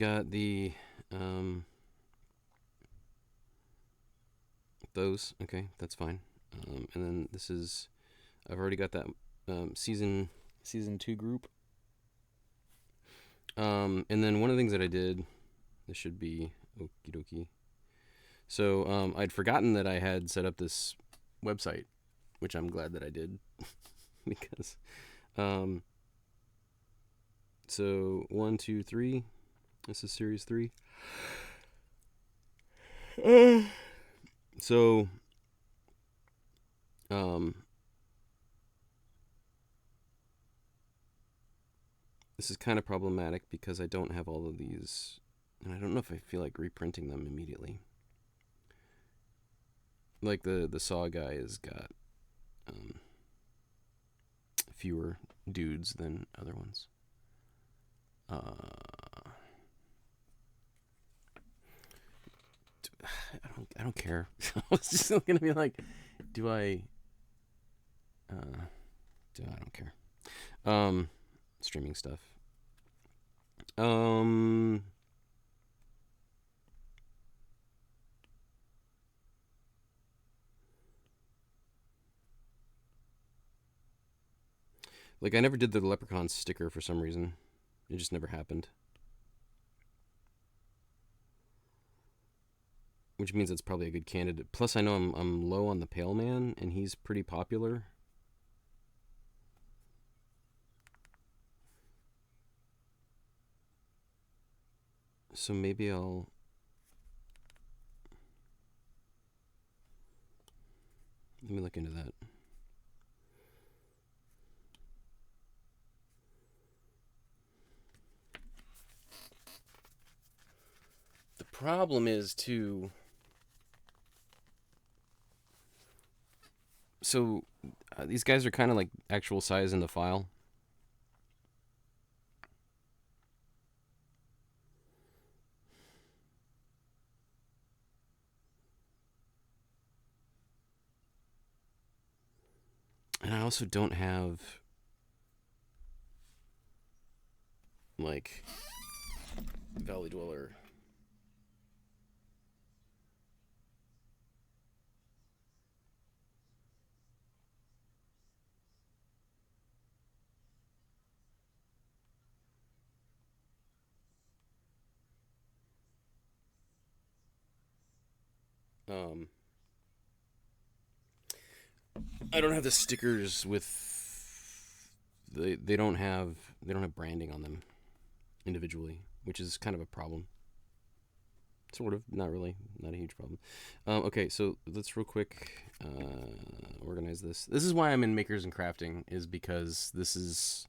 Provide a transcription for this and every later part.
got the those. Okay, that's fine. And then this is I've already got that season 2 group. And then one of the things that I did, this should be okie dokie. So I'd forgotten that I had set up this website, which I'm glad that I did because so 1, 2, 3. This is series 3. So this is kind of problematic because I don't have all of these, and I don't know if I feel like reprinting them immediately. Like the Saw guy has got fewer dudes than other ones. I don't care. I was just gonna be like, do I? I don't care. Streaming stuff. Like I never did the Leprechaun sticker for some reason. It just never happened. Which means it's probably a good candidate. Plus, I know I'm low on the Pale Man, and he's pretty popular. So maybe I'll. Let me look into that. The problem is too. So these guys are kind of like actual size in the file. And I also don't have like Valley Dweller. I don't have the stickers with they don't have branding on them individually, which is kind of a problem. Sort of, not really, not a huge problem. Okay, so let's real quick organize this. This is why I'm in Makers and Crafting, is because this is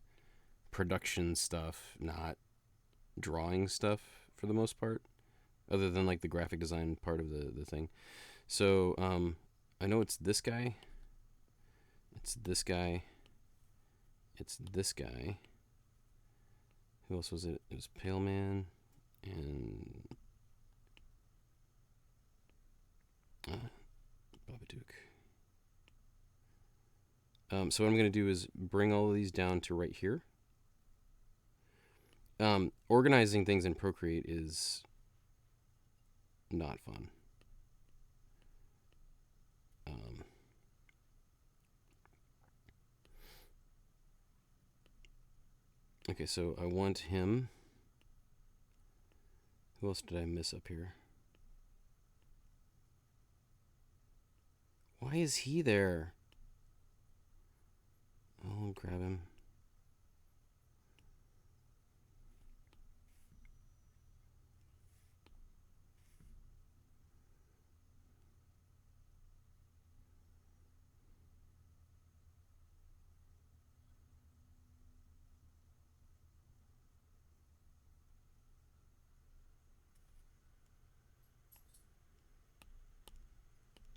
production stuff, not drawing stuff for the most part, other than like the graphic design part of the thing. So I know it's this guy. It's this guy. It's this guy. Who else was it? It was Pale Man and Babadook. So what I'm going to do is bring all of these down to right here. Organizing things in Procreate is not fun. Okay, so I want him. Who else did I miss up here? Why is he there? I'll grab him.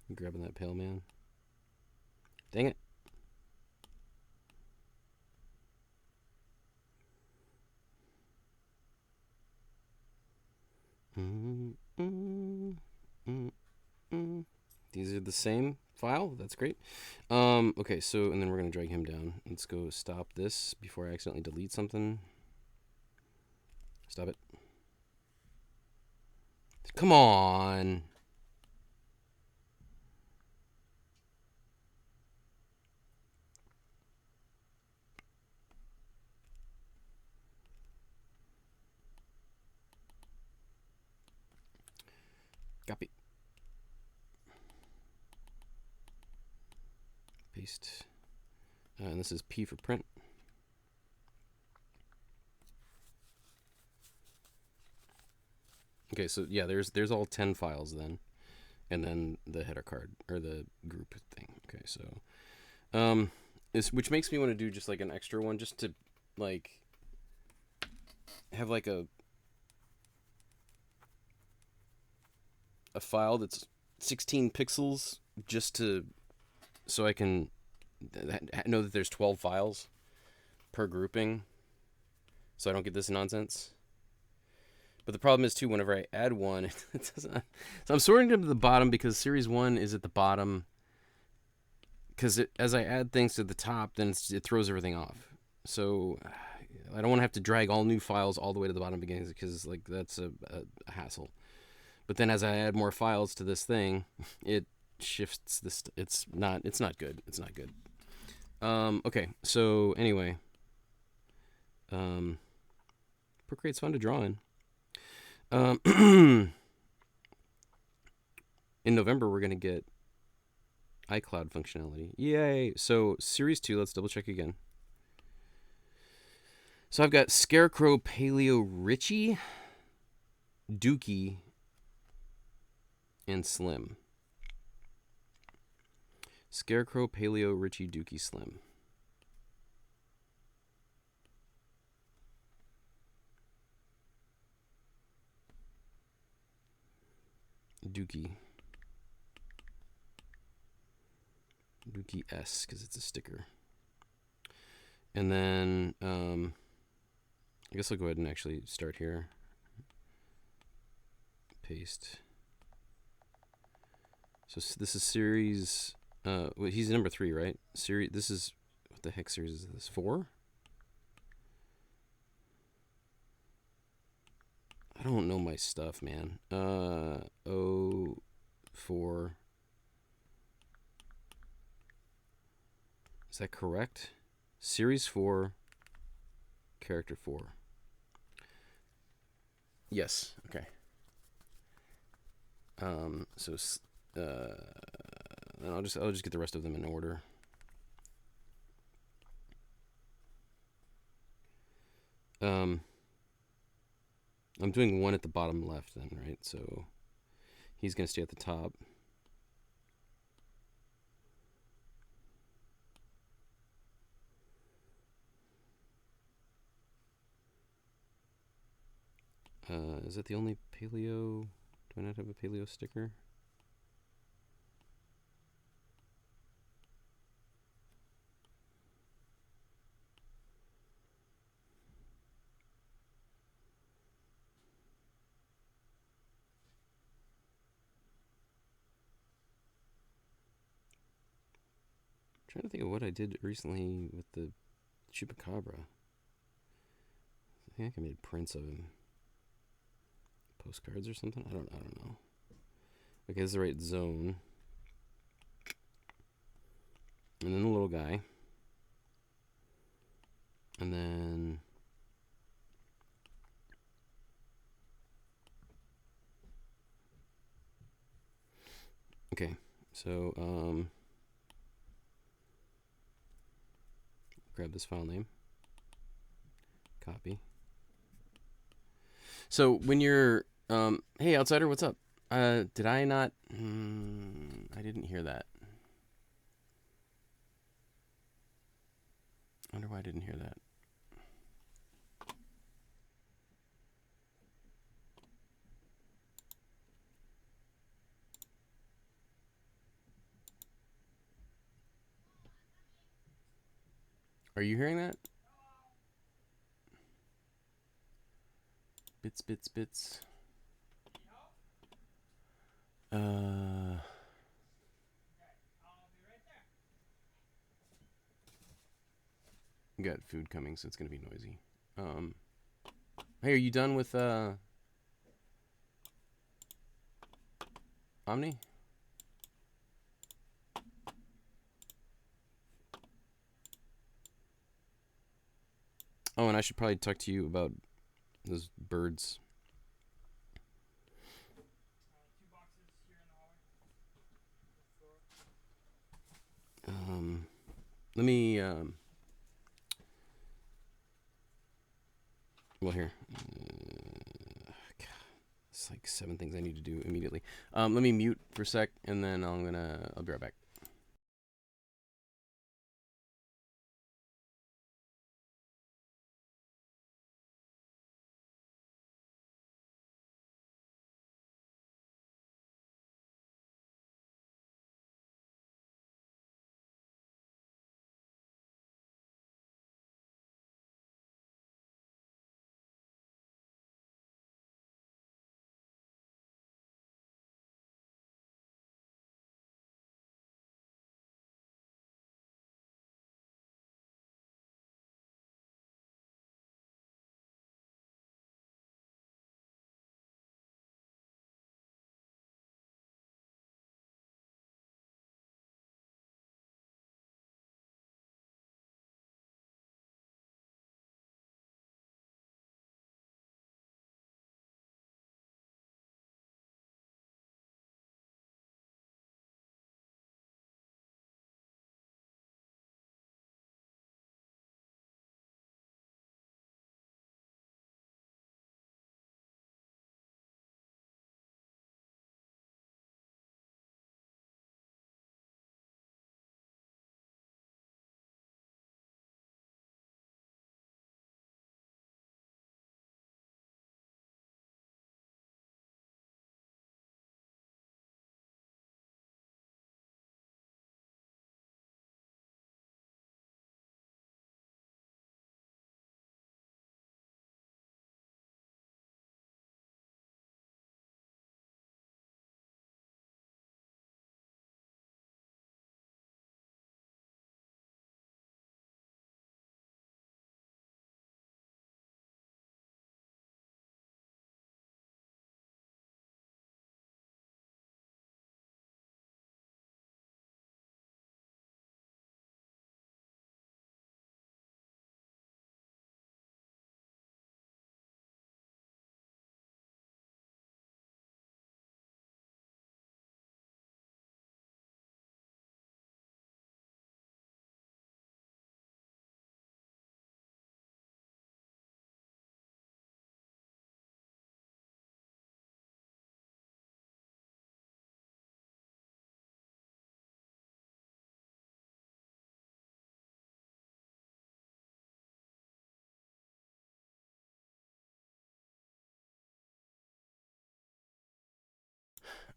I'm grabbing that Pale Man. Dang it. These are the same file. That's great. Okay, so, and then we're going to drag him down. Let's go stop this before I accidentally delete something. Stop it. Come on. Copy. Paste. And this is P for print. Okay, so yeah, there's all 10 files then, and then the header card or the group thing. Okay, so which makes me want to do just like an extra one, just to like have like a file that's 16 pixels, just to so I can know that there's 12 files per grouping, so I don't get this nonsense. But the problem is too, whenever I add one, it doesn't. So I'm sorting them to the bottom because series 1 is at the bottom. Because as I add things to the top, then it throws everything off. So I don't want to have to drag all new files all the way to the bottom beginning, because like that's a hassle. But then as I add more files to this thing, it shifts this. It's not good. It's not good. Okay. So anyway, Procreate's fun to draw in. In November, we're going to get iCloud functionality. Yay! So, Series 2, let's double check again. So, I've got Scarecrow, Paleo, Richie, Dookie, and Slim. Scarecrow, Paleo, Richie, Dookie, Slim. Dookie S, because it's a sticker. And then I guess I'll go ahead and actually start here. Paste. So this is series. Well, he's number 3, right? Series. This is, what the heck series is this? 4? I don't know my stuff, man. 04. Is that correct? Series 4, character 4. Yes. Okay. So I'll just get the rest of them in order. I'm doing one at the bottom left then, right? So he's gonna stay at the top. Is that the only paleo? Do I not have a paleo sticker? I'm trying to think of what I did recently with the chupacabra. I think I made prints of him. Postcards or something? I don't know. Okay, this is the right zone. And then the little guy. And then okay, so grab this file name. Copy. So when you're hey outsider, what's up? Did I not I didn't hear that. I wonder why I didn't hear that. Are you hearing that? Bits. We got food coming, so it's gonna be noisy. Hey, are you done with Omni? Oh, and I should probably talk to you about those birds. Let me. Well, here. It's like 7 things I need to do immediately. Let me mute for a sec, and then I'll be right back.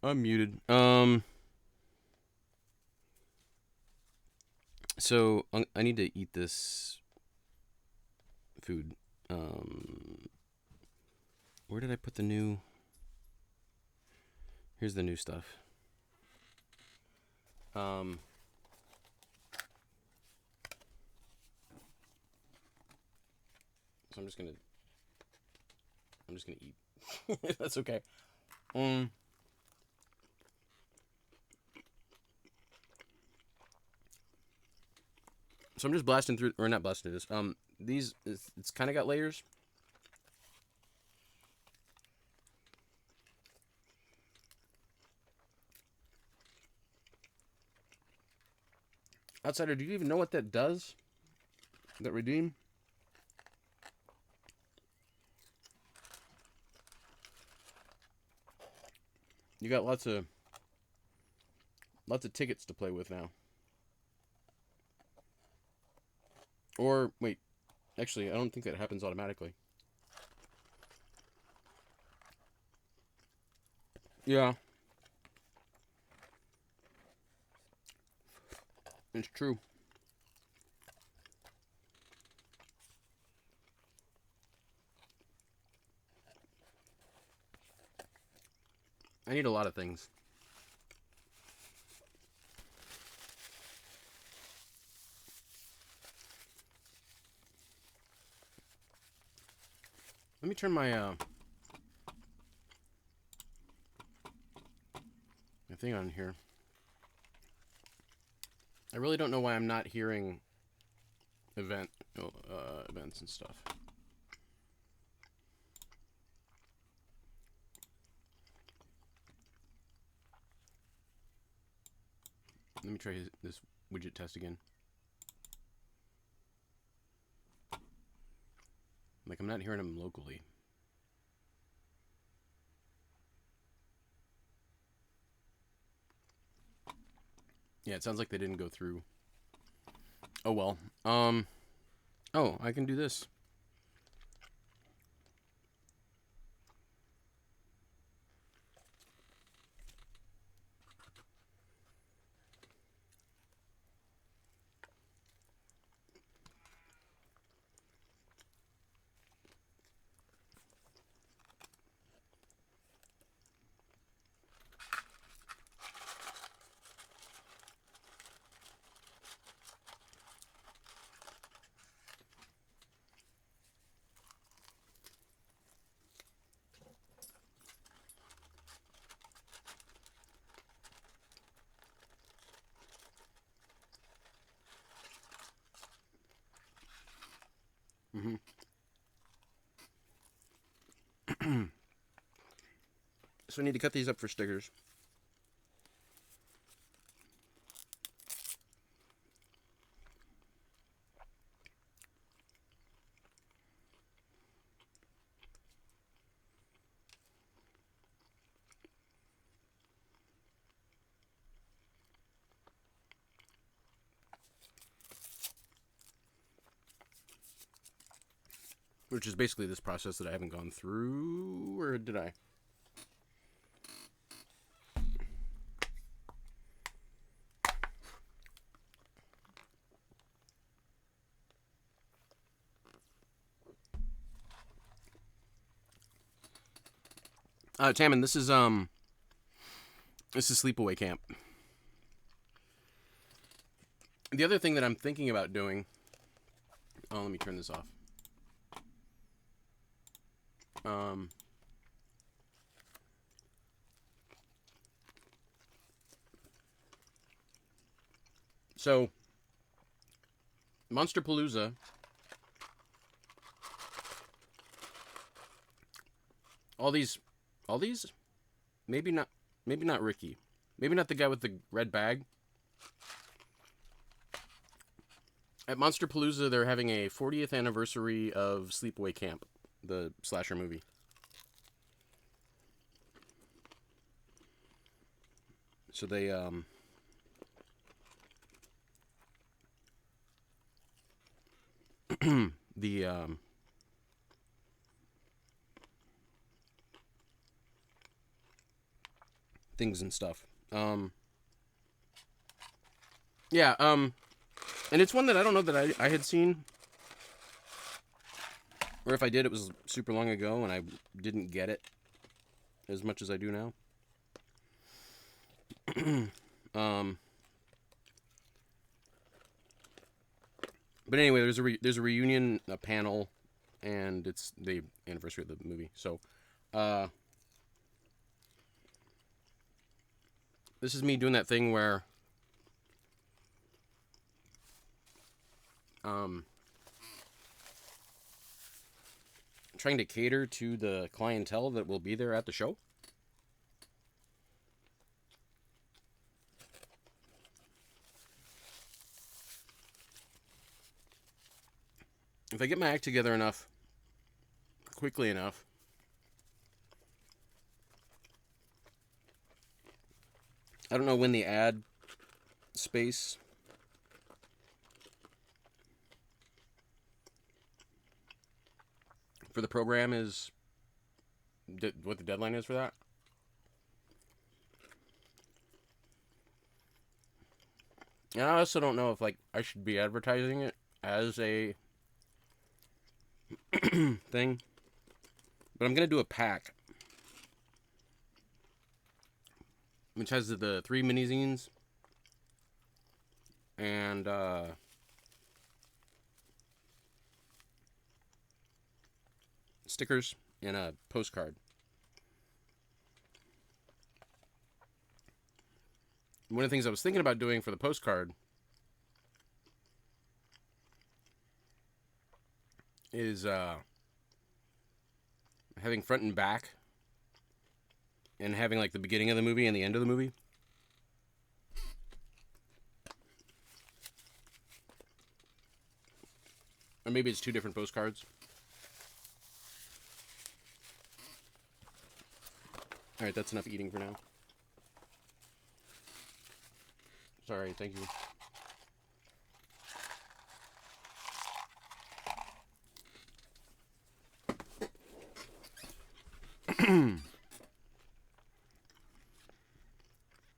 I'm muted. So I need to eat this food. Where did I put the new? Here's the new stuff. Um, so I'm just gonna eat. That's okay. Um, so I'm just blasting through, or not blasting through this. These it's kind of got layers. Outsider, do you even know what that does? That redeem? You got lots of tickets to play with now. Or wait, actually, I don't think that happens automatically. Yeah, it's true. I need a lot of things. Let me turn my thing on here. I really don't know why I'm not hearing events and stuff. Let me try this widget test again. Like, I'm not hearing them locally. Yeah, it sounds like they didn't go through. Oh, well. Oh, I can do this. So I need to cut these up for stickers. Which is basically this process that I haven't gone through, or did I? Tammin, this is Sleepaway Camp. The other thing that I'm thinking about doing. Oh, let me turn this off. So, Monsterpalooza all these, maybe not Ricky, maybe not the guy with the red bag. At Monsterpalooza, they're having a 40th anniversary of Sleepaway Camp, the slasher movie. So they the things and stuff. Yeah, and it's one that I don't know that I had seen, or if I did, it was super long ago and I didn't get it as much as I do now. But anyway, there's a reunion panel, and it's the anniversary of the movie. So, this is me doing that thing where, trying to cater to the clientele that will be there at the show. If I get my act together enough, quickly enough, I don't know when the ad space for the program is, what the deadline is for that. And I also don't know if, like, I should be advertising it as a thing. But I'm going to do a pack, which has the 3 mini-zines and stickers and a postcard. one of the things I was thinking about doing for the postcard is having front and back, and having like the beginning of the movie and the end of the movie. Or maybe it's two different postcards. Alright, that's enough eating for now. Sorry, thank you.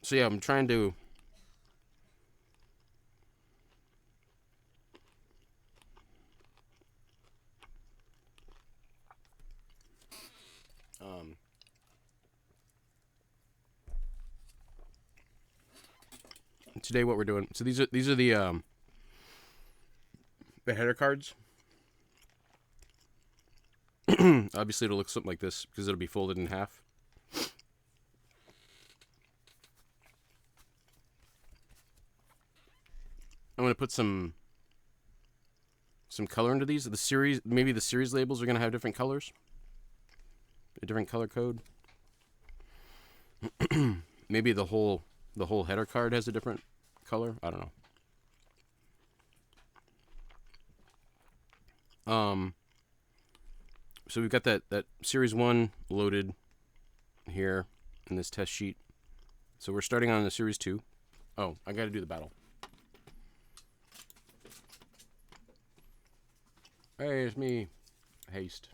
So yeah, I'm trying to... today what we're doing. So these are the header cards. Obviously it'll look something like this because it'll be folded in half. I'm going to put some color into these. The series, maybe the series labels are going to have different colors. A different color code. Maybe the whole header card has a different color. I don't know. So we've got that series 1 loaded here in this test sheet. So we're starting on the series 2. Oh, I got to do the battle. Hey, it's me. Haste.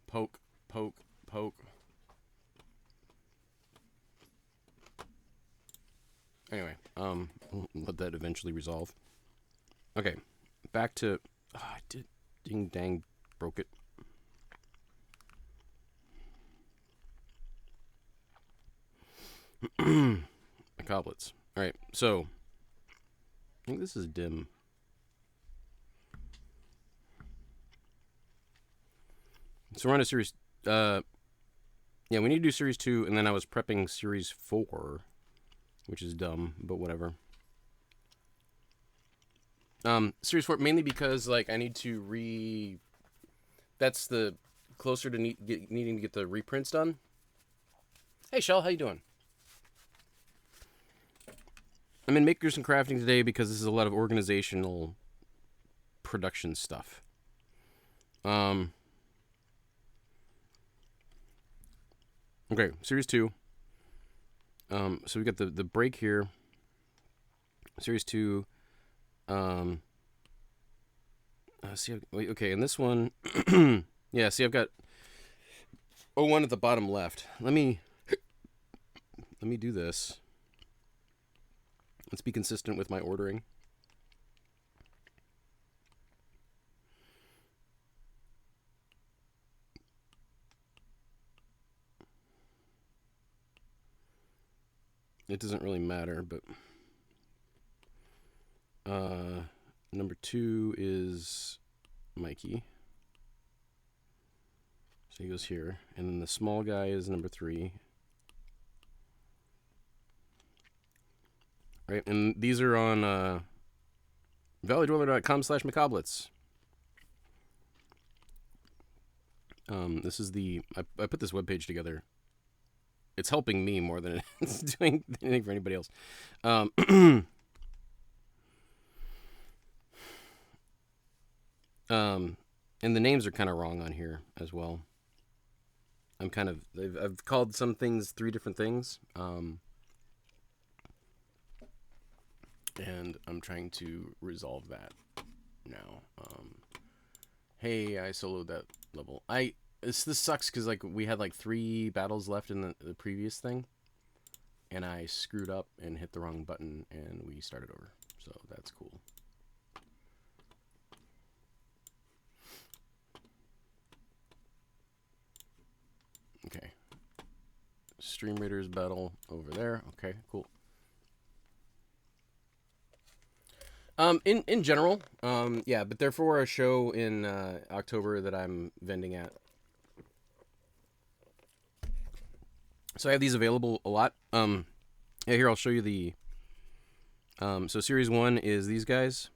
Poke, poke, poke. Anyway, let that eventually resolve. Okay, back to... Oh, I did... Ding dang, broke it. Macabrelets. Alright, so... I think this is dim. So we're on a series... yeah, we need to do series 2, and then I was prepping series 4, which is dumb, but whatever. Series 4, mainly because, like, I need to that's the closer to needing to get the reprints done. Hey, Shell, how you doing? I'm in Makers and Crafting today because this is a lot of organizational production stuff. Okay, series 2. So we got the break here. Series 2. Okay, and this one, yeah, see, I've got 01 at the bottom left. Let me do this. Let's be consistent with my ordering. It doesn't really matter, but number 2 is Mikey. So he goes here. And then the small guy is number 3. Right, and these are on valleydweller.com/macabrelets. This is the... I put this webpage together. It's helping me more than it's doing anything for anybody else. And the names are kind of wrong on here as well. I've called some things 3 different things. And I'm trying to resolve that now. Hey, I soloed that level. This sucks because like we had like 3 battles left in the previous thing, and I screwed up and hit the wrong button, and we started over. So that's cool. Okay. Stream Raiders battle over there. Okay, cool. In general, yeah, but they're for a show in October that I'm vending at. So I have these available a lot. Yeah, here I'll show you the. So series 1 is these guys,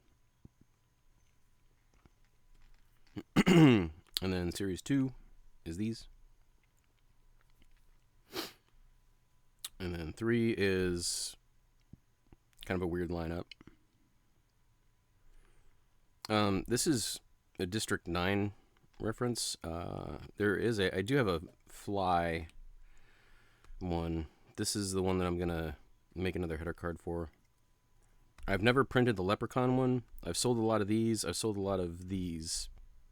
and then series 2 is these, and then 3 is kind of a weird lineup. This is a District 9 reference. I do have a fly one. This is the one that I'm gonna make another header card for. I've never printed the Leprechaun one. I've sold a lot of these. I've sold a lot of these,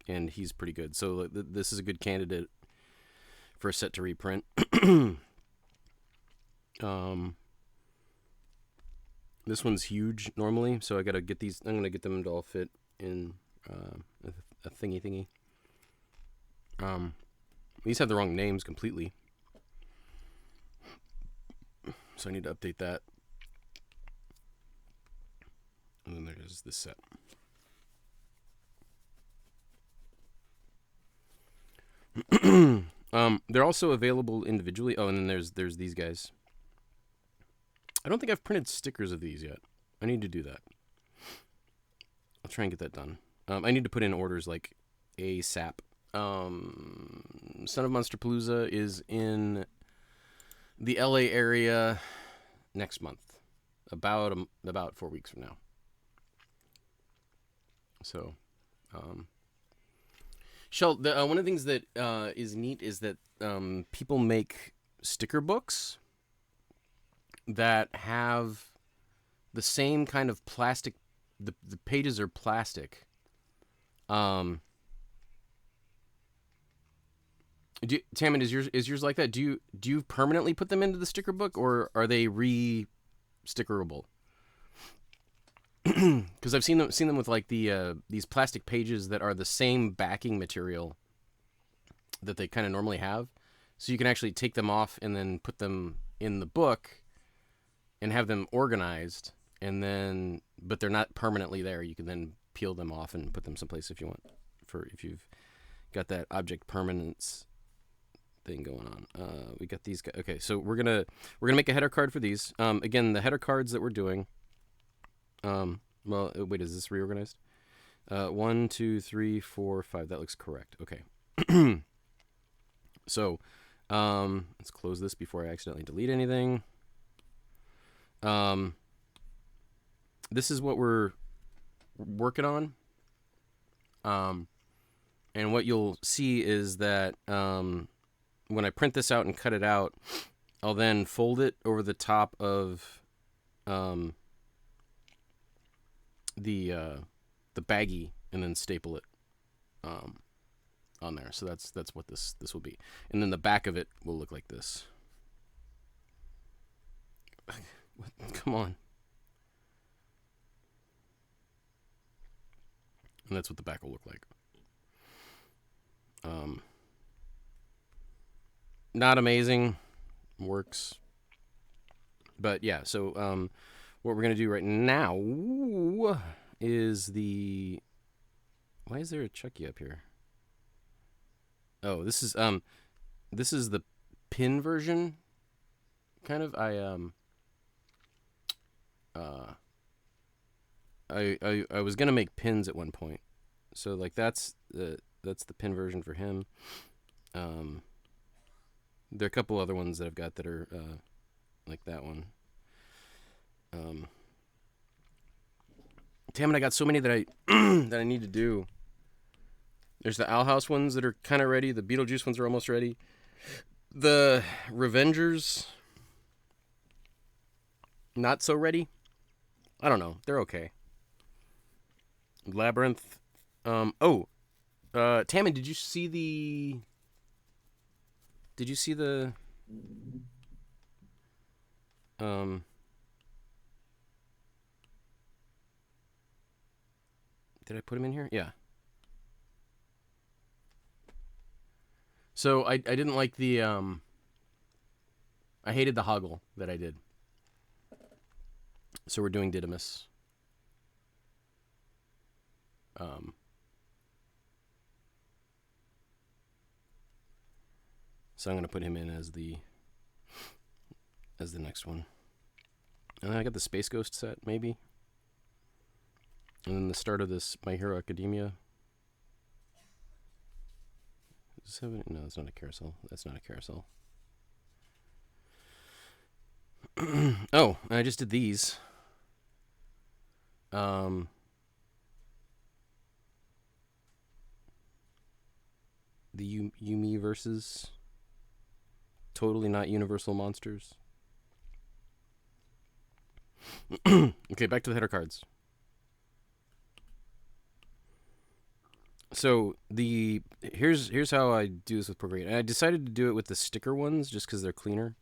and he's pretty good. So this is a good candidate for a set to reprint. This one's huge normally, so I gotta get these. I'm gonna get them to all fit in a thingy. These have the wrong names completely, so I need to update that. And then there's this set. They're also available individually. Oh, and then there's these guys. I don't think I've printed stickers of these yet. I need to do that. I'll try and get that done. I need to put in orders like ASAP. Son of Monsterpalooza is in the LA area next month, about 4 weeks from now. So, Shell, one of the things that is neat is that people make sticker books that have the same kind of plastic. The pages are plastic. Tammin, is yours like that? Do you permanently put them into the sticker book, or are they re-stickerable? Because I've seen them with like these plastic pages that are the same backing material that they kind of normally have, so you can actually take them off and then put them in the book and have them organized, and then but they're not permanently there. You can then peel them off and put them someplace if you want, if you've got that object permanence thing going on. We got these guys. Okay, so we're gonna make a header card for these. Again, the header cards that we're doing. Well, wait, is this reorganized? 1, 2, 3, 4, 5. That looks correct. Okay. So, let's close this before I accidentally delete anything. This is what we're working on. And what you'll see is that when I print this out and cut it out, I'll then fold it over the top of the baggie and then staple it on there. So that's what this will be. And then the back of it will look like this. Come on. And that's what the back will look like. Not amazing. Works. But yeah, so what we're going to do right now is why is there a Chucky up here? Oh, this is the pin version, kind of. I was gonna make pins at one point, so like that's the pin version for him. There are a couple other ones that I've got that are like that one. Damn it, I got so many that I that I need to do. There's the Owl House ones that are kind of ready. The Beetlejuice ones are almost ready. The Revengers, not so ready. I don't know. They're okay. Labyrinth. Tammin, did you see the... Did I put him in here? Yeah. So I didn't like the I I hated the hoggle that I did. So we're doing Didymus. So I'm going to put him in as the next one. And then I got the Space Ghost set, maybe. And then the start of this My Hero Academia. No, that's not a carousel. That's not a carousel. Oh, I just did these. The Yumi versus Totally Not Universal Monsters. Okay, back to the header cards. So here's how I do this with Procreate. And I decided to do it with the sticker ones just because they're cleaner.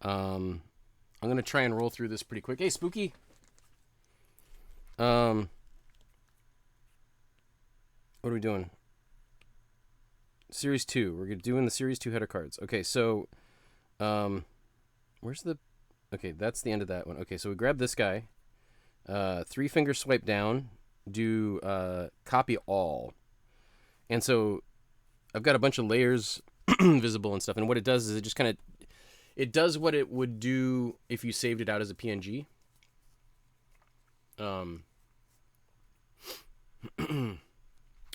I'm gonna try and roll through this pretty quick. Hey, Spooky. What are we doing? Series 2. We're doing the Series 2 header cards. Okay, so where's the... Okay, that's the end of that one. Okay, so we grab this guy. 3-finger swipe down. Do copy all. And so I've got a bunch of layers visible and stuff. And what it does is it just kind of... It does what it would do if you saved it out as a PNG.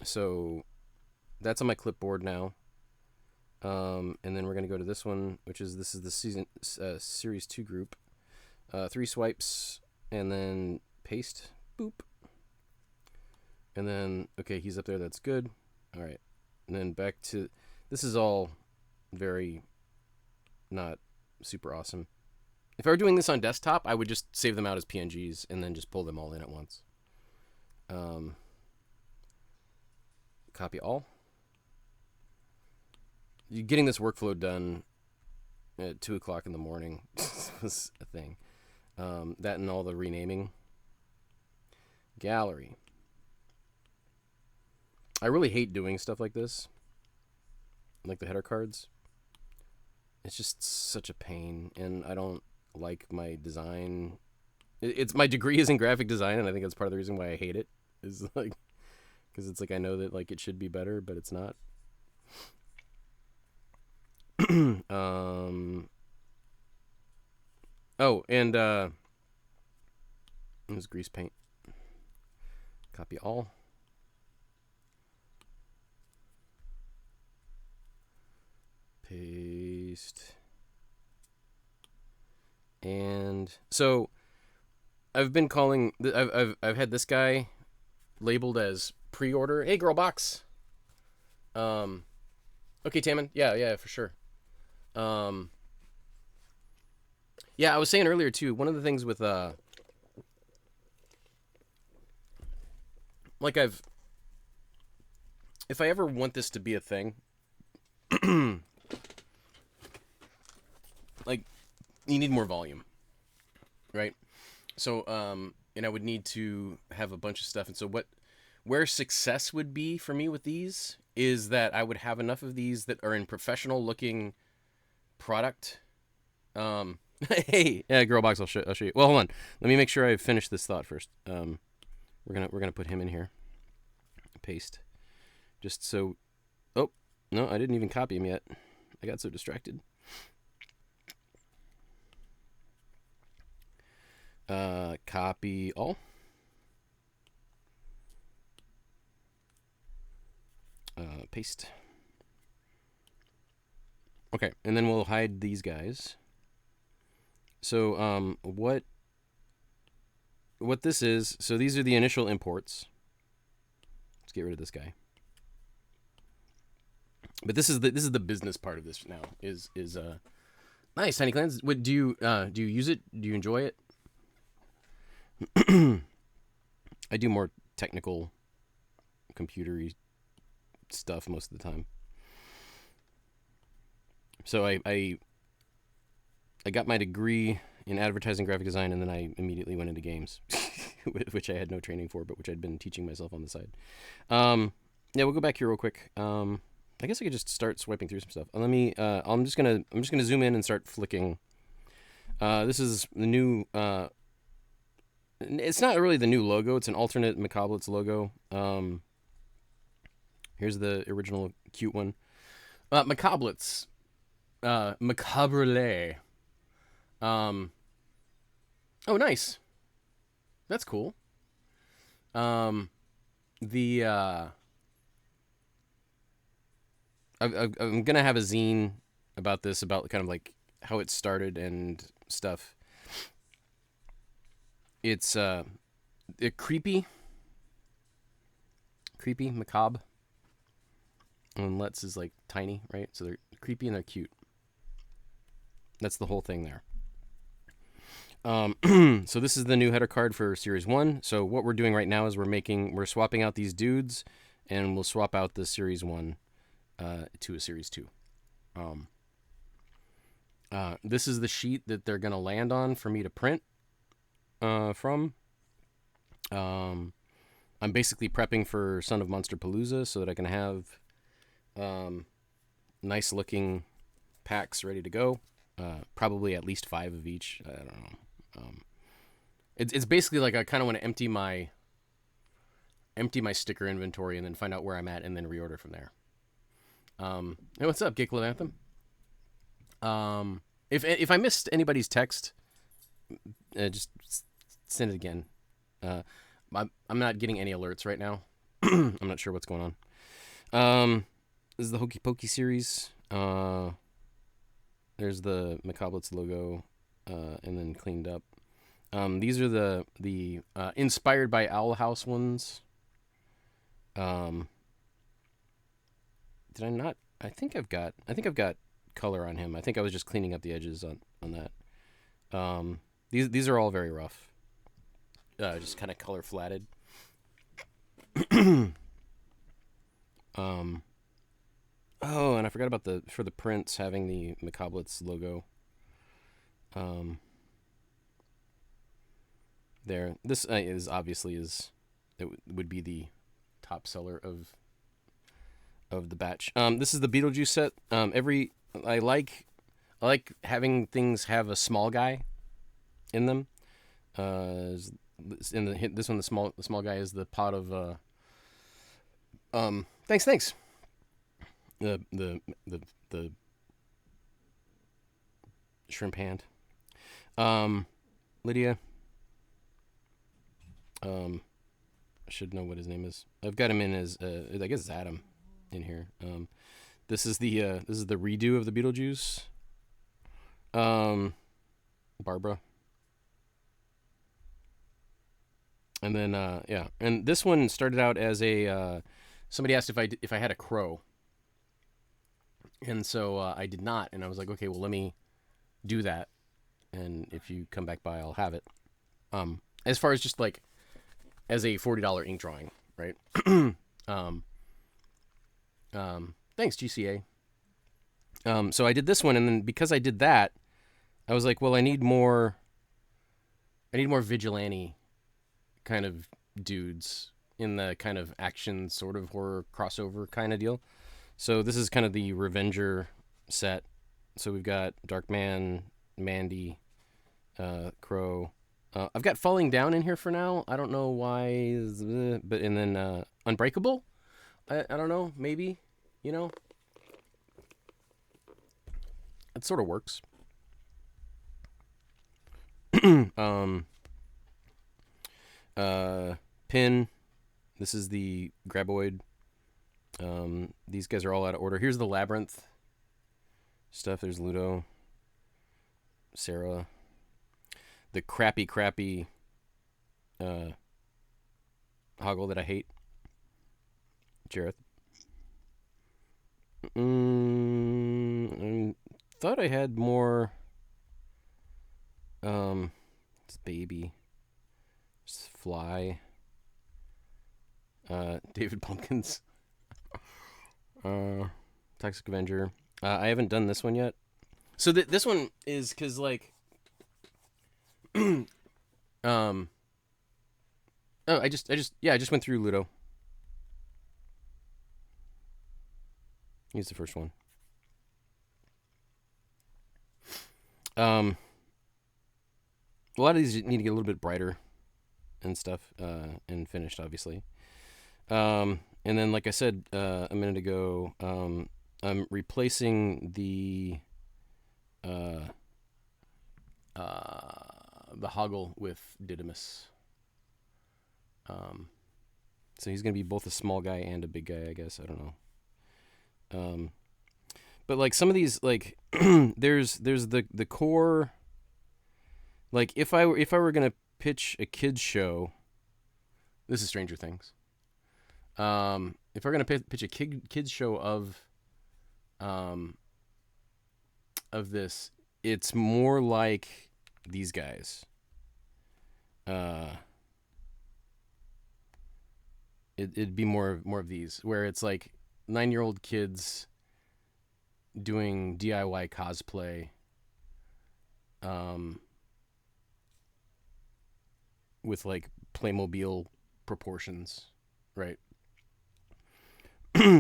So that's on my clipboard now. And then we're going to go to this one, which is the Series 2 group. 3 swipes, and then paste. Boop. And then, okay, he's up there. That's good. All right. And then back to... This is all very not super awesome. If I were doing this on desktop, I would just save them out as PNGs and then just pull them all in at once. Copy all. Getting this workflow done at 2 o'clock in the morning was a thing. That and all the renaming. Gallery. I really hate doing stuff like this. Like the header cards. It's just such a pain, and I don't like my design. It's my degree is in graphic design, and I think that's part of the reason why I hate it. Is like, because it's like I know that like it should be better, but it's not. Oh, and it was grease paint. Copy all. Paste. And so I've been calling I've had this guy labeled as pre-order. Hey, girl box. Okay, Tammin. Yeah, for sure. Yeah, I was saying earlier too, one of the things with like if I ever want this to be a thing, like you need more volume, right? So and I would need to have a bunch of stuff. And so where success would be for me with these is that I would have enough of these that are in professional looking product. Hey, yeah, girl box, I'll show you. Well, hold on. Let me make sure I finish this thought first. We're gonna put him in here. Paste. Just so. Oh no, I didn't even copy him yet. I got so distracted. Copy all. Paste. Okay, and then we'll hide these guys. So what this is, so these are the initial imports. Let's get rid of this guy. But this is the business part of this now. Is nice, Tiny Clans. What do you use it? Do you enjoy it? I do more technical computery stuff most of the time. So I got my degree in advertising graphic design, and then I immediately went into games, which I had no training for, but which I'd been teaching myself on the side. Yeah, we'll go back here real quick. I guess I could just start swiping through some stuff. Let me. I'm just gonna zoom in and start flicking This is the new. It's not really the new logo. It's an alternate Macabrelets logo. Here's the original cute one. Macabrelets. Macabrelet. Um. Oh, nice. That's cool. Um. The I'm gonna have a zine about this, about kind of like how it started and stuff. It's creepy, macabre, and Let's is like tiny, right? So they're creepy and they're cute. That's the whole thing there. So this is the new header card for Series 1. So what we're doing right now is we're swapping out these dudes, and we'll swap out the Series 1 to a Series 2. This is the sheet that they're going to land on for me to print from. I'm basically prepping for Son of Monster Palooza so that I can have nice looking packs ready to go. Probably at least 5 of each. I don't know. It's basically like I kind of want to empty my sticker inventory and then find out where I'm at and then reorder from there. Hey, what's up, Gick Anthem? If I missed anybody's text, just send it again. I'm not getting any alerts right now. I'm not sure what's going on. This is the Hokey Pokey series. There's the Macabrelets logo, and then cleaned up. These are the inspired by Owl House ones. Did I not? I think I've got color on him. I think I was just cleaning up the edges on that. These are all very rough. Just kind of color flatted. Oh, and I forgot about for the prints having the Macabrelets logo. There. This is obviously it would be the top seller of the batch. This is the Beetlejuice set. I like having things have a small guy in them. This one, the small guy is the pot of thanks. The shrimp hand. Lydia. I should know what his name is. I've got him in as I guess it's Adam in here. This is the redo of the Beetlejuice. Barbara. And then yeah, and this one started out as a somebody asked if I had a crow. And so I did not, and I was like, okay, well, let me do that, and if you come back by, I'll have it. As far as just like as a $40 ink drawing, right? Thanks, GCA. So I did this one, and then because I did that, I was like, well, I need more vigilante kind of dudes in the kind of action sort of horror crossover kind of deal. So this is kind of the Revenger set. So we've got Darkman, Mandy, Crow. I've got Falling Down in here for now. I don't know why, but and then Unbreakable. I don't know. Maybe, you know, it sort of works. Pin. This is the Graboid. These guys are all out of order. Here's the Labyrinth stuff. There's Ludo, Sarah, the crappy Hoggle that I hate, Jareth. I thought I had more. It's Baby, it's Fly, David Pumpkins. Toxic Avenger. I haven't done this one yet. So this one is because like, oh, I just went through Ludo. He's the first one. a lot of these need to get a little bit brighter and stuff, and finished, obviously. And then, like I said a minute ago, I'm replacing the Hoggle with Didymus. So he's gonna be both a small guy and a big guy, I guess. I don't know. But like some of these, like there's the core. Like if I were gonna pitch a kids show, this is Stranger Things. If we're gonna pitch a kids show of this, it's more like these guys. It'd be more of these, where it's like 9-year-old kids doing DIY cosplay, with like Playmobil proportions, right?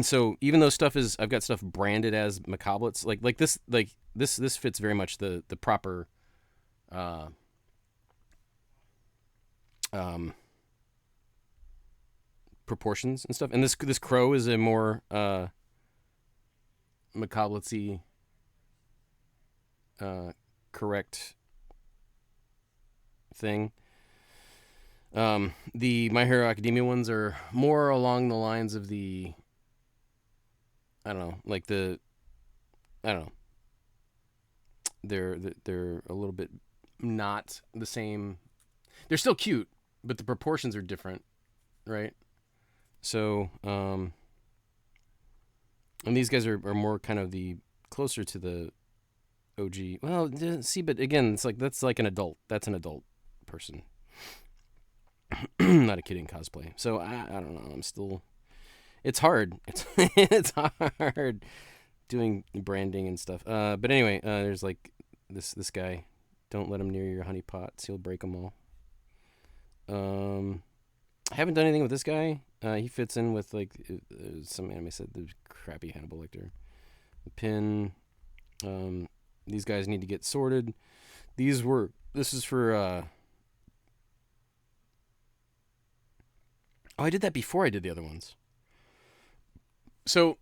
So even though I've got stuff branded as Macabrelets, this fits very much the proper proportions and stuff. And this crow is a more Macabreletsy correct thing. The My Hero Academia ones are more along the lines of the, I don't know, like I don't know. They're a little bit not the same. They're still cute, but the proportions are different, right? So, and these guys are more kind of the closer to the OG. Well, see, but again, it's like that's like an adult. That's an adult person, not a kid in cosplay. So I don't know. I'm still. It's hard. It's hard doing branding and stuff. But anyway, there's like this guy. Don't let him near your honey pots. He'll break them all. I haven't done anything with this guy. He fits in with like some anime said the crappy Hannibal Lecter. The pin. These guys need to get sorted. This is for oh, I did that before I did the other ones. So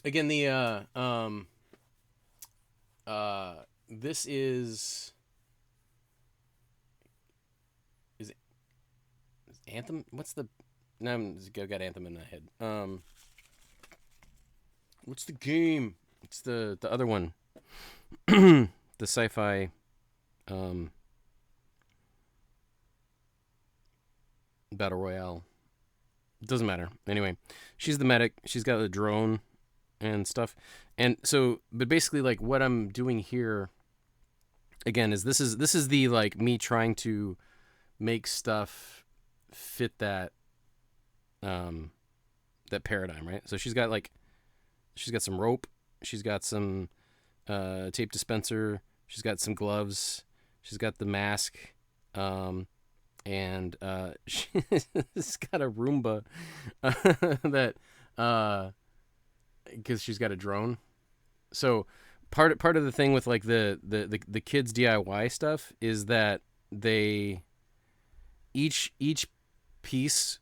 again, this is it Anthem? What's the now I've got Anthem in my head. What's the game? It's the other one. The sci-fi battle royale. It doesn't matter. Anyway, she's the medic. She's got a drone and stuff. And so, but basically, like what I'm doing here, again, is this is the like me trying to make stuff fit that that paradigm, right? So she's got some rope. She's got some tape dispenser. She's got some gloves. She's got the mask. And she's got a Roomba that because she's got a drone. So part of the thing with like the kids DIY stuff is that they each piece,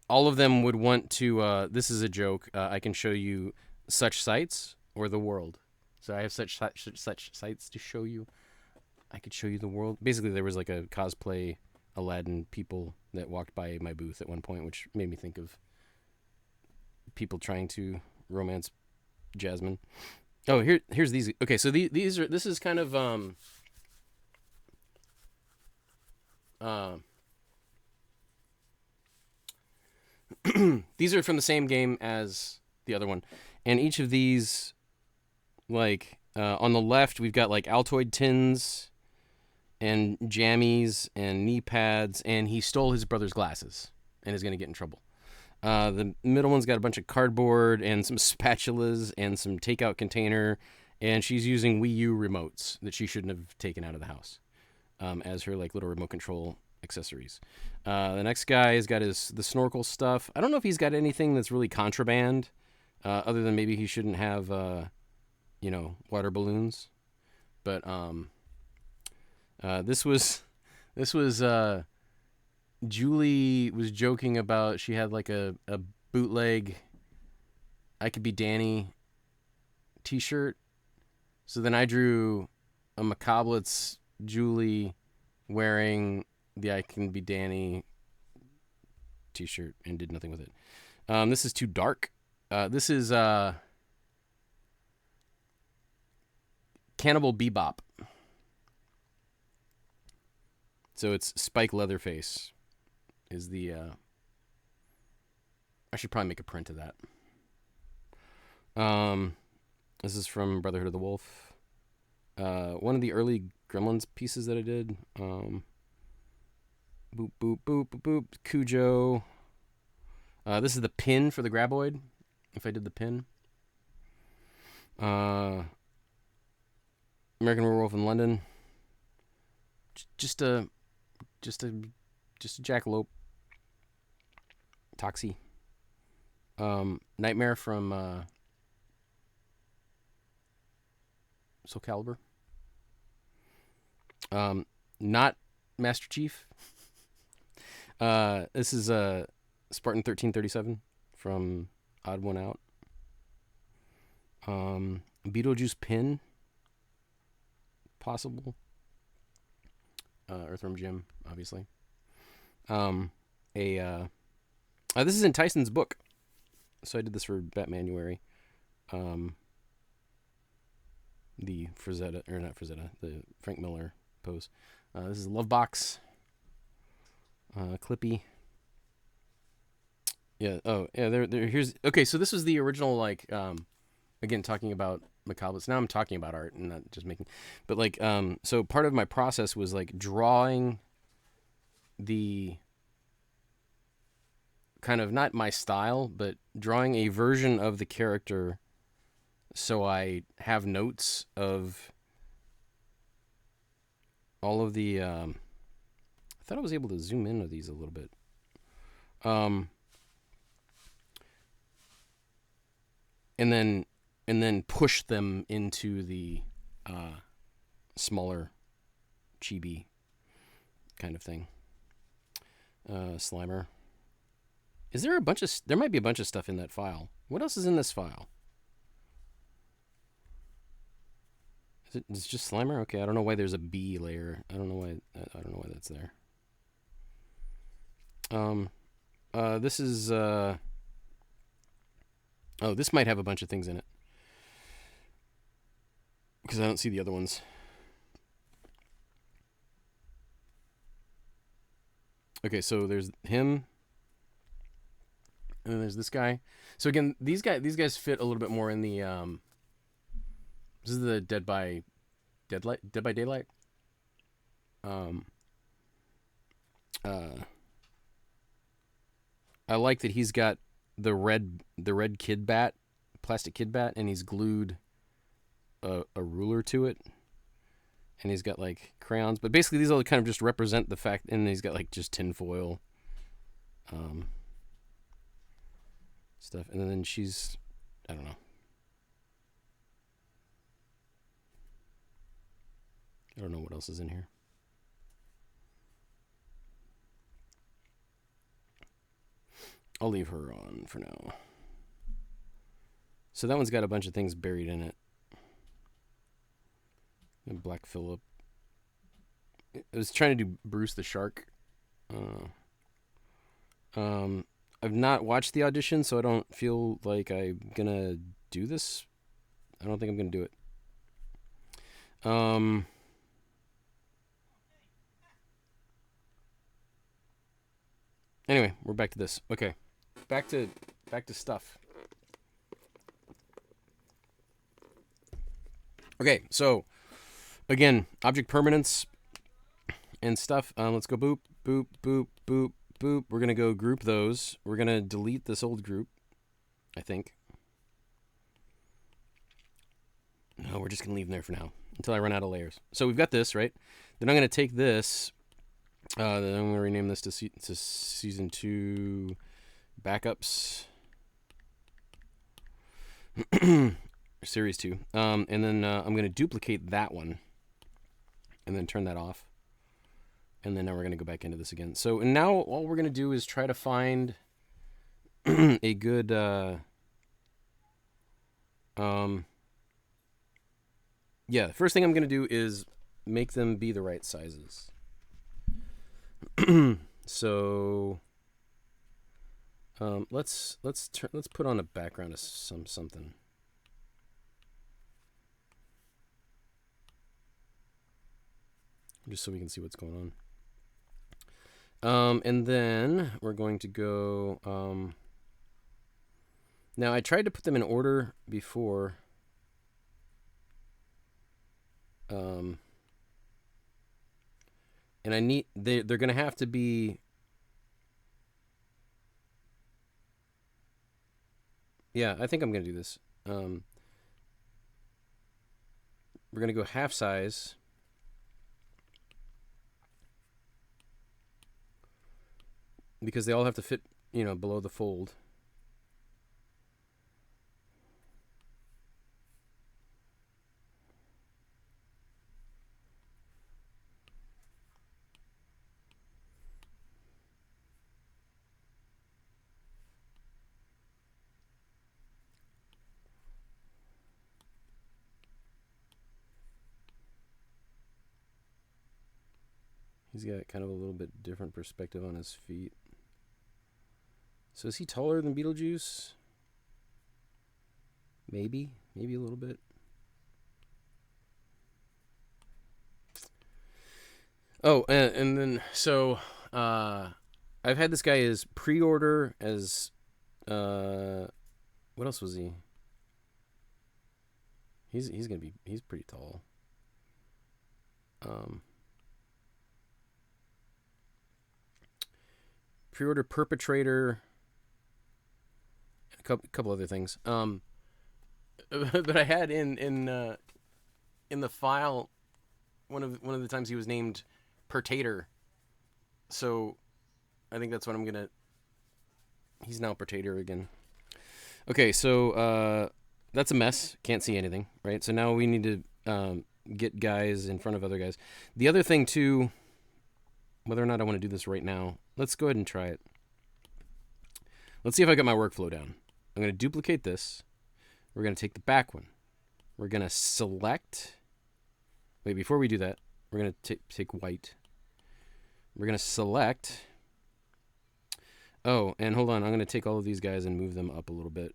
all of them would want to. This is a joke. I can show you such sights or the world. So I have such sights to show you. I could show you the world. Basically, there was like a cosplay Aladdin people that walked by my booth at one point, which made me think of people trying to romance Jasmine. Oh, here's these. Okay, so these are. This is kind of these are from the same game as the other one, and each of these, like on the left, we've got like Altoid tins and jammies and knee pads, and he stole his brother's glasses and is going to get in trouble. The middle one's got a bunch of cardboard and some spatulas and some takeout container, and she's using Wii U remotes that she shouldn't have taken out of the house as her like little remote control accessories. The next guy has got the snorkel stuff. I don't know if he's got anything that's really contraband, other than maybe he shouldn't have water balloons, but This was Julie was joking about she had like a bootleg I Could Be Danny t-shirt. So then I drew a Macabrelets Julie wearing the I Can Be Danny t-shirt and did nothing with it. This is too dark. This is Cannibal Bebop. So it's Spike Leatherface is the I should probably make a print of that. This is from Brotherhood of the Wolf. One of the early Gremlins pieces that I did. Boop boop boop boop boop. Cujo. This is the pin for the graboid. If I did the pin. American Werewolf in London. Just a jackalope. Toxie. Nightmare from Soul Calibur. Not Master Chief. This is Spartan 1337 from Odd One Out. Beetlejuice pin. Possible. Earthworm Jim, obviously. This is in Tyson's book. So I did this for Batmanuary. The Frazetta, or not Frazetta, the Frank Miller pose. This is Love Box. Clippy. Yeah. Oh, yeah. There. Here's. Okay. So this was the original. Like. Again, talking about Macabrelets. Now I'm talking about art and not just making. But like. So part of my process was like drawing. The. Kind of not my style, but drawing a version of the character. So I have notes of. All of the. I thought I was able to zoom into these a little bit. And then push them into the smaller chibi kind of thing. Slimer. Is there a bunch of... There might be a bunch of stuff in that file. What else is in this file? Is it just Slimer? Okay, I don't know why there's a B layer. I don't know why that's there. This is... Oh, this might have a bunch of things in it. Because I don't see the other ones. Okay, so there's him. And then there's this guy. So again, these guys fit a little bit more in the this is the Dead by Daylight. I like that he's got the red kid bat, plastic kid bat, and he's glued a ruler to it, and he's got like crayons. But basically, these all kind of just represent the fact, and he's got like just tinfoil stuff, and then she's, I don't know. I don't know what else is in here. I'll leave her on for now. So that one's got a bunch of things buried in it. And Black Phillip. I was trying to do Bruce the Shark. I've not watched the audition, so I don't feel like I'm gonna do this. I don't think I'm gonna do it. Anyway, we're back to this. Okay. Back to stuff. Okay, so again, object permanence and stuff. Let's go boop, boop, boop, boop, boop. We're gonna go group those. We're gonna delete this old group, I think. No, we're just gonna leave them there for now until I run out of layers. So we've got this, right? Then I'm gonna take this. Then I'm gonna rename this to season 2 backups. Series 2. And then I'm going to duplicate that one. and then turn that off. And then now we're going to go back into this again. So and now all we're going to do is try to find a good yeah, the first thing I'm going to do is make them be the right sizes. So let's put on a background of something. Just so we can see what's going on. And then we're going to go now I tried to put them in order before. And I need they're going to have to be. Yeah, I think I'm going to do this. We're going to go half size. Because they all have to fit, below the fold. He's got kind of a little bit different perspective on his feet. So is he taller than Beetlejuice? Maybe a little bit. Oh, and then so I've had this guy as pre-order as what else was he? He's pretty tall. Pre-order perpetrator. A couple other things. But I had in the file one of the times he was named Pertator. So I think that's what I'm gonna. He's now Pertator again. Okay, so that's a mess. Can't see anything, right? So now we need to get guys in front of other guys. The other thing too, whether or not I want to do this right now, let's go ahead and try it. Let's see if I got my workflow down. I'm going to duplicate this. We're going to take the back one. We're going to select. Wait, before we do that, we're going to take white. We're going to select. Oh, and hold on. I'm going to take all of these guys and move them up a little bit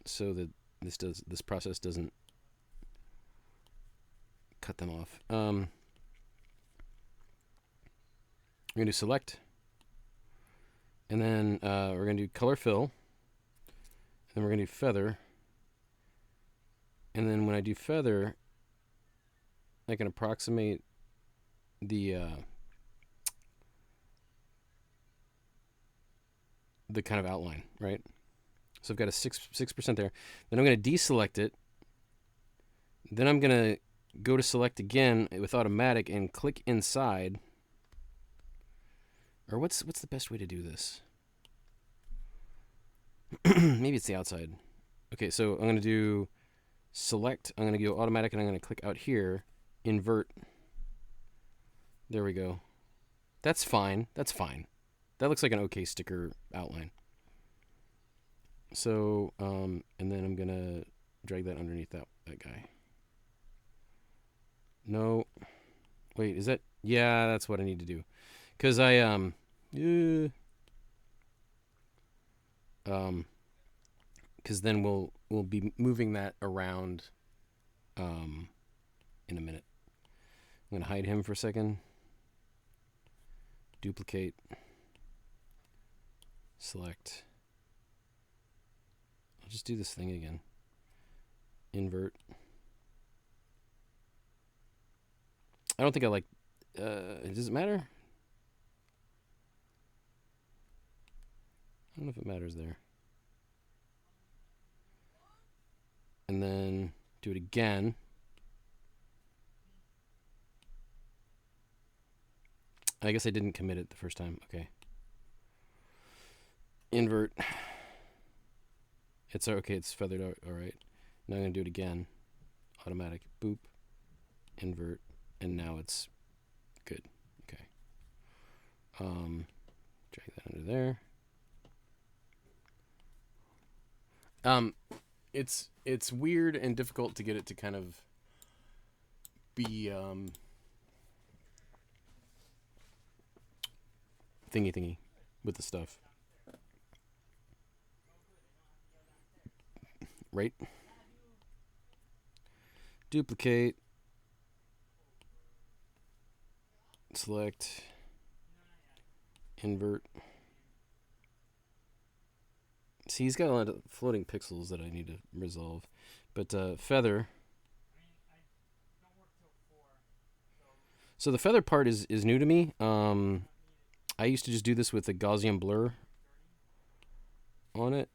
so that this process doesn't cut them off. We're going to select. And then we're going to do color fill. Then we're going to do feather. And then when I do feather, I can approximate the kind of outline, right? So I've got a 6% there. Then I'm going to deselect it. Then I'm going to go to select again with automatic and click inside. Or what's the best way to do this? Maybe it's the outside. Okay, so I'm going to do select. I'm going to go automatic and I'm going to click out here. Invert. There we go. That's fine. That's fine. That looks like an okay sticker outline. So, and then I'm going to drag that underneath that guy. No. Wait, is that? Yeah, that's what I need to do. Because because then we'll be moving that around in a minute. I'm going to hide him for a second. Duplicate. Select. I'll just do this thing again. Invert. I don't think I like... does it matter? I don't know if it matters there. And then do it again. I guess I didn't commit it the first time. Okay. Invert. It's okay. It's feathered out. All right. Now I'm going to do it again. Automatic. Boop. Invert. and now it's good. Okay. Drag that under there. It's weird and difficult to get it to kind of be thingy with the stuff, right? Duplicate, select, invert. See, he's got a lot of floating pixels that I need to resolve. But feather. So the feather part is new to me. I used to just do this with a Gaussian blur on it.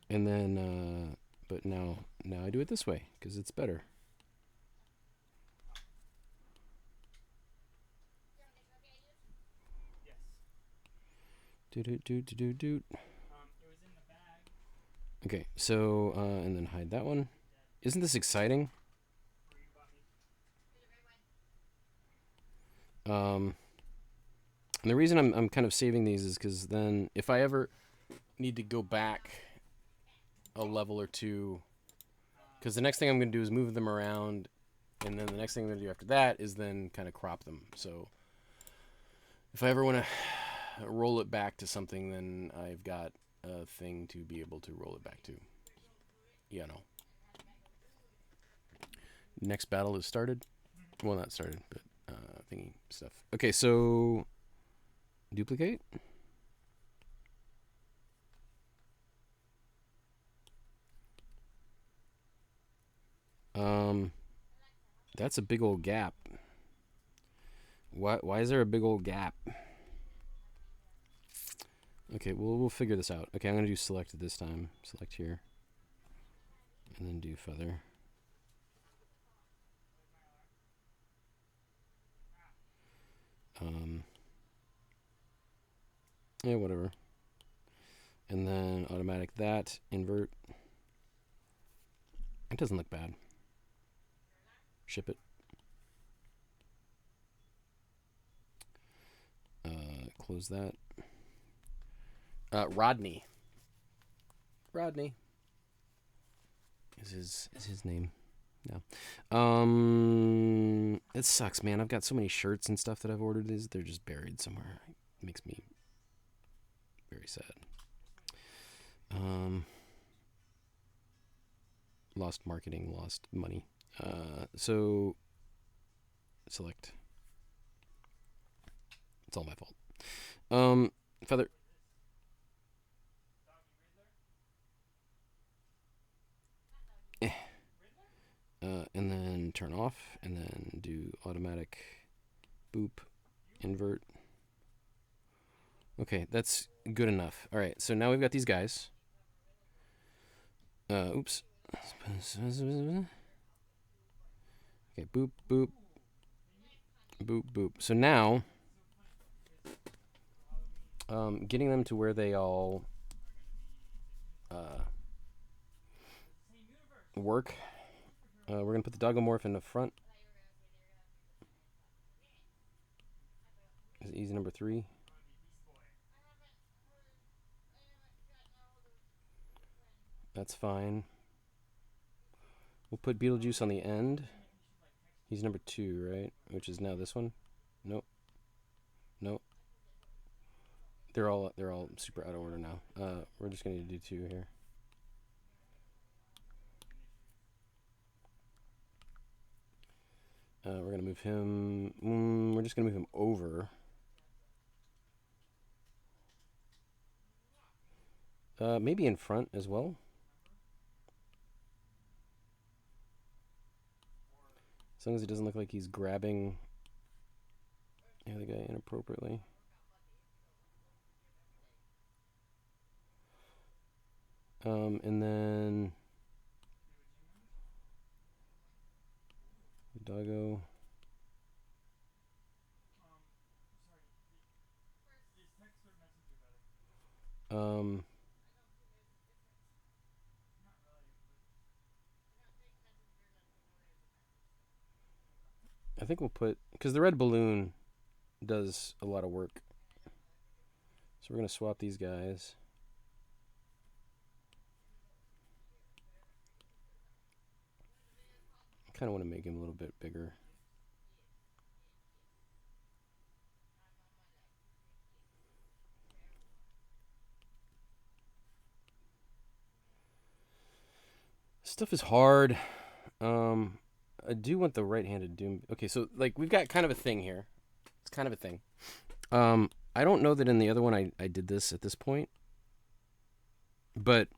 And then, but now I do it this way because it's better. Do. Okay, so and then hide that one. Isn't this exciting? And the reason I'm kind of saving these is because then if I ever need to go back a level or two, because the next thing I'm going to do is move them around, and then the next thing I'm going to do after that is then kind of crop them. So if I ever want to roll it back to something, then I've got a thing to be able to roll it back to. Yeah, no. Next battle is started. Well, not started, but thingy stuff. Okay, so duplicate. That's a big old gap. Why is there a big old gap? Okay, we'll figure this out. Okay, I'm gonna do select this time. Select here, and then do feather. Yeah, whatever. And then automatic that, invert. It doesn't look bad. Ship it. Close that. Rodney. Rodney is his name. No. It sucks, man. I've got so many shirts and stuff that I've ordered. They're just buried somewhere. It makes me very sad. Lost marketing, lost money. So select. It's all my fault. Feather. And then turn off, and then do automatic boop, invert. Okay, that's good enough. All right, so now we've got these guys. Oops. Okay, boop, boop, boop, boop. So now, getting them to where they all work. We're going to put the Doggomorph in the front. Is easy number 3. That's fine. We'll put Beetlejuice on the end. He's number 2, right? Which is now this one. Nope. Nope. They're all super out of order now. We're just going to do 2 here. We're going to move him. We're just going to move him over. Maybe in front as well. As long as it doesn't look like he's grabbing the other guy inappropriately. And then Doggo. I think we'll put, because the red balloon does a lot of work. So we're going to swap these guys. I kind of want to make him a little bit bigger. Stuff is hard. I do want the right-handed Doom. Okay, so like we've got kind of a thing here. It's kind of a thing. I don't know that in the other one I did this at this point. But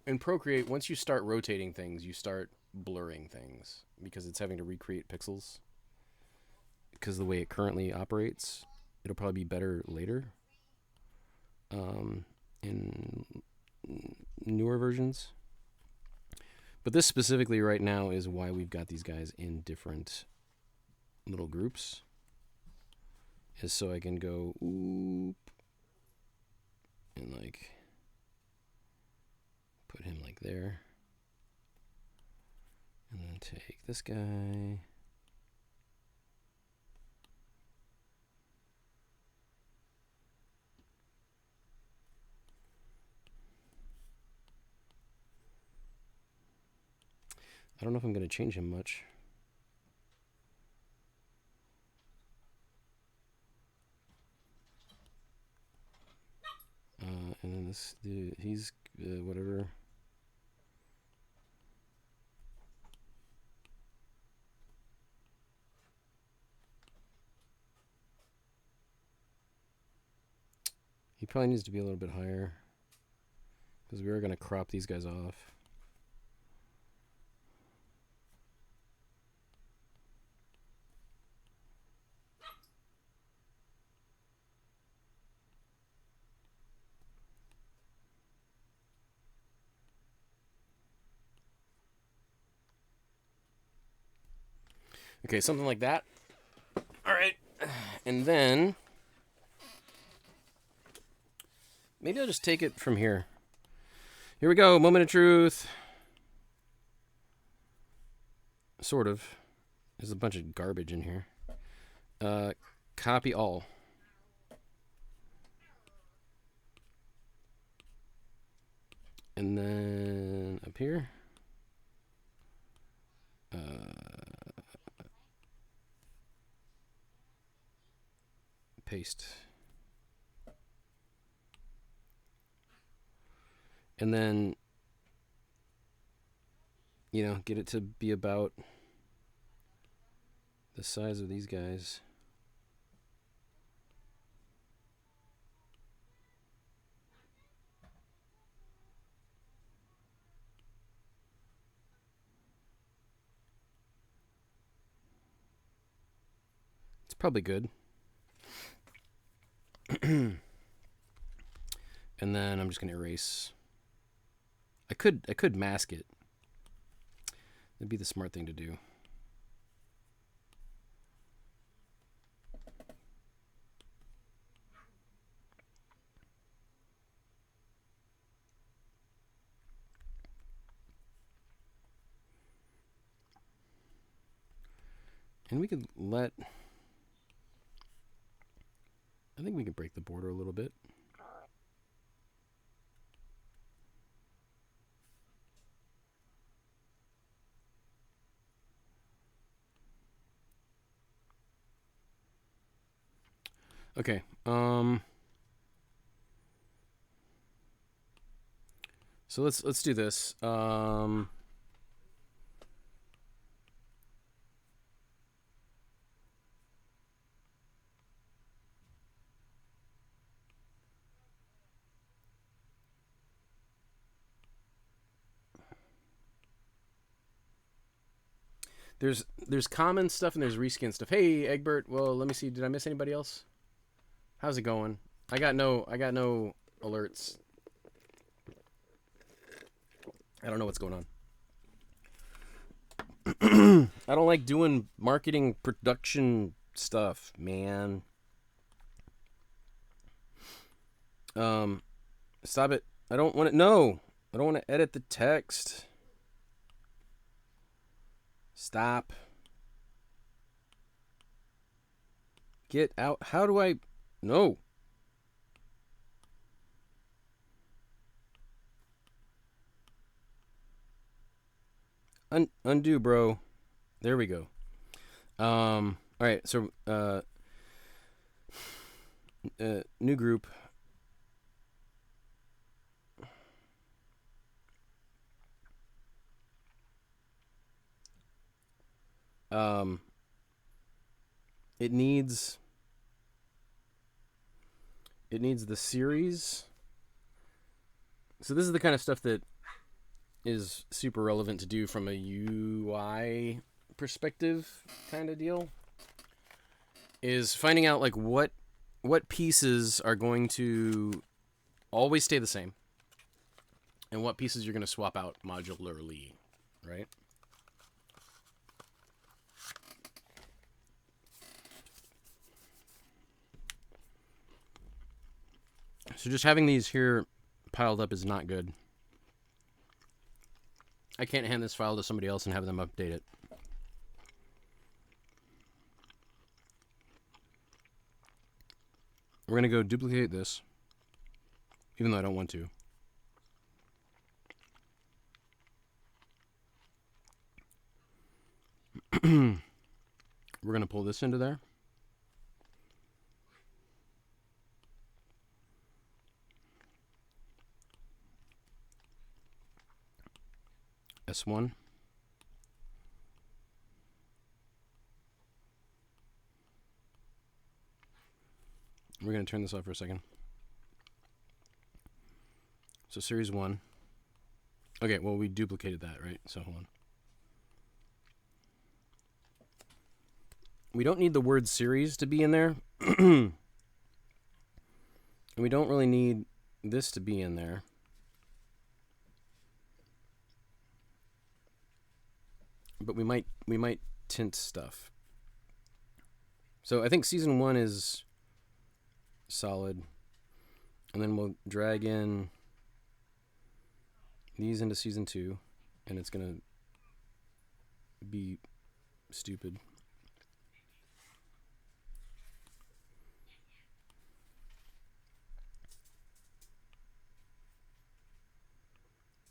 in Procreate, once you start rotating things, you start blurring things because it's having to recreate pixels. Because the way it currently operates, it'll probably be better later. In newer versions. But this specifically right now is why we've got these guys in different little groups. Is so I can go oop and like put him like there. And then take this guy. I don't know if I'm going to change him much. And then this dude, he's whatever. He probably needs to be a little bit higher because we are going to crop these guys off. Okay, something like that. All right. And then maybe I'll just take it from here. Here we go. Moment of truth. Sort of. There's a bunch of garbage in here. Copy all. And then up here. Paste. And then, you know, get it to be about the size of these guys. It's probably good. And then I'm just going to erase. I could mask it. That'd be the smart thing to do. And we could let... I think we could break the border a little bit. Okay. So let's do this. There's common stuff and there's reskin stuff. Hey, Egbert. Well, let me see. Did I miss anybody else? How's it going? I got no alerts. I don't know what's going on. I don't like doing marketing production stuff, man. Stop it. I don't want to. No, I don't want to edit the text. Stop. Get out. How do I... No. Undo, bro. There we go. All right, so new group. It needs the series. So this is the kind of stuff that is super relevant to do from a UI perspective kind of deal. Is finding out like what pieces are going to always stay the same and what pieces you're going to swap out modularly, right? So just having these here piled up is not good. I can't hand this file to somebody else and have them update it. We're going to go duplicate this, even though I don't want to. We're going to pull this into there. S1. We're going to turn this off for a second. So series 1. Okay, well, we duplicated that, right? So hold on. We don't need the word series to be in there. And we don't really need this to be in there. But we might tint stuff. So I think season 1 is solid. And then we'll drag in these into season 2. And it's going to be stupid.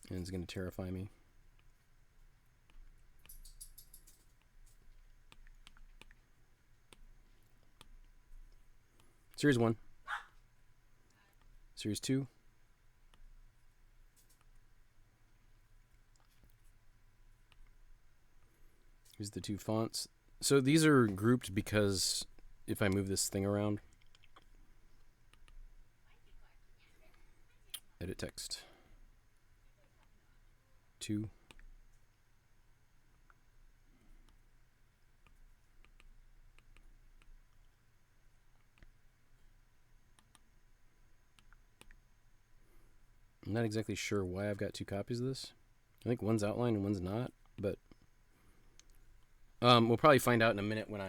And it's going to terrify me. Series 1. Series 2. Here's the 2 fonts. So these are grouped because if I move this thing around, edit text. 2. I'm not exactly sure why I've got 2 copies of this. I think one's outlined and one's not, but we'll probably find out in a minute when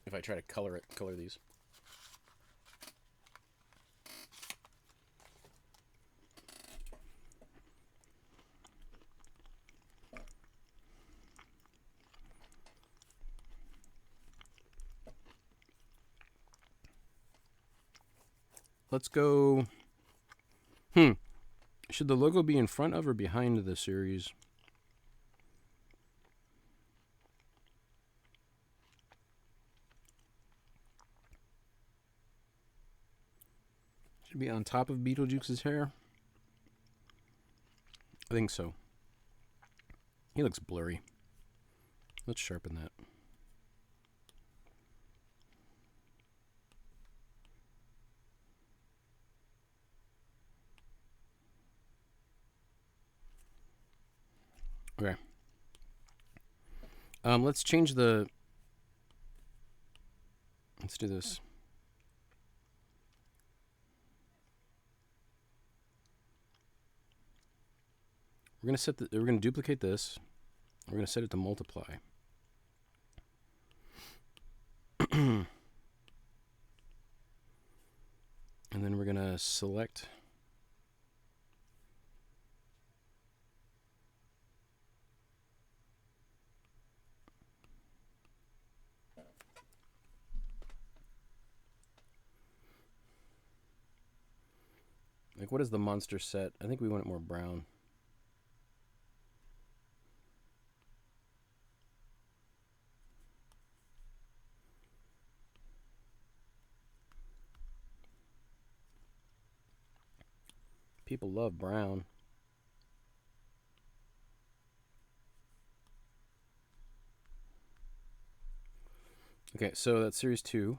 if I try to color these. Let's go. Should the logo be in front of or behind the series? Should be on top of Beetlejuice's hair. I think so. He looks blurry. Let's sharpen that. Okay. Let's change the... Let's do this. We're gonna duplicate this. We're gonna set it to multiply. And then we're gonna select Like, what is the monster set? I think we want it more brown. People love brown. Okay, so that's series 2.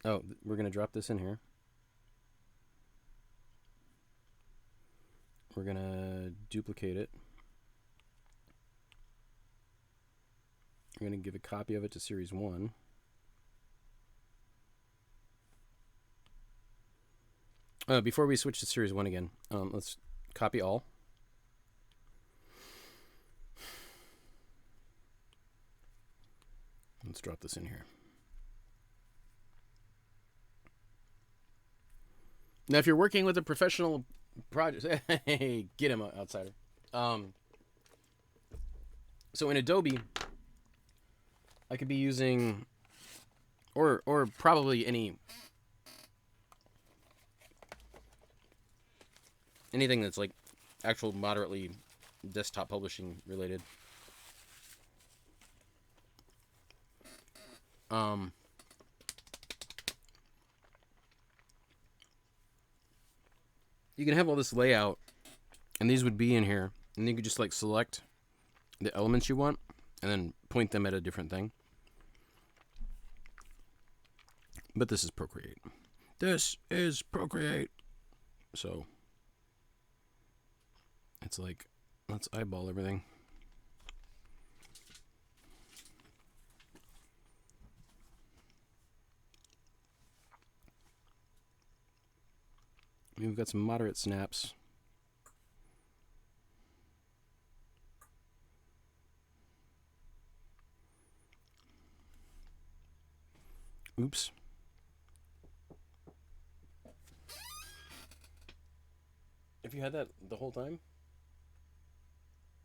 Oh, we're going to drop this in here. We're going to duplicate it. We're going to give a copy of it to series 1. Before we switch to series 1 again, let's copy all. Let's drop this in here. Now, if you're working with a professional project, hey, get him, outsider. So in Adobe, I could be using, or probably anything that's like actual moderately desktop publishing related. You can have all this layout, and these would be in here, and you could just like select the elements you want, and then point them at a different thing. But this is Procreate. This is Procreate. So it's like, let's eyeball everything. We've got some moderate snaps. Oops. Have you had that the whole time?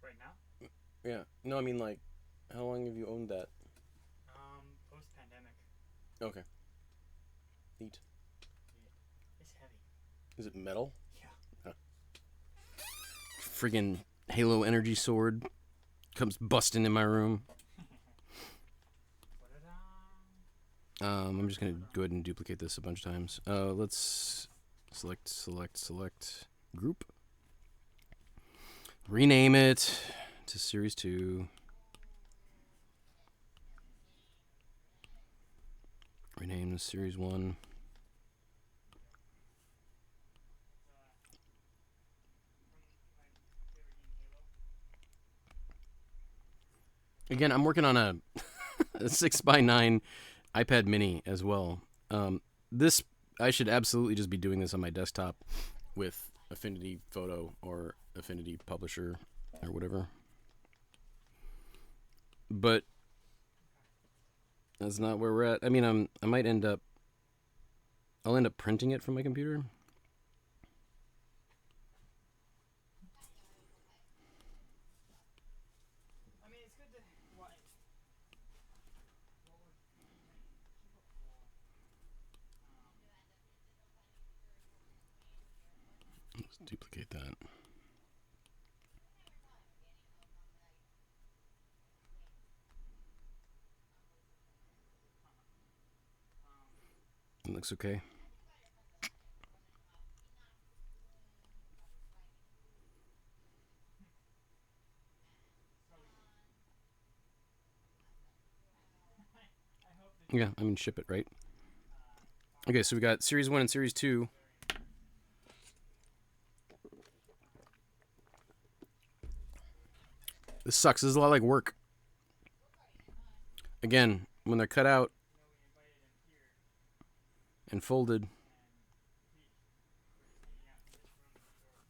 Right now? Yeah. No, I mean, like, how long have you owned that? Post-pandemic. Okay. Neat. It's heavy. Is it metal? Yeah. Huh. Friggin' Halo energy sword comes busting in my room. I'm just gonna go ahead and duplicate this a bunch of times. Let's select group. Rename it to series 2. Rename the series 1. Again, I'm working on a 6x9 iPad mini as well. This, I should absolutely just be doing this on my desktop with Affinity Photo or Affinity Publisher or whatever. But that's not where we're at. I mean, I'll end up printing it from my computer. I mean, it's good to Let's duplicate that. It looks okay. Yeah, I mean, ship it, right? Okay, so we got series 1 and series 2. This sucks. This is a lot like work. Again, when they're cut out and folded,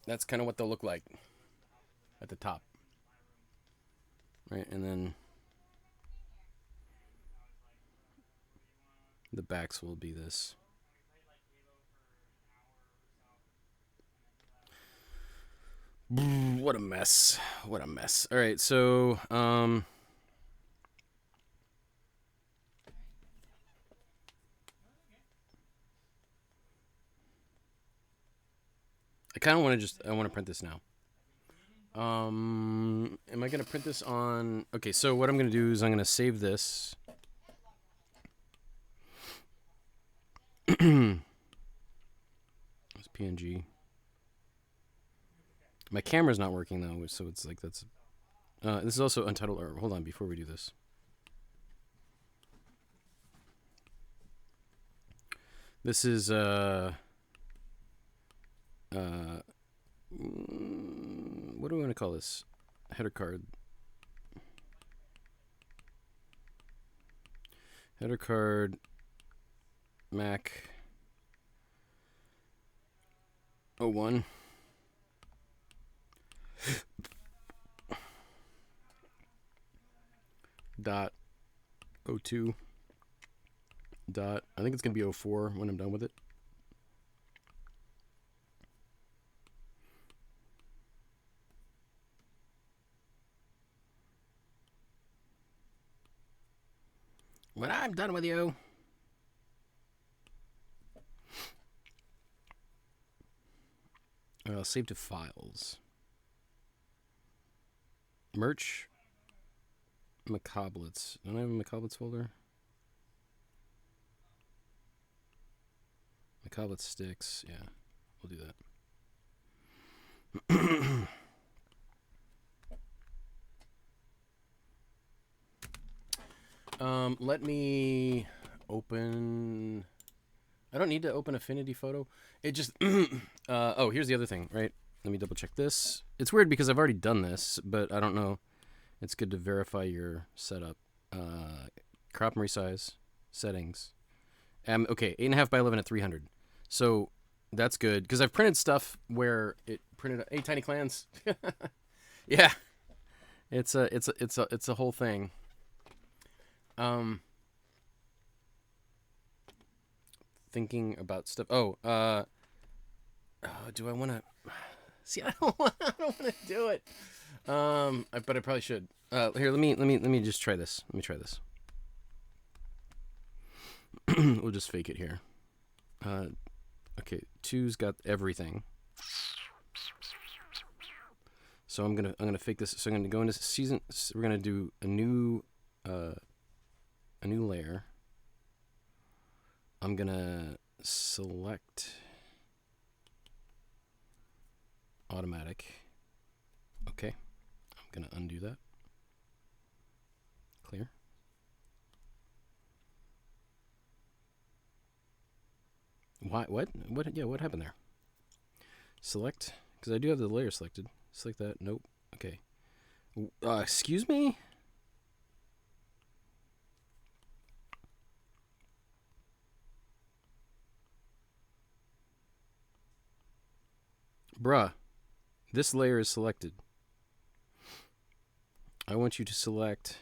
that's kind of what they'll look like at the top. Right, and then the backs will be this. What a mess. What a mess. All right, so I kind of want to I want to print this now. Am I gonna print this on? Okay, so what I'm gonna do is I'm gonna save this. It's PNG. My camera's not working though, so it's like that's. This is also untitled. Or hold on, before we do this. This is what do we want to call this? Header card. Header card. Mac. 01. Dot 02. Dot. I think it's gonna be 04 when I'm done with it. When I'm done with you. Save to files. Merch. Macabrelets. Don't I have a Macabrelets folder? Macabrelets sticks. Yeah, we'll do that. Let me open. I don't need to open Affinity Photo. It just. Oh, here's the other thing, right? Let me double check this. It's weird because I've already done this, but I don't know. It's good to verify your setup. Crop and resize settings. Okay, 8.5 by 11 at 300. So that's good because I've printed stuff where it printed. Hey, Tiny Clans. Yeah, it's a whole thing. Thinking about stuff. Do I want to? See, I don't want to do it. But I probably should. Here, let me just try this. Let me try this. We'll just fake it here. Okay, 2's got everything. So I'm gonna fake this. So I'm gonna go into season. We're gonna do a new layer. I'm gonna select automatic. Okay, I'm gonna undo that. Clear. Why? What? What? Yeah, what happened there? Select, because I do have the layer selected. Select that. Nope. Okay. Excuse me? Bruh, this layer is selected. I want you to select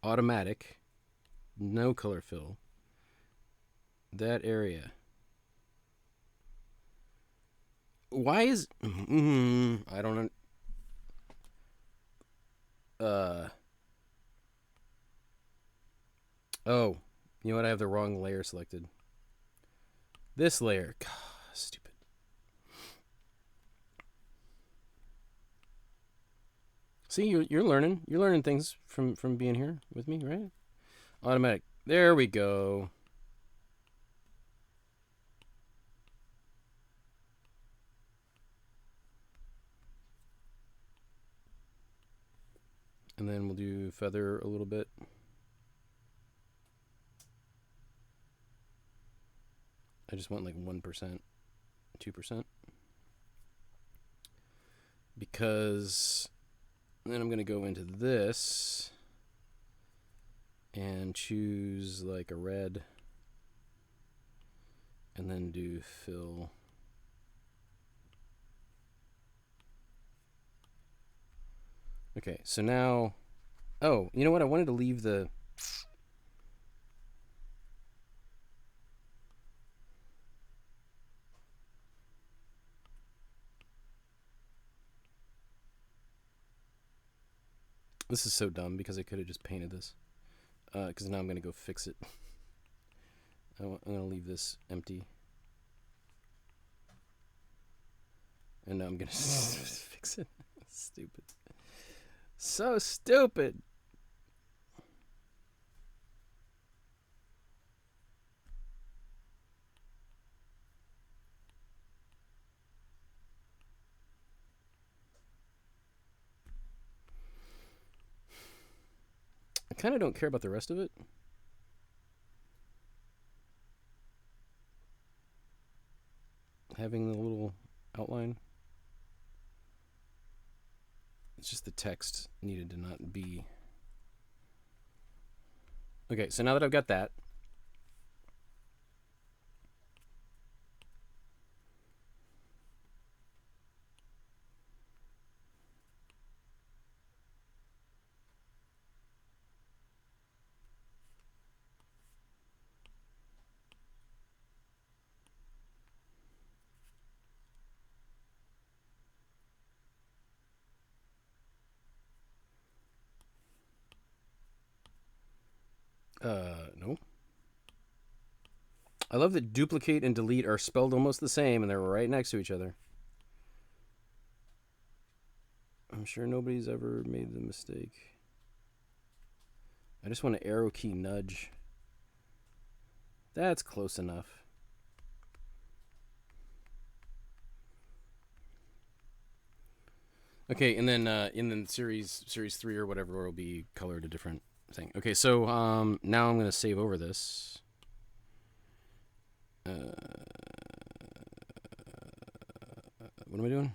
automatic, no color fill, that area. Why is I don't know. Oh, you know what? I have the wrong layer selected. This layer. God, stupid. See, you're learning. You're learning things from being here with me, right? Automatic. There we go. And then we'll do feather a little bit. I just want like 1%, 2%. Because then I'm going to go into this and choose like a red and then do fill. Okay, so now, oh, you know what? I wanted to leave the, this is so dumb because I could have just painted this. Because now I'm going to go fix it. I'm going to leave this empty. And now I'm gonna fix it. Stupid. So stupid. I kind of don't care about the rest of it. Having the little outline. It's just the text needed to not be. Okay, so now that I've got that, no. I love that duplicate and delete are spelled almost the same and they're right next to each other. I'm sure nobody's ever made the mistake. I just want an arrow key nudge. That's close enough. Okay, and then series 3 or whatever will be colored a different thing. Okay, so now I'm gonna save over this. What am I doing?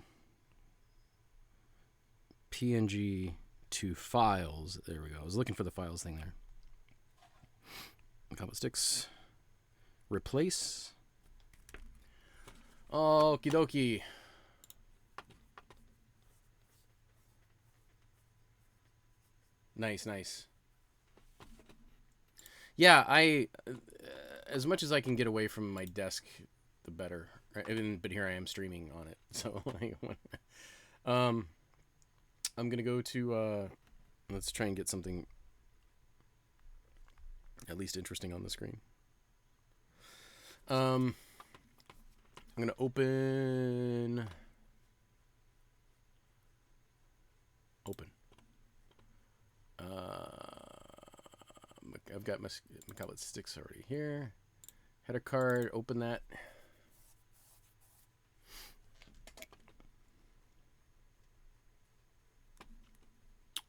PNG to files. There we go. I was looking for the files thing there. Combo sticks. Replace. Okie dokie. Nice. Yeah, as much as I can get away from my desk, the better. Right? But here I am streaming on it, so I'm gonna go to. Let's try and get something at least interesting on the screen. I'm gonna open. I've got my Macabrelets sticks already here. Header card. Open that.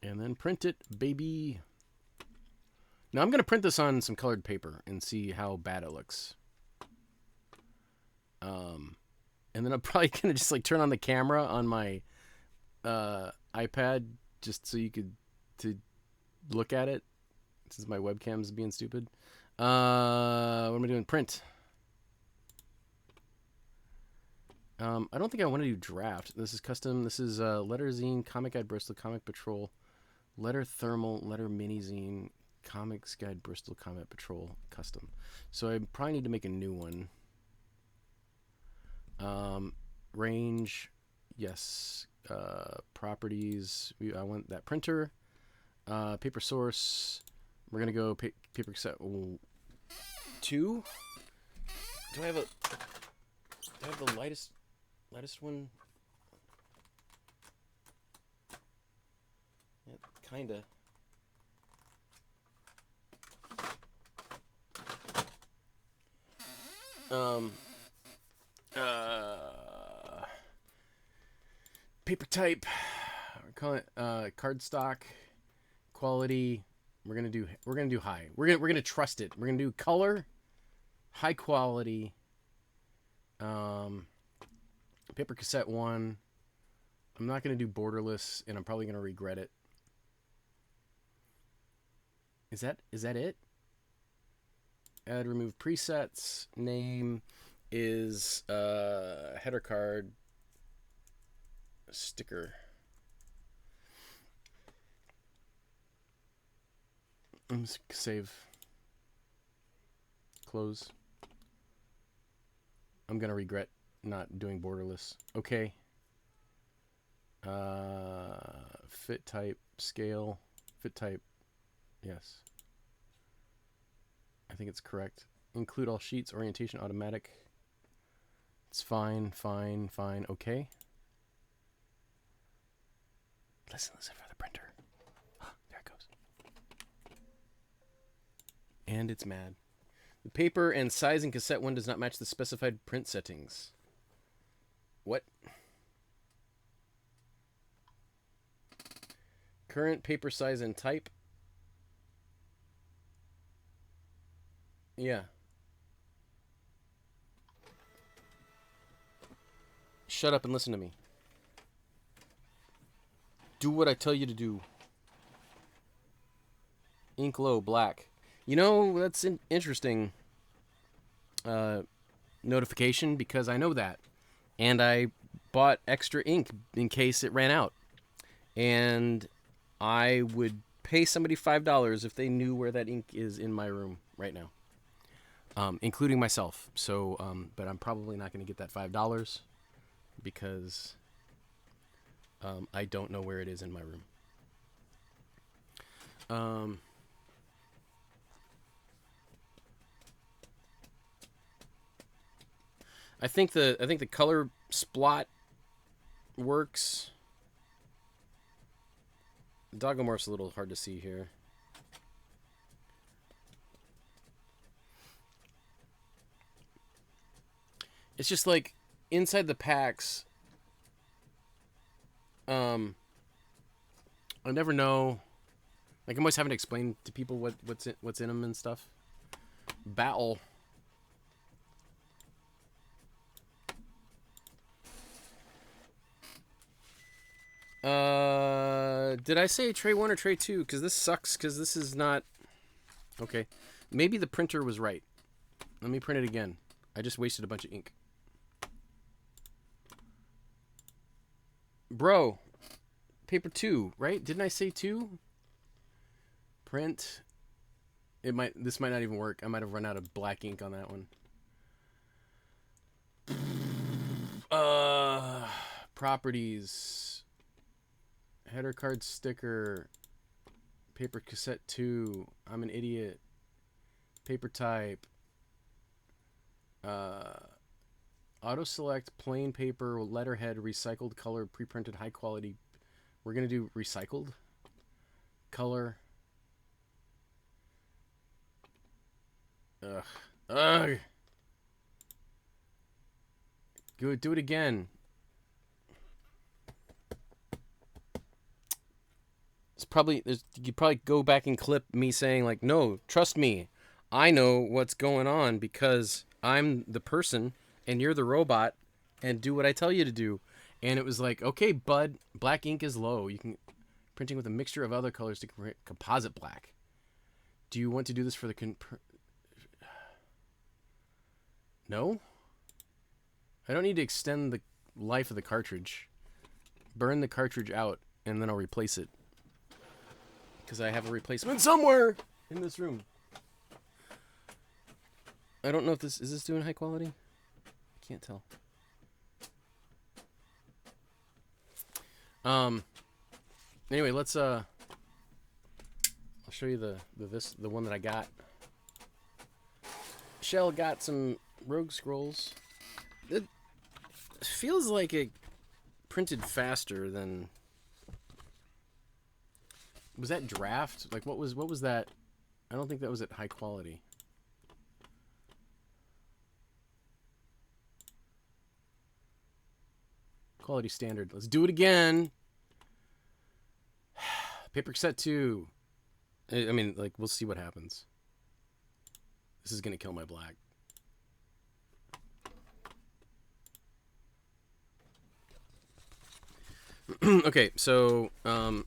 And then print it, baby. Now I'm going to print this on some colored paper and see how bad it looks. And then I'm probably going to just like turn on the camera on my iPad just so you could look at it since my webcam's being stupid. What am I doing? Print. I don't think I want to do draft. This is custom. This is Letter Zine, Comic Guide Bristol, Comic Patrol, Letter Thermal, Letter Mini Zine, Comics Guide Bristol, Comic Patrol, custom. So I probably need to make a new one. Range, yes. Properties, I want that printer. Paper source, we're gonna go paper cassette 2. Do I have the lightest one? Yeah, kinda. Paper type, we're calling it cardstock quality. We're gonna do high. We're gonna trust it. We're gonna do color, high quality. Paper cassette 1. I'm not gonna do borderless, and I'm probably gonna regret it. Is that it? Add, remove presets. Name is header card sticker. I'm just save. Close. I'm gonna regret not doing borderless. Okay. Fit type, scale, fit type. Yes. I think it's correct. Include all sheets, orientation, automatic. It's fine. Okay. Listen for the printer. There it goes. And it's mad. The paper and size in cassette 1 does not match the specified print settings. What? Current paper size and type. Yeah. Shut up and listen to me. Do what I tell you to do. Ink low, black. You know, that's an interesting notification because I know that. And I bought extra ink in case it ran out. And I would pay somebody $5 if they knew where that ink is in my room right now. Including myself. So, but I'm probably not going to get that $5 because I don't know where it is in my room. I think the color splot works. Dogomorph's a little hard to see here. It's just like inside the packs. I never know. Like I'm always having to explain to people what's in them and stuff. Battle. Did I say tray 1 or tray 2? Because this sucks. Because this is not okay. Maybe the printer was right. Let me print it again. I just wasted a bunch of ink. Bro, paper 2, right? Didn't I say 2? Print. This might not even work. I might have run out of black ink on that one. Properties. Header card sticker. Paper cassette 2. I'm an idiot. Paper type. Auto select plain paper letterhead recycled color pre-printed high quality. We're gonna do recycled color. Ugh. Do it again. You probably go back and clip me saying like, no, trust me, I know what's going on because I'm the person and you're the robot, and do what I tell you to do. And it was like, okay, bud, black ink is low. You can printing with a mixture of other colors to create composite black. Do you want to do this for the No? I don't need to extend the life of the cartridge. Burn the cartridge out, and then I'll replace it. Because I have a replacement somewhere in this room. I don't know if is this doing high quality? I can't tell. Anyway, let's I'll show you the one that I got. Shell got some Rogue Scrolls. It feels like it printed faster than. Was that draft? Like what was that? I don't think that was at high quality. Quality standard. Let's do it again. Paper cassette 2. I mean, like, we'll see what happens. This is going to kill my black. Okay, so, I'm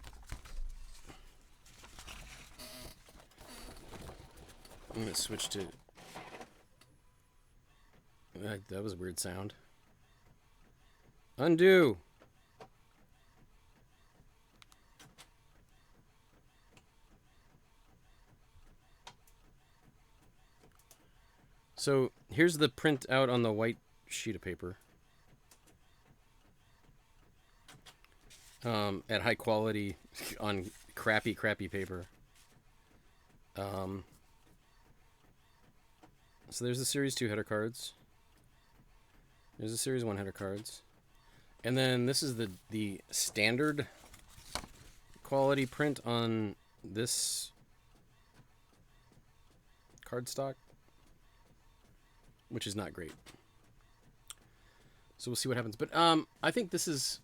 going to switch to... That was a weird sound. Undo. So here's the print out on the white sheet of paper. At high quality on crappy paper. So there's the Series 2 header cards. There's the Series 1 header cards. And then this is the standard quality print on this cardstock, which is not great. So we'll see what happens. But I think this is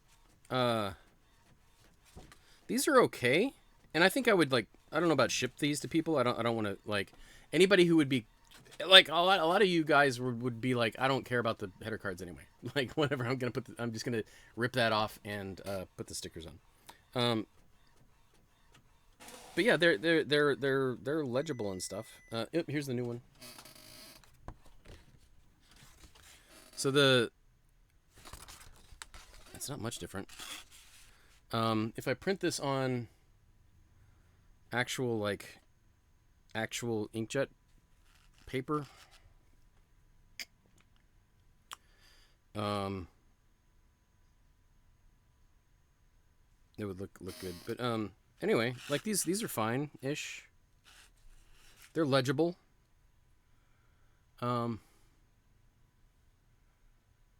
these are okay, and I think I would like. I don't know about ship these to people. I don't want to like anybody who would be like a lot of you guys would be like, I don't care about the header cards anyway. Like whatever, I'm just gonna rip that off and put the stickers on. But yeah, they're legible and stuff. Here's the new one. So it's not much different. If I print this on actual inkjet paper, it would look good. But anyway, like these are fine-ish. They're legible.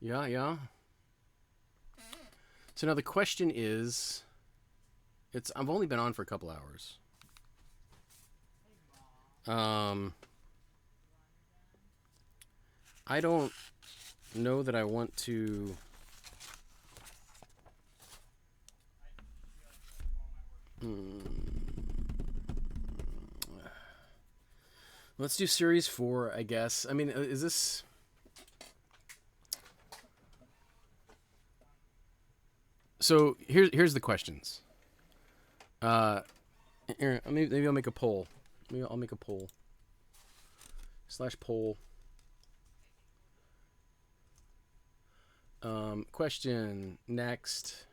Yeah. So now the question is, I've only been on for a couple hours. I don't know that I want to. Let's do series 4, I guess. I mean, is this? So here's the questions. Here, maybe I'll make a poll. Maybe I'll make a poll. /poll. Question next.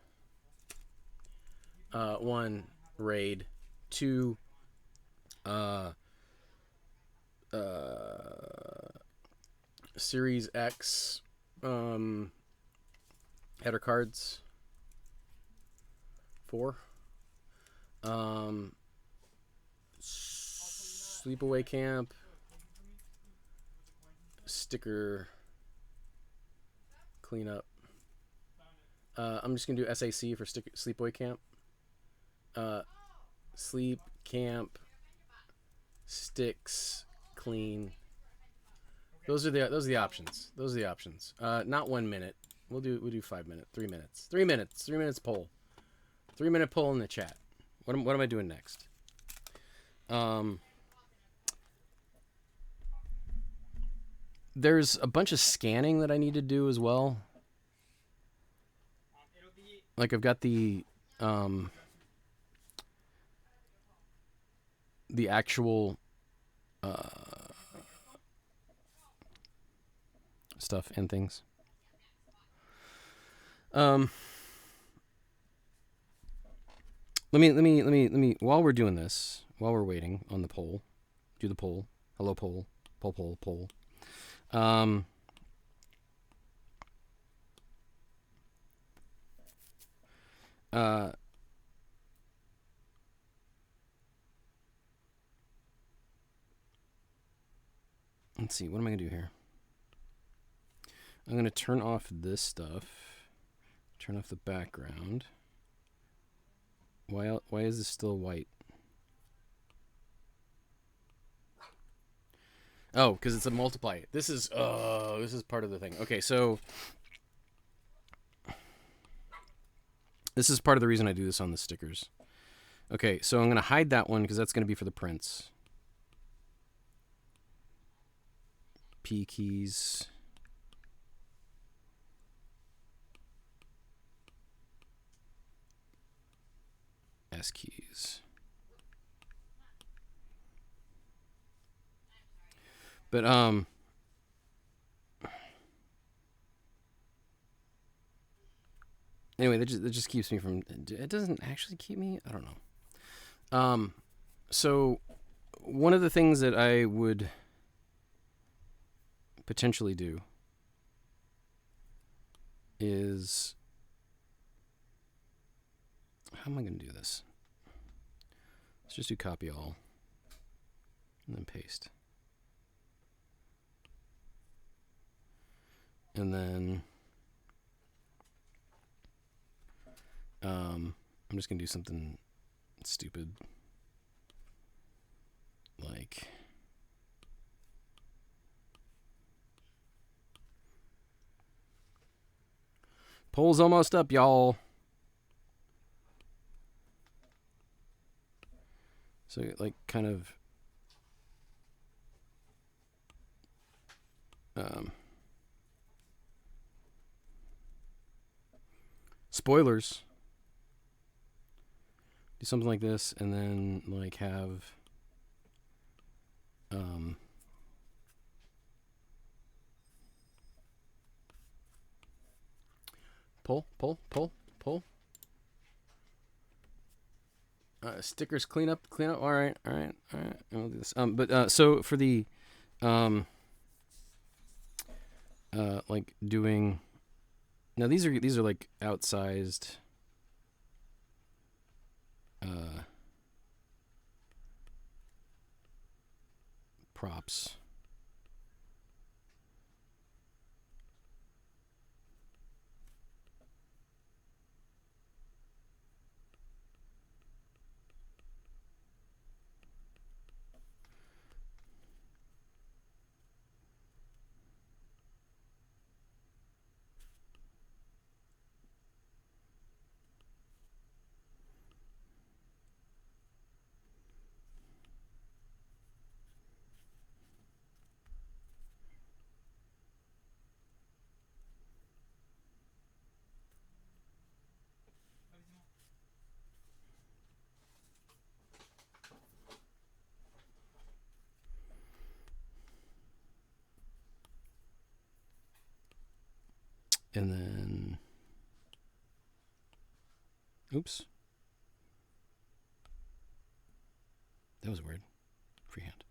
1, raid. 2, Series X header cards. 4, sleepaway camp sticker cleanup. I'm just gonna do SAC for sleepaway camp. Sleep camp sticks clean. Those are the options. Those are the options. Not 1 minute. We'll do 5 minutes. 3 minutes. 3 minutes. 3 minutes poll. 3-minute poll in the chat. What am I doing next? There's a bunch of scanning that I need to do as well. Like I've got the actual stuff and things. Let me while we're doing this, while we're waiting on the poll, do the poll. Hello poll. Poll. Let's see, what am I gonna do here? I'm gonna turn off this stuff. Turn off the background. Why is this still white? Oh, because it's a multiply. This is part of the thing. Okay, so this is part of the reason I do this on the stickers. Okay, so I'm gonna hide that one because that's gonna be for the prints. P keys. S keys. But anyway, that just keeps me from. It doesn't actually keep me. I don't know. So one of the things that I would potentially do is, how am I going to do this? Let's just do copy all and then paste. And then I'm just going to do something stupid. Like, poll's almost up, y'all. So, like, kind of. Spoilers. Do something like this, and then like have pull. Stickers clean up. All right. I'll do this. But so for the like doing now, these are like outsized props. And then, oops, that was weird. Freehand.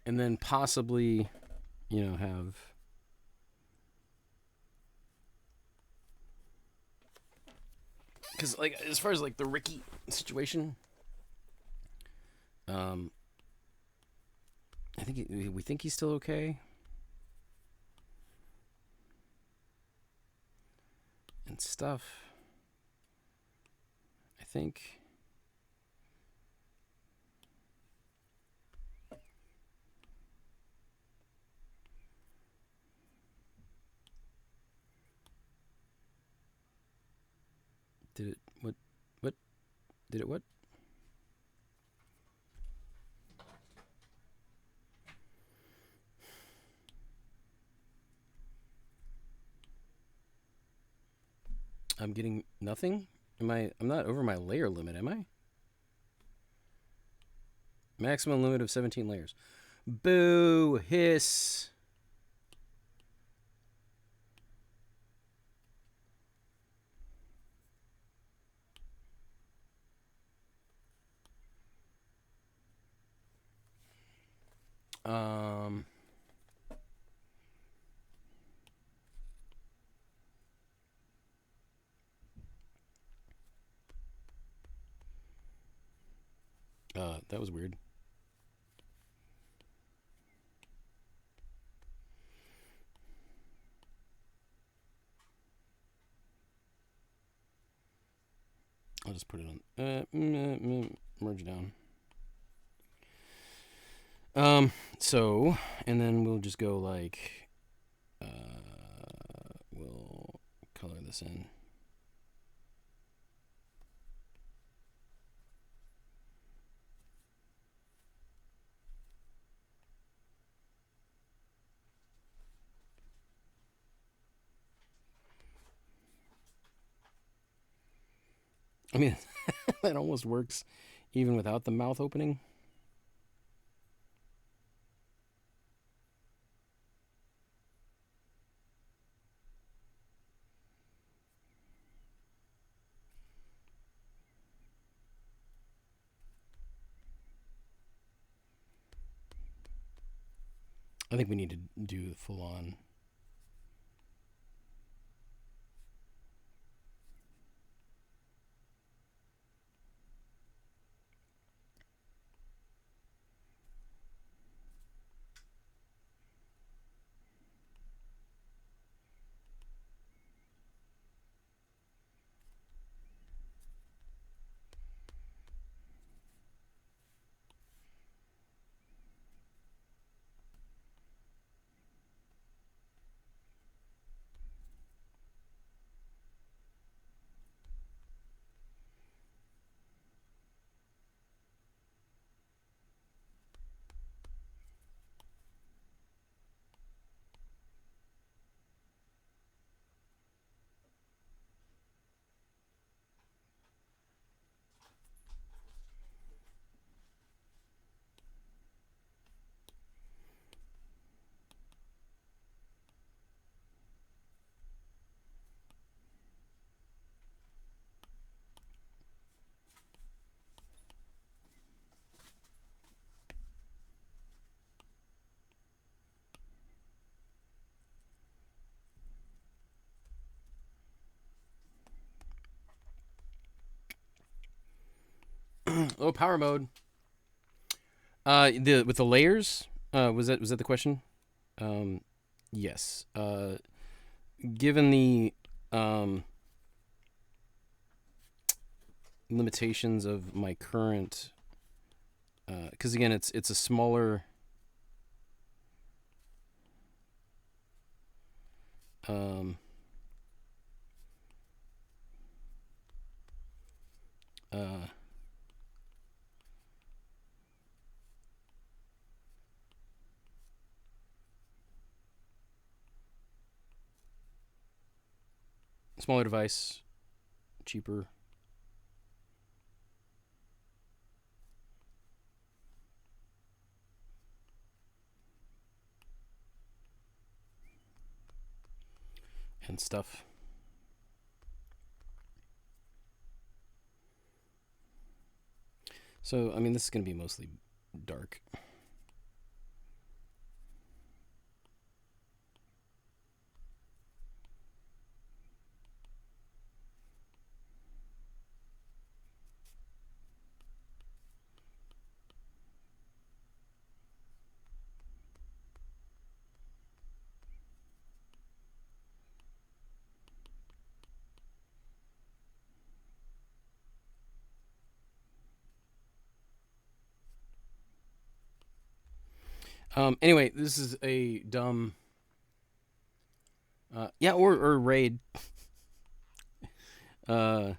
And then possibly, have because like as far as like the Ricky situation, I think we think he's still okay, and stuff. I think. Did it what? What? Did it what? I'm getting nothing? I'm not over my layer limit, am I? Maximum limit of 17 layers. Boo! Hiss! That was weird. I'll just put it on. Merge down. So, and then we'll just go like, we'll color this in. I mean, that almost works even without the mouth opening. I think we need to do the full on. Oh, power mode. The with the layers. Was that the question? Um, yes. Given the um, limitations of my current, because again, it's a smaller. Um, uh, Smaller device, cheaper. And stuff. So, I mean, this is going to be mostly dark. Anyway, this is a dumb. Yeah, or raid. Uh,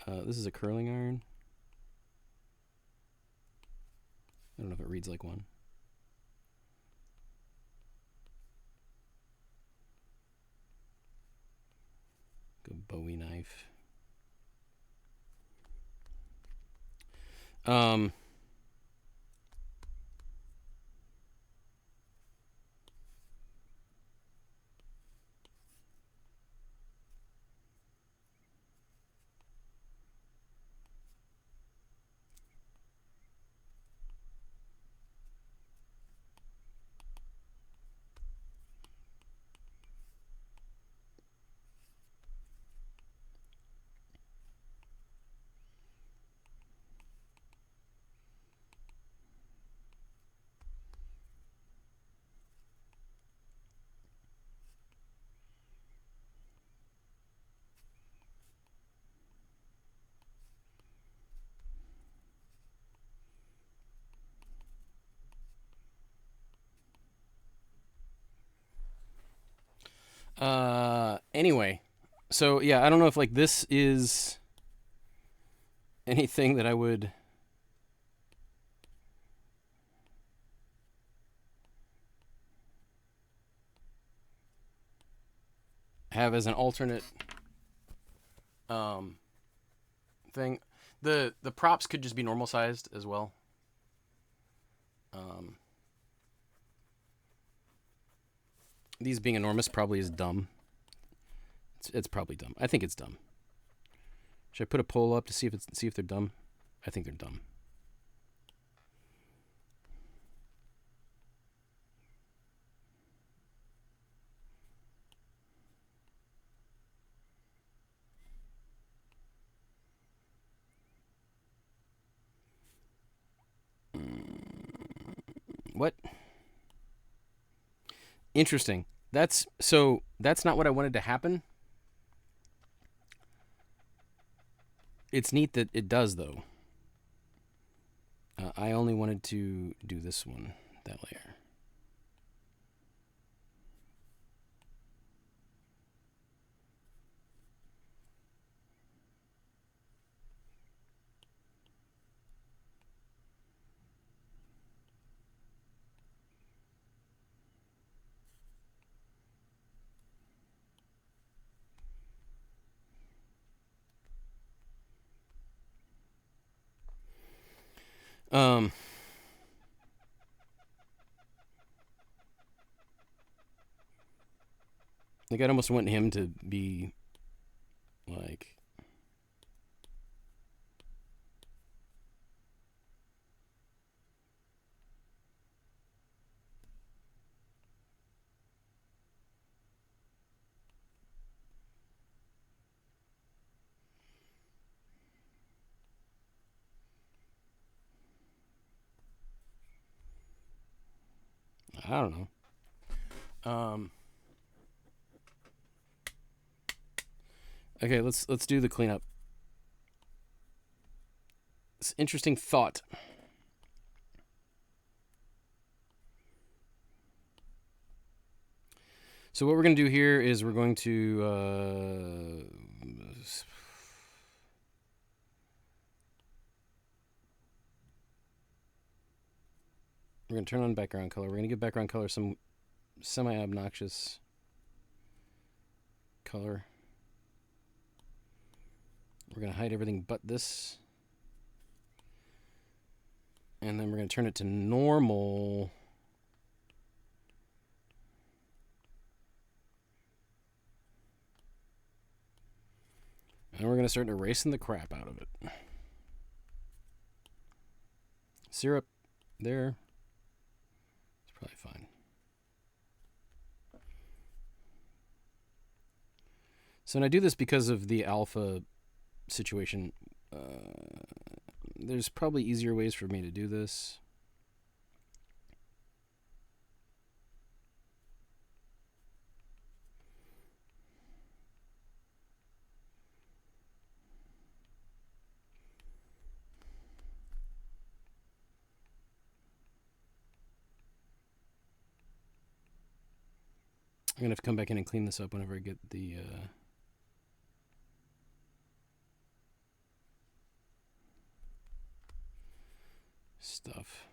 this is a curling iron. I don't know if it reads like one. Like a Bowie knife. Um, anyway, so yeah, I don't know if like this is anything that I would. have as an alternate thing. The props could just be normal sized as well. These being enormous probably is dumb. It's probably dumb. I think it's dumb. Should I put a poll up to see if they're dumb? I think they're dumb. What? Interesting. That's not what I wanted to happen. It's neat that it does, though. I only wanted to do this one, that layer. Like, I'd almost want him to be like, I don't know. Okay, let's do the cleanup. It's interesting thought. So what we're going to do here is we're going to turn on background color. We're going to give background color some semi-obnoxious color. We're going to hide everything but this. And then we're going to turn it to normal. And we're going to start erasing the crap out of it. Syrup there. It's probably fine. So, and I do this because of the alpha situation. There's probably easier ways for me to do this. I'm going to have to come back in and clean this up whenever I get the stuff.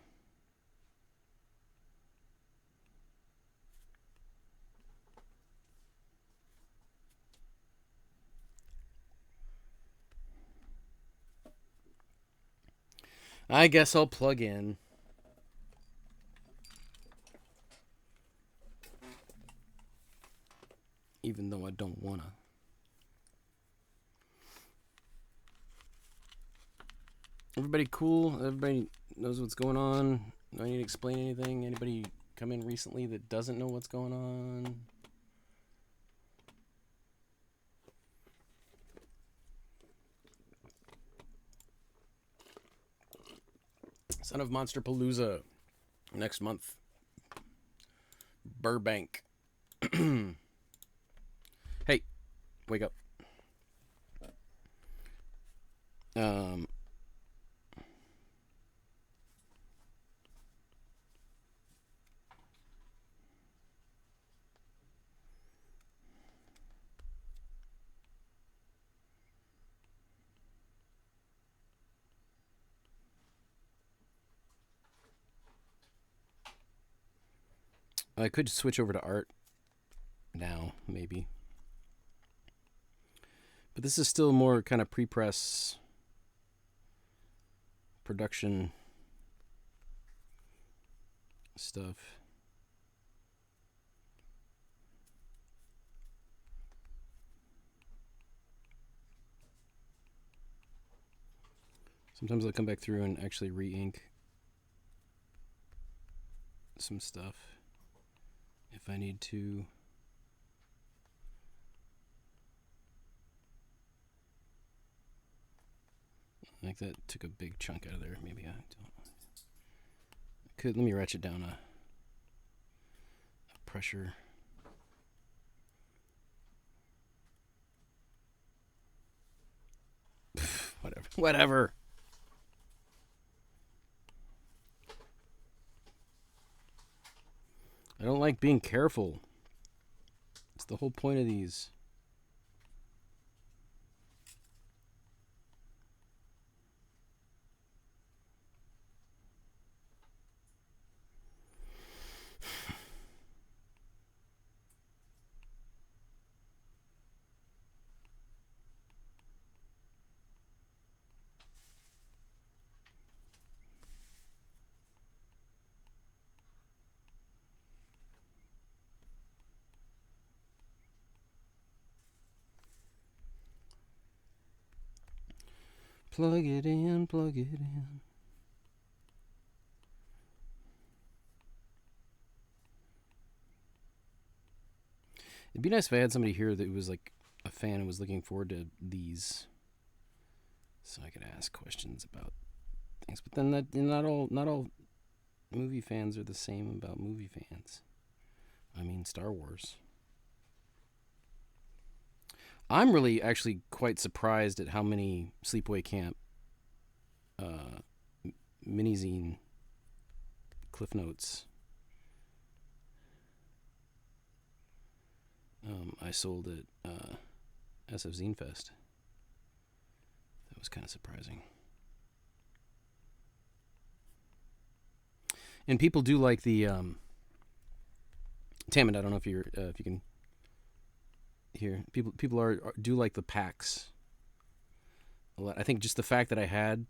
I guess I'll plug in. Even though I don't want to. Everybody cool? Everybody knows what's going on? Do I need to explain anything? Anybody come in recently that doesn't know what's going on? Son of Monster Palooza next month. Burbank. Hey, wake up. I could switch over to art now, maybe. But this is still more kind of pre-press production stuff. Sometimes I'll come back through and actually re-ink some stuff if I need to. Like that took a big chunk out of there. Maybe I don't. Let me ratchet down a pressure. Whatever. I don't like being careful. It's the whole point of these. Plug it in, plug it in. It'd be nice if I had somebody here that was like a fan and was looking forward to these, so I could ask questions about things. But then not all movie fans are the same about movie fans. I mean, Star Wars. I'm really actually quite surprised at how many Sleepaway Camp mini-zine Cliff Notes I sold at SF Zine Fest. That was kind of surprising. And people do like the Tammin, I don't know if you can hear. People do like the packs a lot. I think just the fact that I had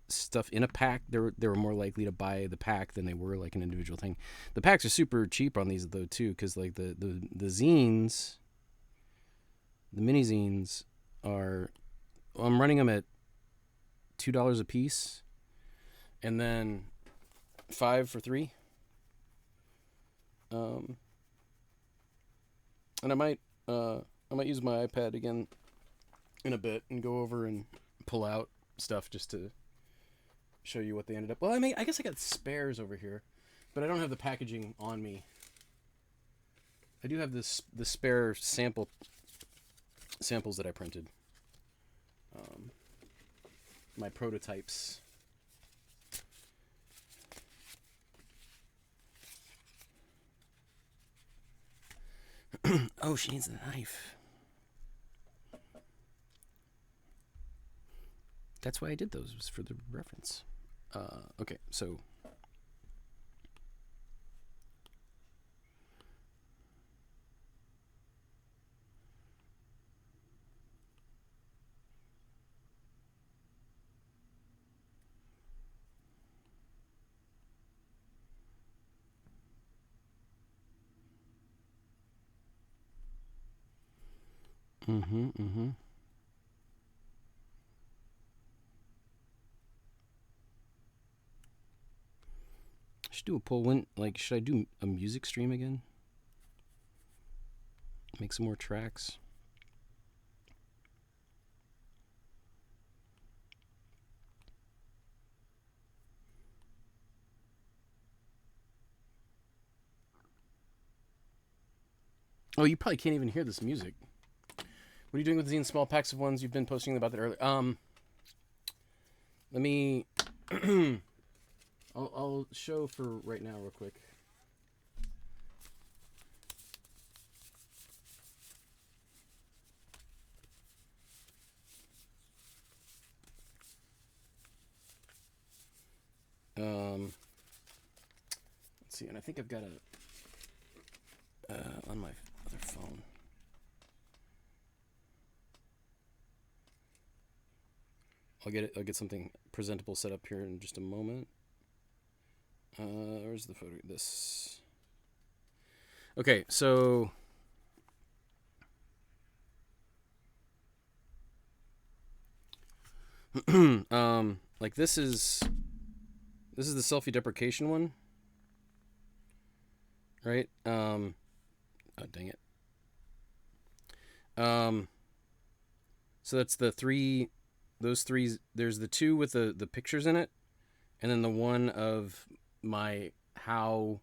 stuff in a pack, they were more likely to buy the pack than they were like an individual thing. The packs are super cheap on these though too, because like the zines, the mini zines are, I'm running them at $2 a piece, and then 5 for 3. And I might use my iPad again in a bit and go over and pull out stuff just to show you what they ended up. Well, I guess I got spares over here, but I don't have the packaging on me. I do have the spare samples that I printed. My prototypes. Oh, she needs a knife. That's why I did those, was for the reference. Okay, so I should do a poll. Should I do a music stream again? Make some more tracks. Oh, you probably can't even hear this music. What are you doing with these small packs of ones? You've been posting about that earlier. Let me. I'll show for right now, real quick. Let's see, and I think I've got a on my other phone. I'll get something presentable set up here in just a moment. Where's the photo? This. Okay, so like this is the selfie deprecation one, right? Oh dang it. So that's the three. Those three. There's the two with the pictures in it, and then the one of my how,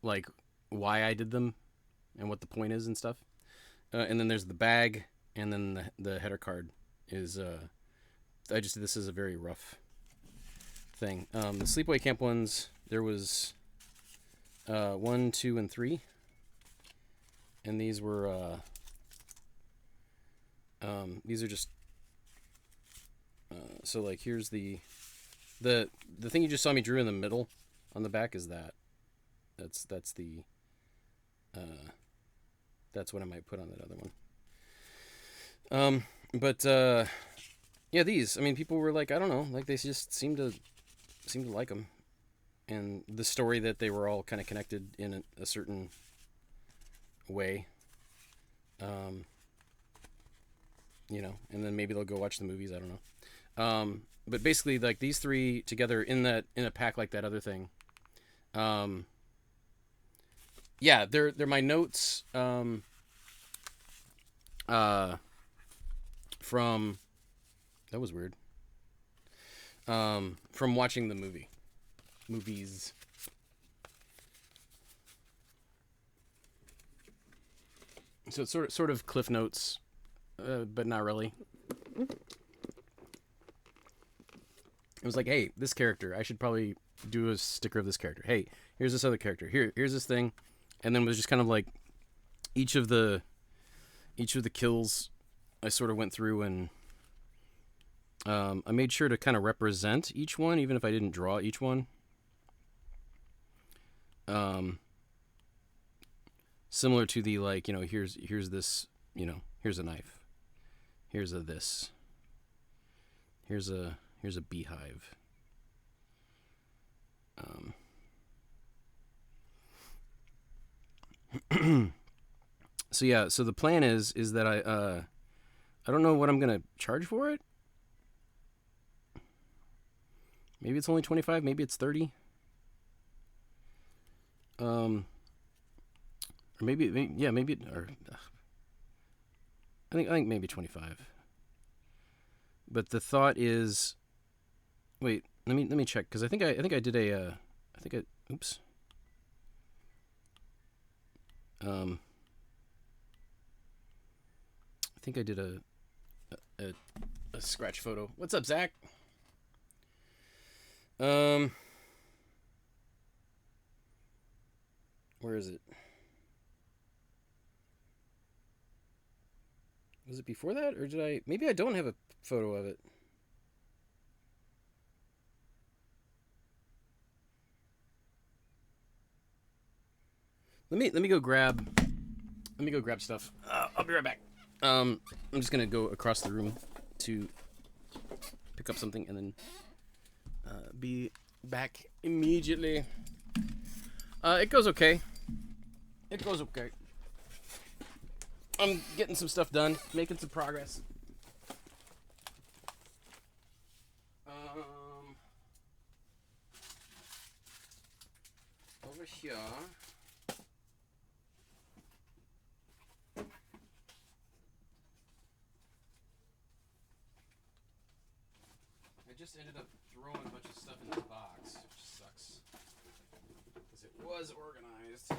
like, why I did them, and what the point is and stuff. And then there's the bag, and then the header card is. I just this is a very rough thing. The sleepaway camp ones, there was 1, 2, and 3, and these were these are just so like here's the thing you just saw me drew in the middle on the back is that's the that's what I might put on that other one. But yeah, these. I mean, people were like, I don't know, like they just seemed to like them, and the story that they were all kind of connected in a certain way. You know, and then maybe they'll go watch the movies. I don't know. But basically, like these three together in a pack like that other thing. Yeah, they're my notes. From that was weird. From watching the movies. So it's sort of cliff notes, but not really. It was like, hey, this character, I should probably do a sticker of this character. Hey, here's this other character. Here's this thing, and then it was just kind of like each of the kills. I sort of went through and I made sure to kind of represent each one, even if I didn't draw each one. Similar to the like, you know, here's this, you know, here's a knife, here's a this, here's a beehive. So yeah, so the plan is that I don't know what I'm gonna charge for it. Maybe it's only 25. Maybe it's 30. Or maybe yeah, maybe or I think maybe 25. But the thought is, wait, let me check because I think I did a oops. I think I did a scratch photo. What's up, Zach? Where is it? Was it before that, or did I? Maybe I don't have a photo of it. Let me go grab. Let me go grab stuff. I'll be right back. I'm just gonna go across the room to pick up something and then be back immediately. It goes okay. It goes okay. I'm getting some stuff done, making some progress. Over here. I just ended up throwing a bunch of stuff in the box, which sucks. Because it was organized.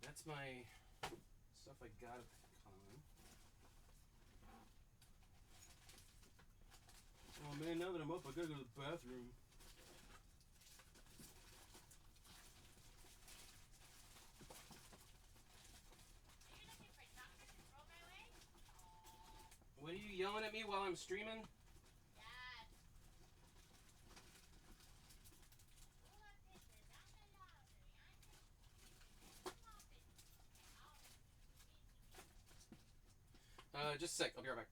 That's my stuff I got at the con. Oh man, now that I'm up, I gotta go to the bathroom. What are you yelling at me while I'm streaming? Just a sec. I'll be right back.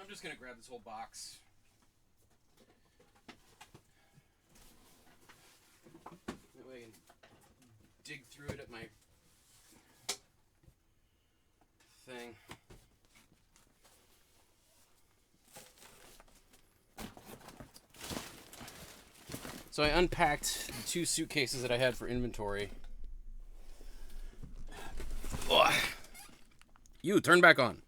I'm just gonna grab this whole box. That way I can dig through it at my thing. So I unpacked the 2 suitcases that I had for inventory. Ugh. You, turn back on.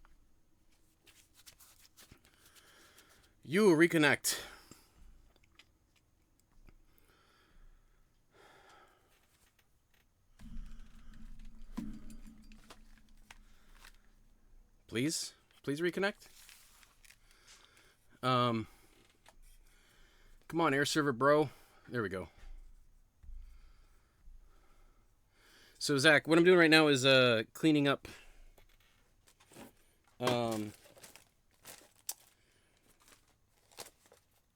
You, reconnect. Please? Please reconnect? Come on, air server bro. There we go. So Zach, what I'm doing right now is cleaning up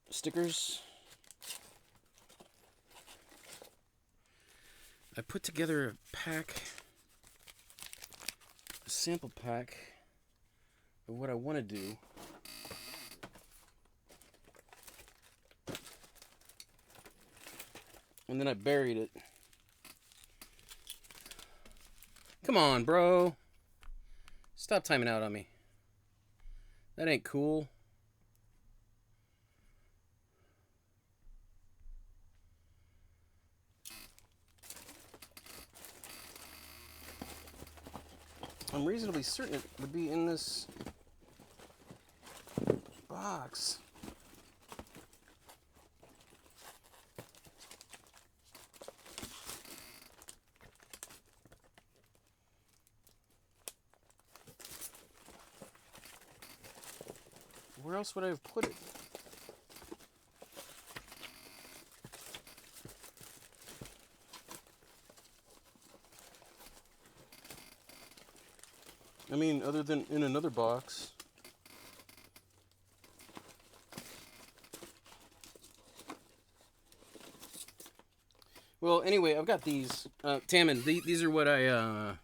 stickers. I put together a pack, a sample pack of what I want to do. And then I buried it. Come on, bro. Stop timing out on me. That ain't cool. I'm reasonably certain it would be in this box. Where else would I have put it? I mean, other than in another box. Well, anyway, I've got these. Tammin, these are what I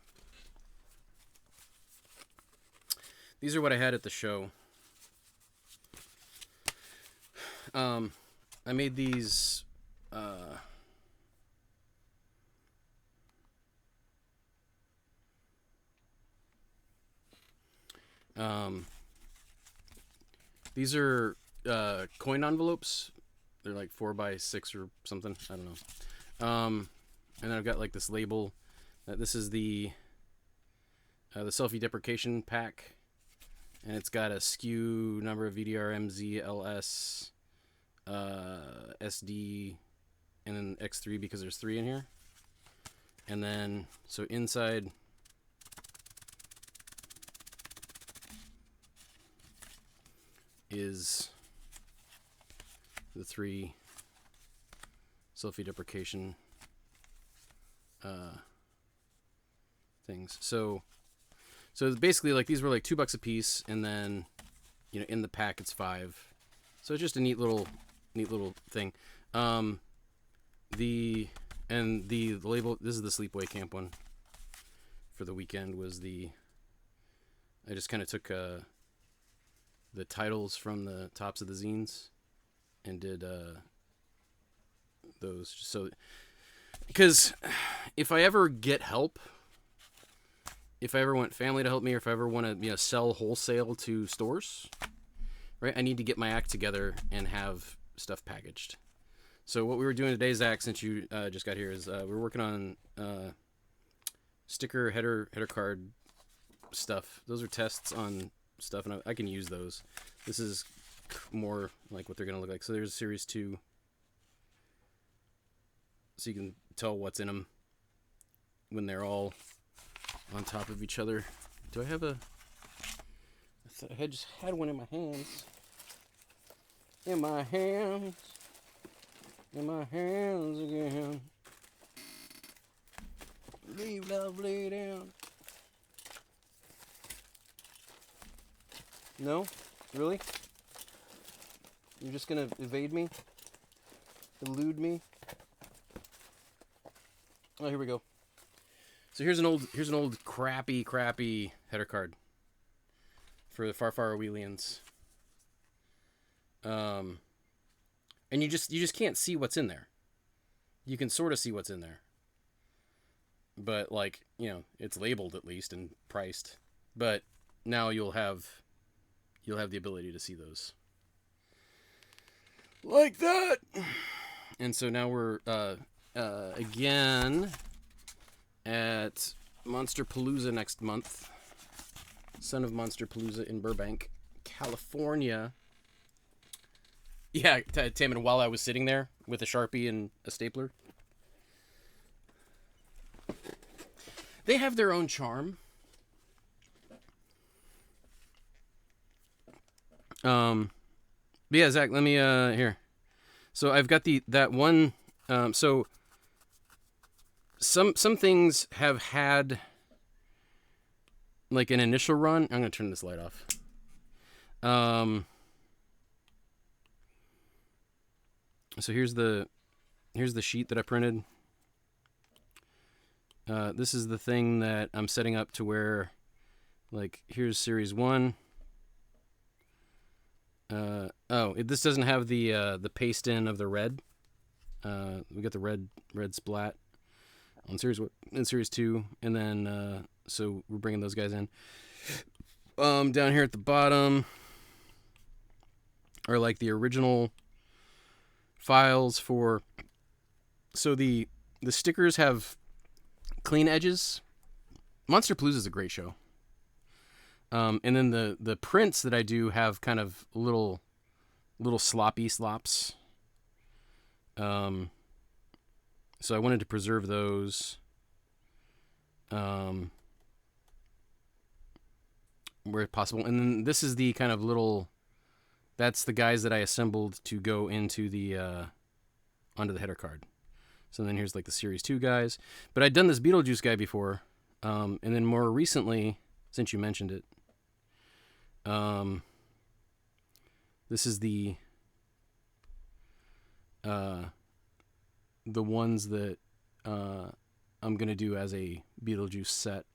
these are what I had at the show. I made these these are coin envelopes. They're like 4x6 or something. I don't know. And then I've got like this label. This is the selfie deprecation pack, and it's got a SKU number of VDR, MZ, LS, SD, and then X3 because there's 3 in here. And then so inside is the 3 selfie deprecation things. So basically, like, these were like $2 a piece, and then, you know, in the pack it's 5. So it's just a neat little thing. The label. This is the Sleepaway Camp one for the weekend. I just kind of took the titles from the tops of the zines and did those, just so, because if I ever get help, if I ever want family to help me, or if I ever want to sell wholesale to stores, right? I need to get my act together and have stuff packaged. So what we were doing today, Zach, since you just got here, is we were working on sticker header card stuff. Those are tests on stuff, and I can use those. This is more like what they're gonna look like. So there's Series 2, so you can tell what's in them when they're all on top of each other. Do I have a... I thought I just had one in my hands. In my hands. In my hands again. Leave love lay down. No? Really? You're just gonna evade me? Elude me? Oh, here we go. So here's an old crappy header card for the Far Wheelians. And you just can't see what's in there. You can sort of see what's in there, but like it's labeled at least and priced. But now you'll have the ability to see those like that. And so now we're again at Monsterpalooza next month. Son of Monsterpalooza in Burbank, California. Yeah, Tim, and while I was sitting there with a Sharpie and a stapler, they have their own charm. But yeah, Zach, let me here. So I've got that one. So some things have had like an initial run. I'm gonna turn this light off. So here's the sheet that I printed. This is the thing that I'm setting up to where, like, here's Series 1. This doesn't have the paste in of the red. We got the red splat on Series 1 and Series 2, and then so we're bringing those guys in. Down here at the bottom are like the original files for. So the stickers have clean edges. Monsterpalooza is a great show. And then the prints that I do have kind of little sloppy slops. So I wanted to preserve those. Where possible. And then this is the kind of little, that's the guys that I assembled to go into the onto the header card. So then here's like the Series 2 guys. But I'd done this Beetlejuice guy before. And then more recently, since you mentioned it, this is the ones that I'm going to do as a Beetlejuice set.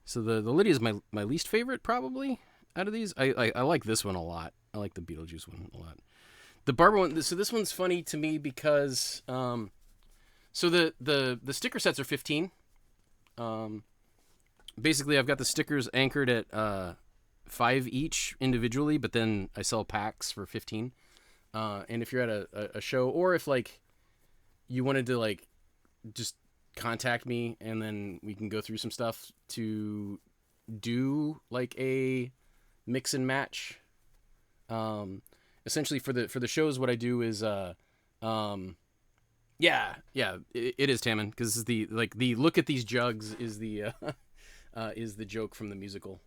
So the Lydia is my least favorite probably out of these. I like this one a lot. I like the Beetlejuice one a lot. The Barbara one. So this one's funny to me because so the sticker sets are 15. Basically, I've got the stickers anchored at 5 each individually, but then I sell packs for 15. And if you're at a show, or if like you wanted to like just contact me and then we can go through some stuff to do like a mix and match. Essentially for the shows, what I do is it is Tammin, because the look at these jugs is the is the joke from the musical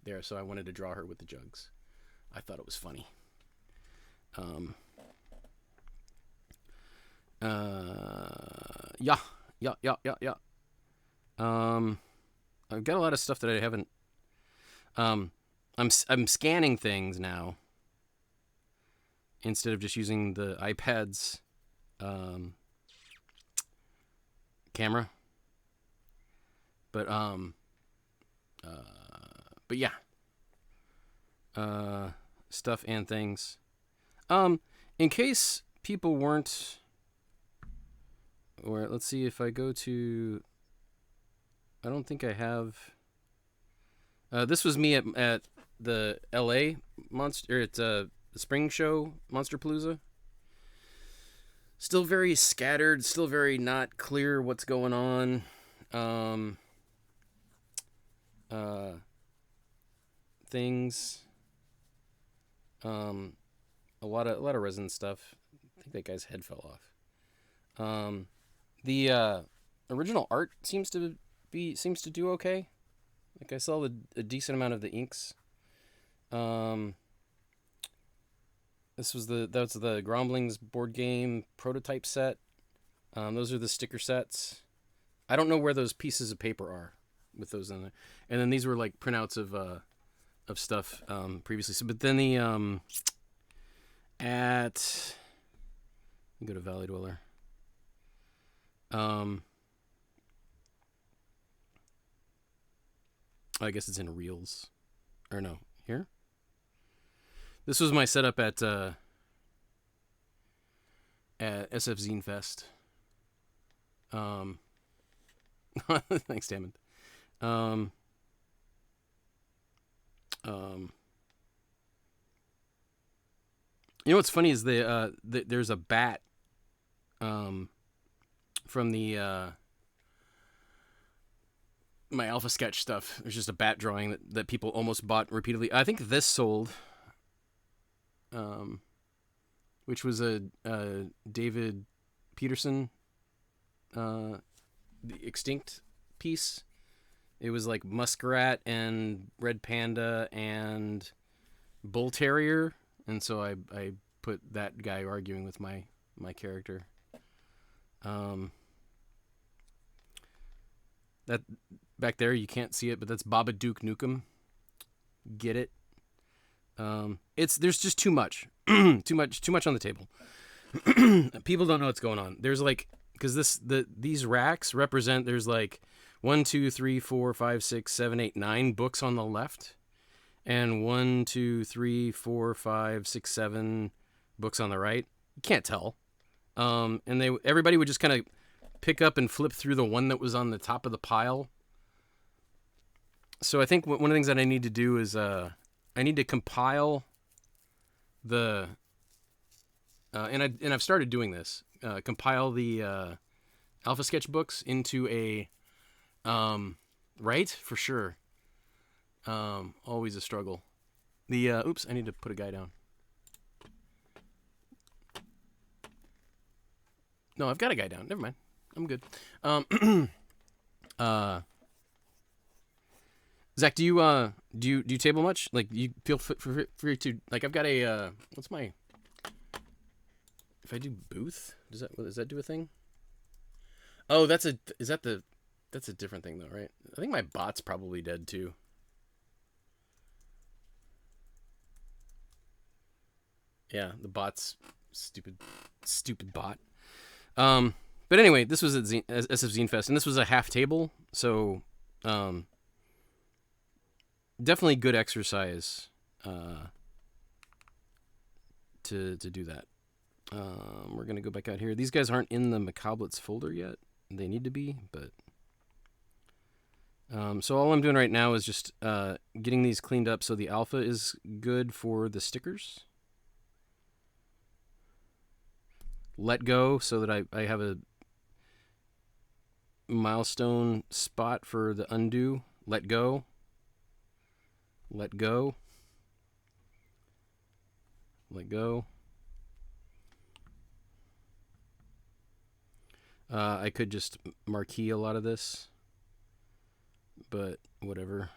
there. So I wanted to draw her with the jugs. I thought it was funny. Yeah. I've got a lot of stuff that I haven't. I'm scanning things now instead of just using the iPad's camera. But yeah. Stuff and things. in case people weren't, or let's see if I go to, I don't think I have. This was me at the L.A. Monster, or at the spring show, Monsterpalooza. Still very scattered, still very not clear what's going on. Uh, things. A lot of resin stuff. I think that guy's head fell off. The original art seems to do okay. Like I saw a decent amount of the inks. That's the Gromblings board game prototype set. Those are the sticker sets. I don't know where those pieces of paper are with those in there. And then these were like printouts of stuff previously. So, but then the go to Valley Dweller. I guess it's in Reels, or no, here. This was my setup at SF Zine Fest. Thanks, Damon. You know what's funny is there's a bat from the my alpha sketch stuff. There's just a bat drawing that people almost bought repeatedly. I think this sold, which was a David Peterson the extinct piece. It was like muskrat and red panda and bull terrier, and so I put that guy arguing with my character. That back there, you can't see it, but that's Babadook Nukem. Get it? There's just too much, too much on the table. People don't know what's going on. There's like, because these racks represent, there's like 1, 2, 3, 4, 5, 6, 7, 8, 9 books on the left, and 1, 2, 3, 4, 5, 6, 7 books on the right. You can't tell. And everybody would just kind of pick up and flip through the one that was on the top of the pile. So I think one of the things that I need to do is I need to compile the and I've started doing this. Compile the Alpha Sketch books into a right, for sure. Always a struggle. Oops, I need to put a guy down. No, I've got a guy down. Never mind. I'm good. Zach, do you table much? Like, you feel free to, like, I've got a what's my, if I do booth, does that do a thing? Oh, that's a different thing though, right? I think my bot's probably dead too. Yeah, the bot's stupid bot. But anyway, this was at SF Zine Fest, and this was a half table, so definitely good exercise to do that. We're gonna go back out here. These guys aren't in the Macabrelets folder yet. They need to be, but so all I'm doing right now is just getting these cleaned up so the alpha is good for the stickers. Let go so that I have a milestone spot for the undo. Let go. Let go. Let go. I could just marquee a lot of this, but whatever.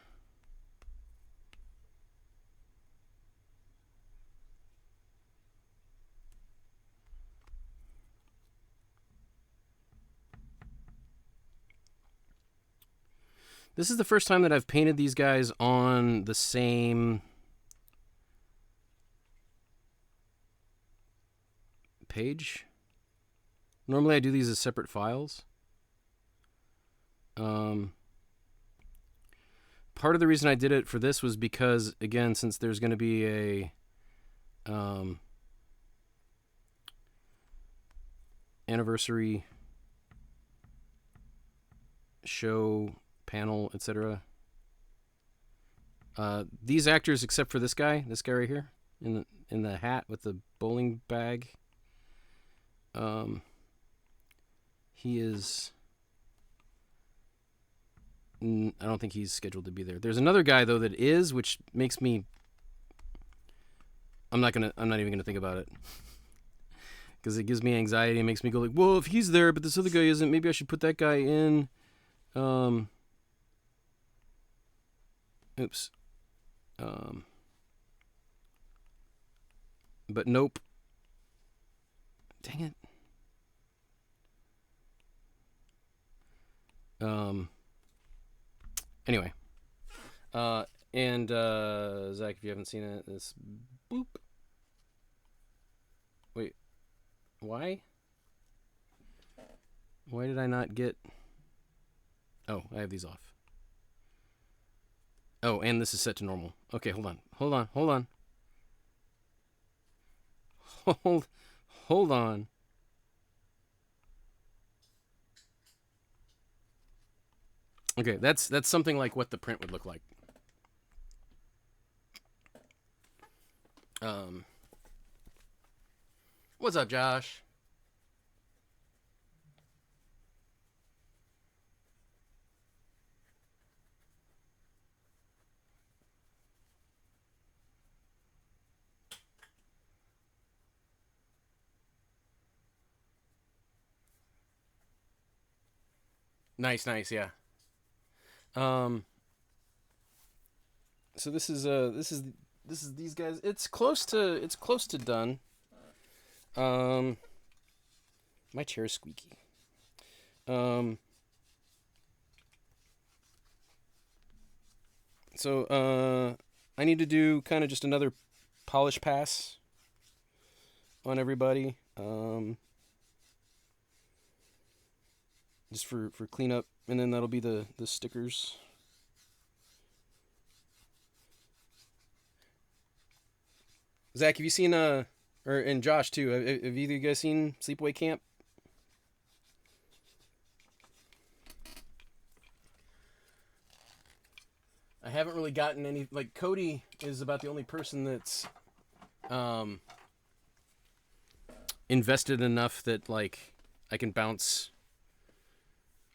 This is the first time that I've painted these guys on the same page. Normally I do these as separate files. Part of the reason I did it for this was because, again, since there's going to be a anniversary show, panel, etc. These actors, except for this guy right here, in the hat with the bowling bag, he is. I don't think he's scheduled to be there. There's another guy though that is, which makes me. I'm not even gonna think about it because it gives me anxiety and makes me go like, well, if he's there but this other guy isn't, maybe I should put that guy in. Oops. But nope. Dang it. Anyway. And Zach, if you haven't seen it, this boop. Wait. Why? Why did I not get... Oh, I have these off. Oh, and this is set to normal. Okay, hold on. Hold on. Okay, that's something like what the print would look like. What's up, Josh? Nice, yeah. So this is these guys. It's close to done. My chair is squeaky. So I need to do kind of just another polish pass on everybody. Just for cleanup, and then that'll be the stickers. Zach, have you seen and Josh too? Have either of you guys seen Sleepaway Camp? I haven't really gotten any. Like Cody is about the only person that's invested enough that like I can bounce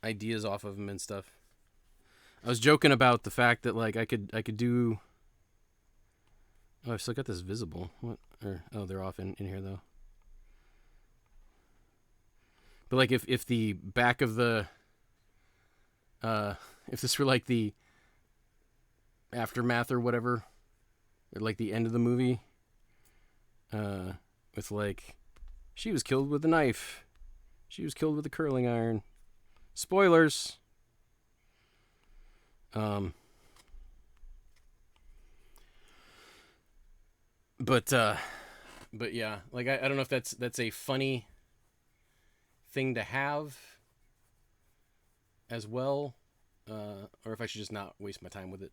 ideas off of him and stuff. I was joking about the fact that like I could do. Oh, I've still got this visible. What? Oh, they're off in here though. But like if the back of the if this were like the aftermath or whatever, or like the end of the movie, with like she was killed with a knife, she was killed with a curling iron. Spoilers. But yeah, like I don't know if that's a funny thing to have as well, or if I should just not waste my time with it.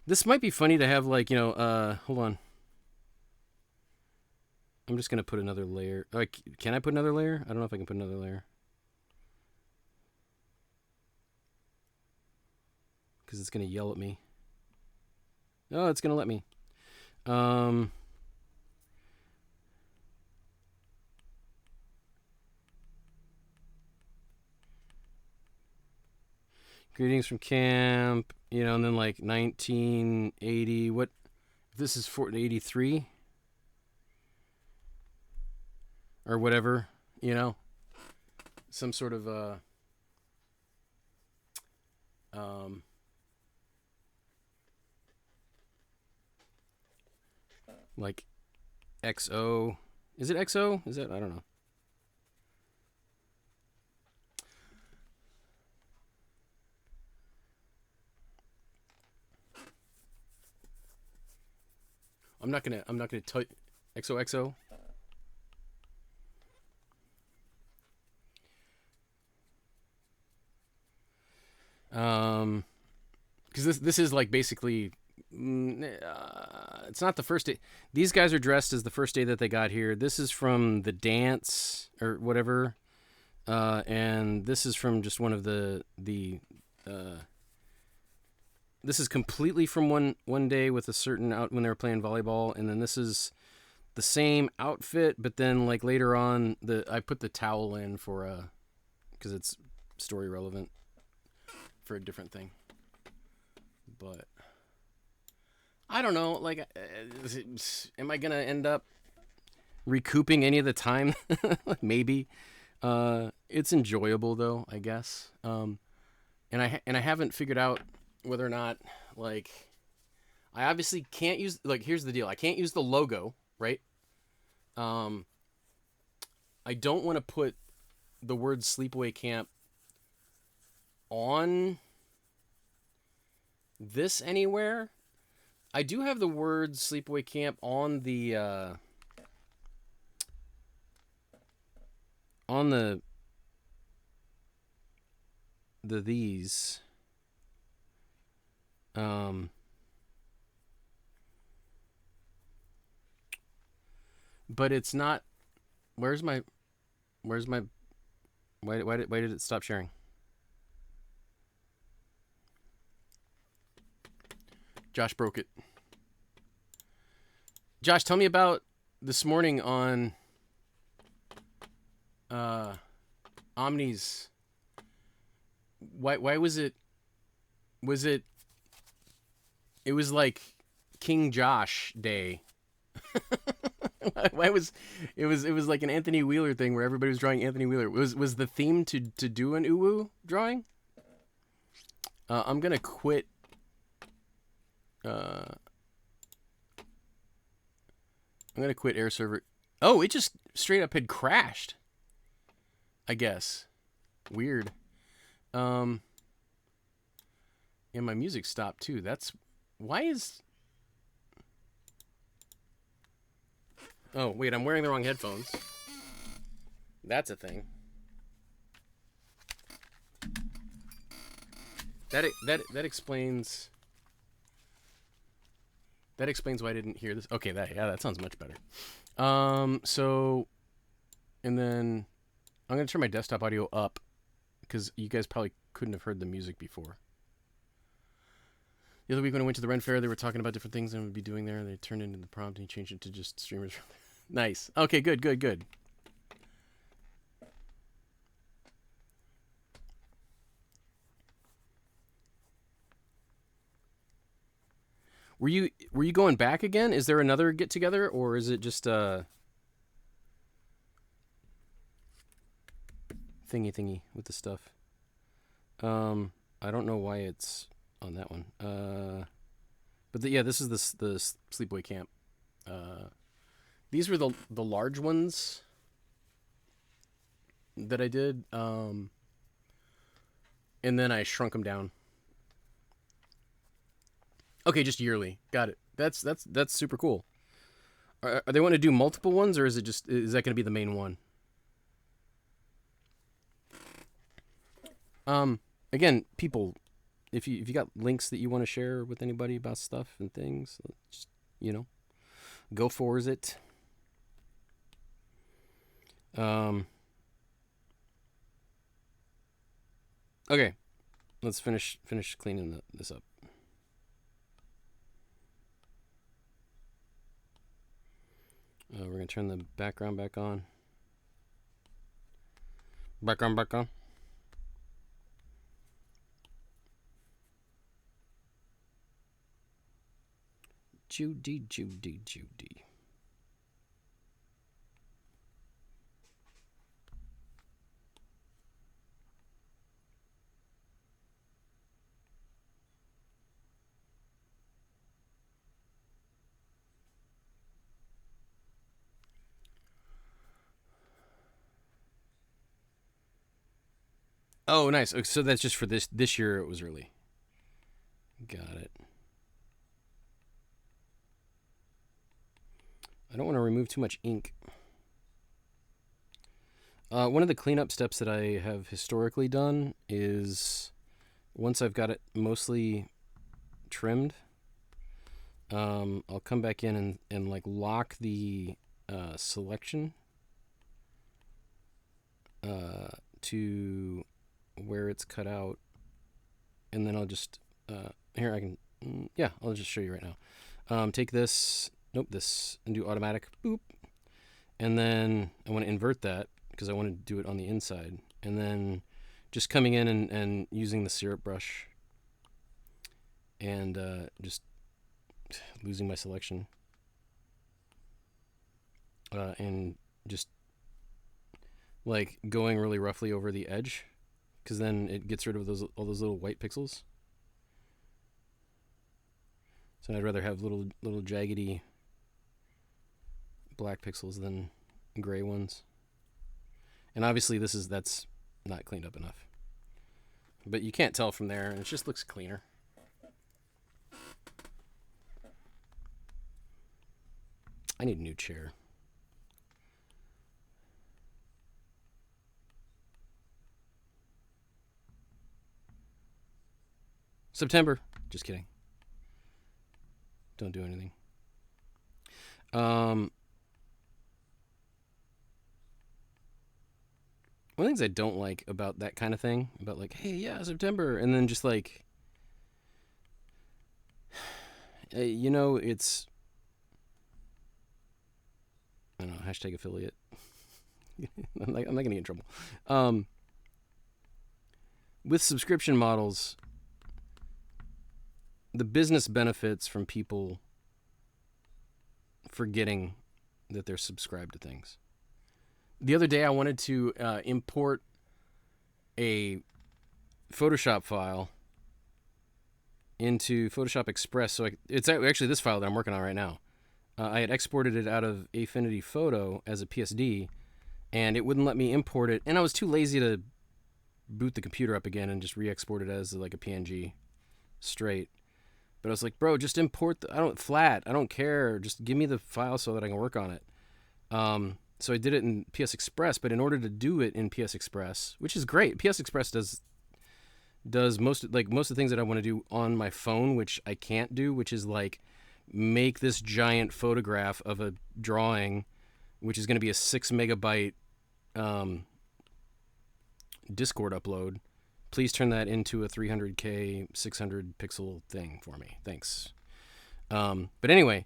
This might be funny to have like, hold on. I'm just gonna put another layer. Can I put another layer? I don't know if I can put another layer. Because it's gonna yell at me. Oh, it's gonna let me. Greetings from camp. And then like 1980. What? This is 83 or whatever. Some sort of like XO. Is it XO? Is it? I don't know. I'm not gonna type XOXO. Because this is like basically It's not the first day. These guys are dressed as the first day that they got here. This is from the dance or whatever, and this is from just one of the. This is completely from one day with a certain out when they were playing volleyball, and then this is the same outfit, but then like later on, I put the towel in for because it's story relevant for a different thing, but. I don't know. Like, am I gonna end up recouping any of the time? Maybe. It's enjoyable though, I guess. And I haven't figured out whether or not like I obviously can't use like here's the deal. I can't use the logo, right? I don't want to put the word Sleepaway Camp on this anywhere. I do have the words Sleepaway Camp on the these but it's not. Where's my why did it stop sharing? Josh broke it. Josh, tell me about this morning on Omni's. Why was it it was like King Josh Day. Why was it was like an Anthony Wheeler thing where everybody was drawing Anthony Wheeler. Was the theme to do an uwu drawing? I'm gonna quit. I'm gonna quit air server. Oh, it just straight up had crashed. I guess. Weird. And my music stopped too. That's why is. Oh wait, I'm wearing the wrong headphones. That's a thing. That explains. That explains why I didn't hear this. Okay, that sounds much better. So, and then I'm gonna turn my desktop audio up because you guys probably couldn't have heard the music before. The other week when I went to the Ren Fair, they were talking about different things I would be doing there. They turned into the prompt and he changed it to just streamers. Nice. Okay, good. Were you going back again? Is there another get together, or is it just thingy with the stuff? I don't know why it's on that one. But this is the Sleepaway Camp. These were the large ones that I did. And then I shrunk them down. Okay, just yearly. Got it. That's super cool. Are they want to do multiple ones, or is that going to be the main one? Again, people, if you got links that you want to share with anybody about stuff and things, just go for it. Okay, let's finish cleaning this up. We're going to turn the background back on. Background back on. Judy. Oh, nice. So that's just for this year it was early. Got it. I don't want to remove too much ink. One of the cleanup steps that I have historically done is once I've got it mostly trimmed, I'll come back in and like lock the selection to where it's cut out, and then I'll just here I can yeah, I'll just show you right now. Take this, this, and do automatic boop, and then I want to invert that because I want to do it on the inside, and then just coming in and using the syrup brush and just losing my selection and just like going really roughly over the edge, because then it gets rid of all those little white pixels. So I'd rather have little jaggedy black pixels than gray ones. And obviously that's not cleaned up enough, but you can't tell from there, and it just looks cleaner. I need a new chair. September. Just kidding. Don't do anything. One of the things I don't like about that kind of thing, about like, hey, yeah, September, and then just like, it's, I don't know, hashtag affiliate. I'm not gonna get in trouble. With subscription models, the business benefits from people forgetting that they're subscribed to things. The other day I wanted to import a Photoshop file into Photoshop Express. So it's actually this file that I'm working on right now. I had exported it out of Affinity Photo as a PSD, and it wouldn't let me import it. And I was too lazy to boot the computer up again and just re-export it as like a PNG straight. But I was like, bro, just import I don't care. Just give me the file so that I can work on it. So I did it in PS Express, but in order to do it in PS Express, which is great, PS Express does most of the things that I want to do on my phone, which I can't do, which is like make this giant photograph of a drawing, which is going to be a 6 megabyte Discord upload. Please turn that into a 300K 600 pixel thing for me. Thanks. But anyway,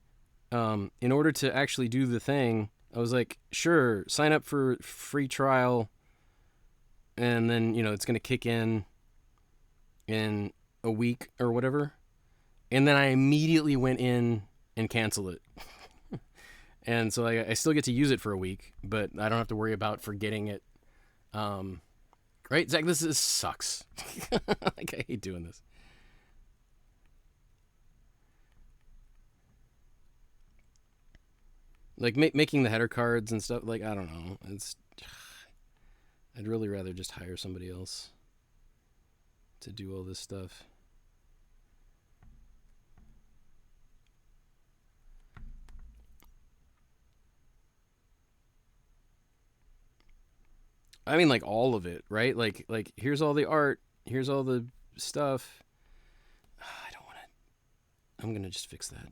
in order to actually do the thing, I was like, sure, sign up for free trial, and then, it's going to kick in a week or whatever. And then I immediately went in and canceled it. And so I still get to use it for a week, but I don't have to worry about forgetting it. Right, Zach, this sucks. Like, I hate doing this. Like making the header cards and stuff, like, I don't know. I'd really rather just hire somebody else to do all this stuff. I mean, like, all of it, right? Like here's all the art, here's all the stuff. I don't want to. I'm gonna just fix that.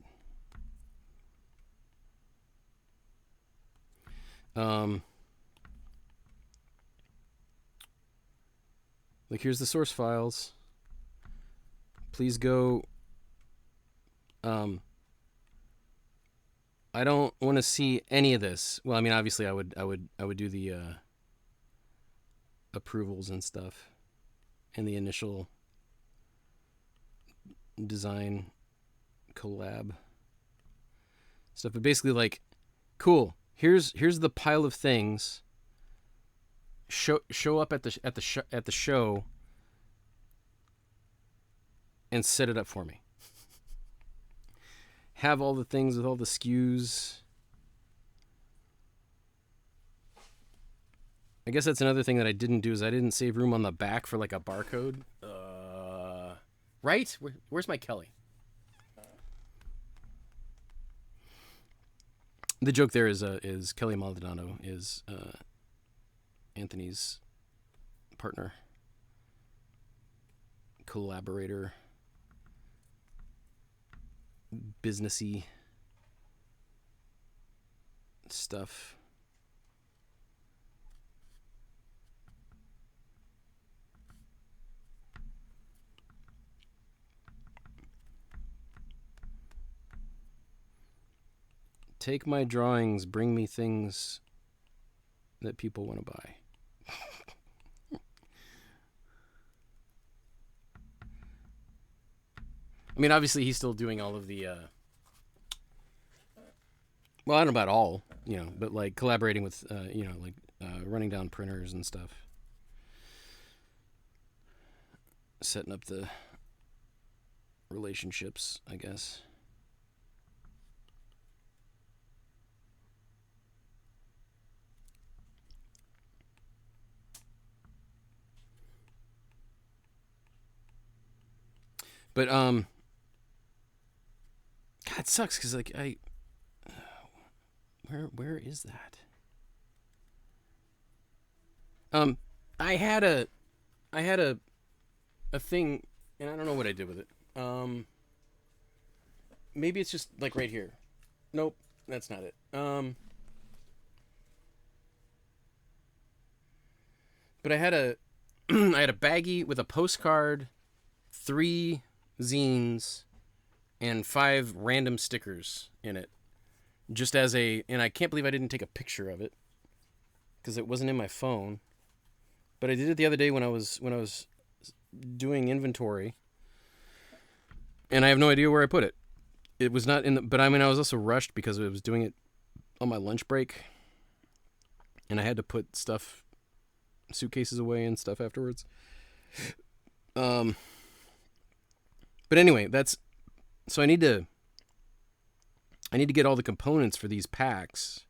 Like, here's the source files. Please go. I don't want to see any of this. Well, I mean, obviously, I would do the approvals and stuff, and the initial design collab stuff. But basically, like, cool. Here's the pile of things. Show up at the show and set it up for me. Have all the things with all the SKUs. I guess that's another thing that I didn't do, is I didn't save room on the back for like a barcode. Right? Where's my Kelly? The joke there is Kelly Maldonado is Anthony's partner, collaborator. businessy stuff. Take my drawings, bring me things that people want to buy. I mean, obviously, he's still doing all of the. Well, I don't know about all, but like collaborating with, like running down printers and stuff, setting up the relationships, I guess. But God, it sucks because like where is that? I had a thing, and I don't know what I did with it. Maybe it's just like right here. Nope, that's not it. But I had a I had a baggie with a postcard, 3 zines, and 5 random stickers in it. Just as and I can't believe I didn't take a picture of it because it wasn't in my phone. But I did it the other day when I was doing inventory, and I have no idea where I put it. It was not in the, but I mean I was also rushed because I was doing it on my lunch break, and I had to put suitcases away and stuff afterwards. But anyway, so I need to get all the components for these packs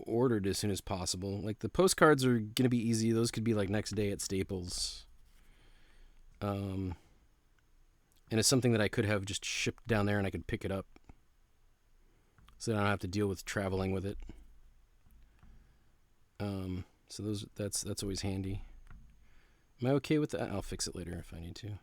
ordered as soon as possible. Like the postcards are gonna be easy; those could be like next day at Staples. And it's something that I could have just shipped down there, and I could pick it up, so that I don't have to deal with traveling with it. So that's always handy. Am I okay with that? I'll fix it later if I need to.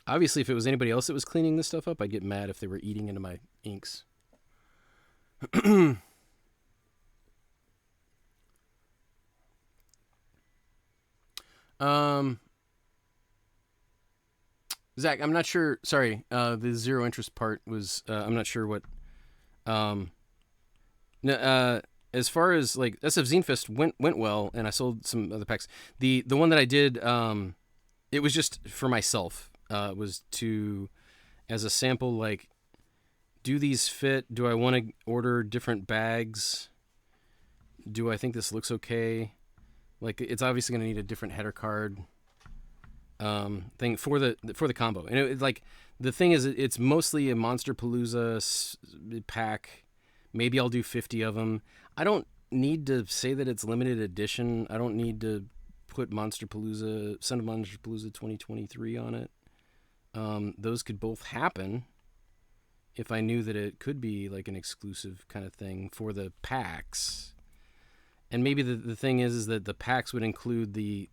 Obviously, if it was anybody else that was cleaning this stuff up, I'd get mad if they were eating into my inks. Zach, I'm not sure. Sorry, the zero interest part was. I'm not sure what. As far as like SF Zine Fest went well, and I sold some other packs. The one that I did, it was just for myself. Was to, as a sample, like, do these fit? Do I want to order different bags? Do I think this looks okay? Like, it's obviously going to need a different header card thing for the combo. And it, like, the thing is, it's mostly a Monsterpalooza pack. Maybe I'll do 50 of them. I don't need to say that it's limited edition. I don't need to put Son of Monsterpalooza 2023 on it. Those could both happen if I knew that it could be like an exclusive kind of thing for the packs. And maybe the thing is that the packs would include the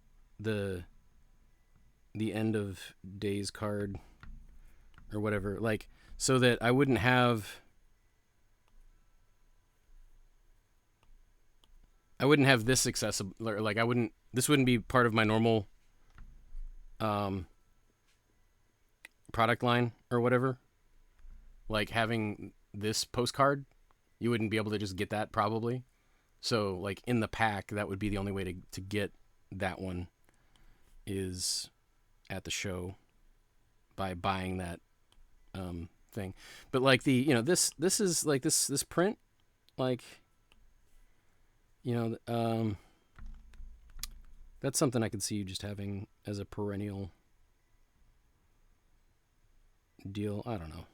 end of days card or whatever, like, so that I wouldn't have this accessible, or like this wouldn't be part of my normal product line or whatever. Like having this postcard, you wouldn't be able to just get that probably. So like in the pack, that would be the only way to get that one is at the show by buying that thing. But like this is like this print, like, that's something I could see you just having as a perennial deal. I don't know.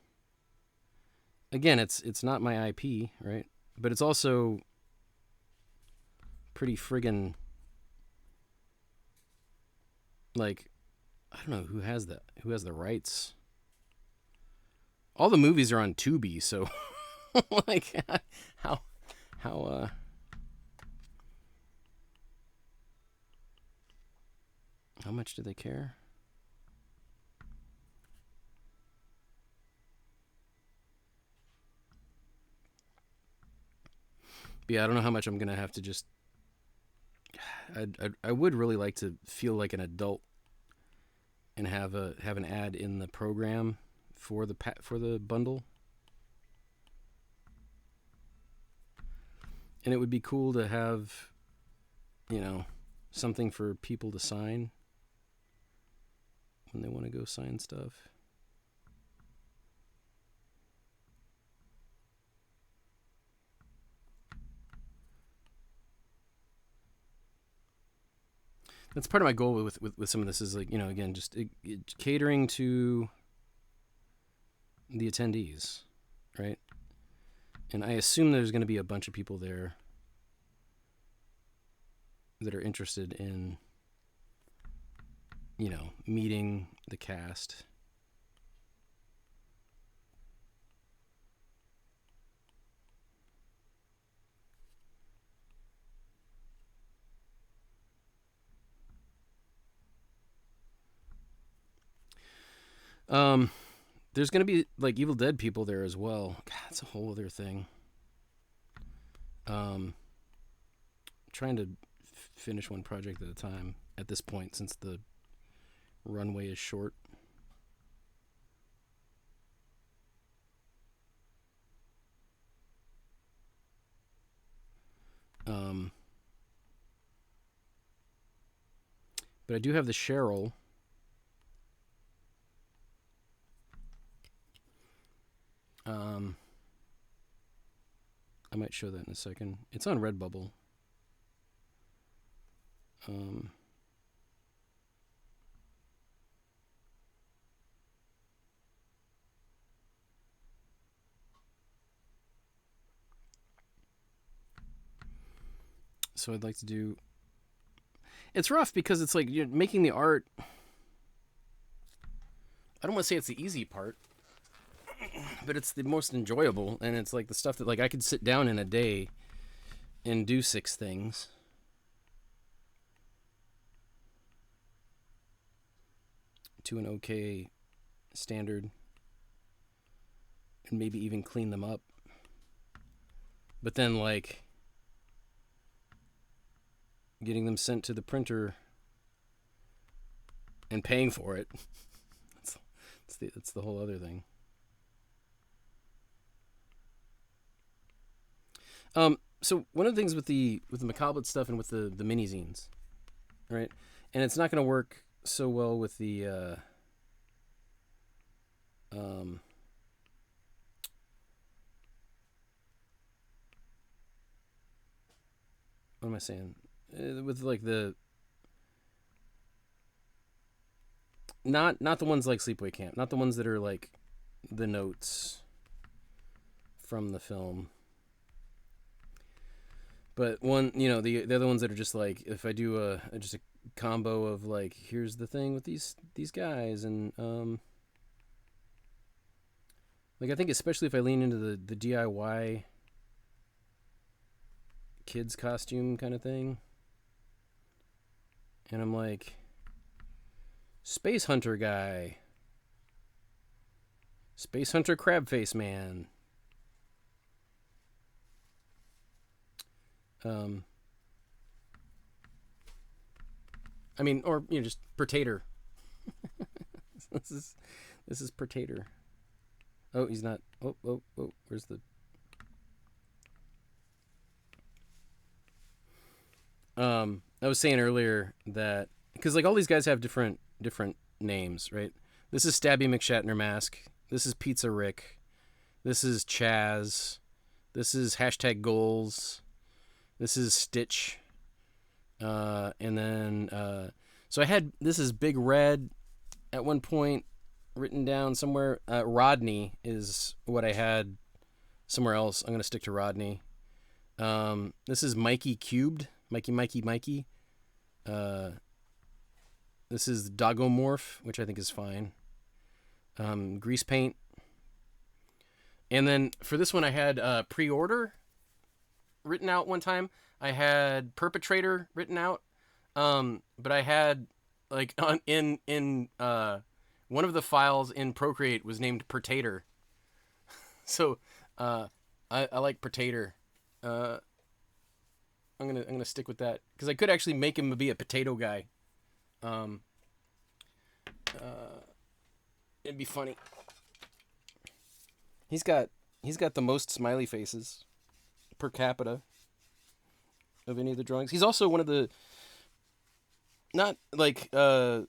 Again, it's not my IP, right? But it's also pretty friggin', like, I don't know who has the rights. All the movies are on Tubi, so like how How much do they care? But yeah, I don't know how much I'm gonna have to just. I would really like to feel like an adult and have an ad in the program for the bundle. And it would be cool to have, something for people to sign when they want to go sign stuff. That's part of my goal with some of this is like, again, just catering to the attendees, right? And I assume there's going to be a bunch of people there that are interested in, meeting the cast. There's going to be like Evil Dead people there as well. God, that's a whole other thing. Trying to finish one project at a time at this point since the runway is short. But I do have the Cheryl. I might show that in a second. It's on Redbubble. So I'd like to do. It's rough because it's like you're making the art. I don't want to say it's the easy part, but it's the most enjoyable, and it's like the stuff that like I could sit down in a day and do 6 things. To an okay standard, and maybe even clean them up. But then like getting them sent to the printer and paying for it. That's the whole other thing. So one of the things with the Macabrelets stuff and with the mini zines, right? And it's not going to work so well with the what am I saying? With like the not the ones like Sleepaway Camp, not the ones that are like the notes from the film. But one, the other ones that are just like, if I do just a combo of like, here's the thing with these guys, and like I think especially if I lean into the DIY kids costume kind of thing, and I'm like, Space Hunter guy, Space Hunter Crabface man. I mean, or just Pertator. this is Pertator. Oh, he's not. Oh. Where's the? I was saying earlier that because like all these guys have different names, right? This is Stabby McShatner Mask. This is Pizza Rick. This is Chaz. This is hashtag Goals. This is Stitch. And then so I had this is Big Red at one point written down somewhere. Rodney is what I had somewhere else. I'm gonna stick to Rodney. This is Mikey Cubed. Mikey. This is Dogomorph, which I think is fine. Grease Paint. And then for this one, I had Pre-Order written out one time. I had Perpetrator written out. But I had like on in one of the files in Procreate was named Pertator. So I like Pertator. Uh, I'm gonna stick with that because I could actually make him be a potato guy. Um, it'd be funny. He's got he's got the most smiley faces per capita of any of the drawings. He's also one of the not like the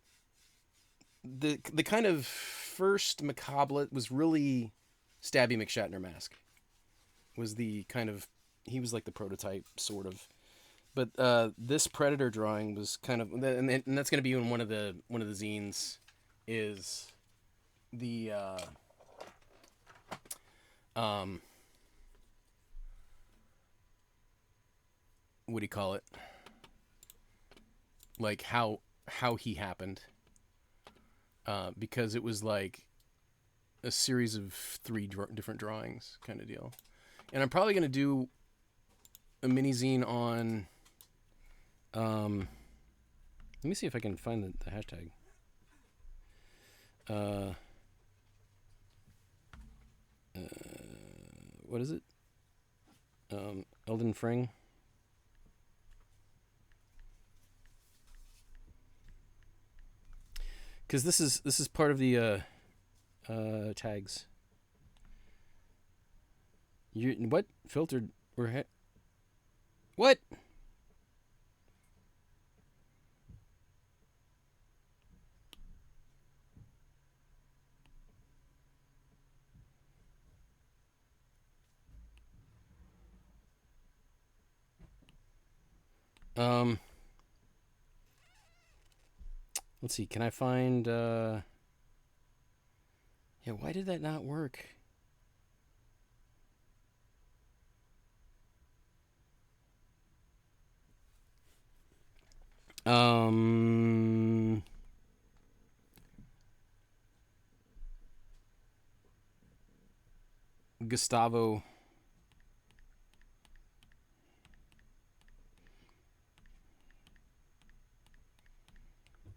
kind of first Macabrelet was really Stabby McShatner mask. Was the kind of he was like the prototype sort of. But this Predator drawing was kind of and that's going to be in one of the zines is the what do you call it? Like how he happened. Because it was like a series of three different drawings kind of deal. And I'm probably going to do a mini zine on let me see if I can find the hashtag. What is it? Elden Fring. Because this is part of the tags. You what filtered or what? Let's see. Can I find? Yeah. Why did that not work? Gustavo.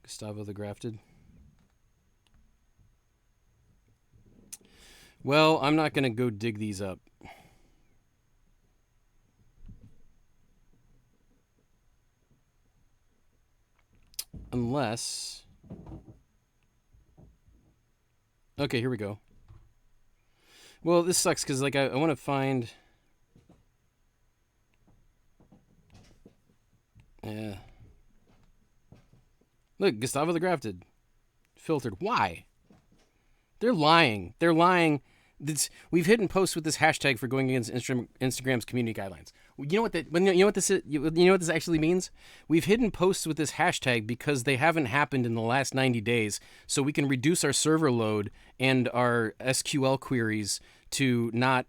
Gustavo the Grafted. Well, I'm not going to go dig these up. Unless... Okay, here we go. Well, this sucks because like I want to find... Yeah. Look, Gustavo the Grafted. Filtered. Why? They're lying. They're lying. We've hidden posts with this hashtag for going against Instagram's community guidelines. You know what that? You know what this is? You know what this actually means? We've hidden posts with this hashtag because they haven't happened in the last 90 days, so we can reduce our server load and our SQL queries to not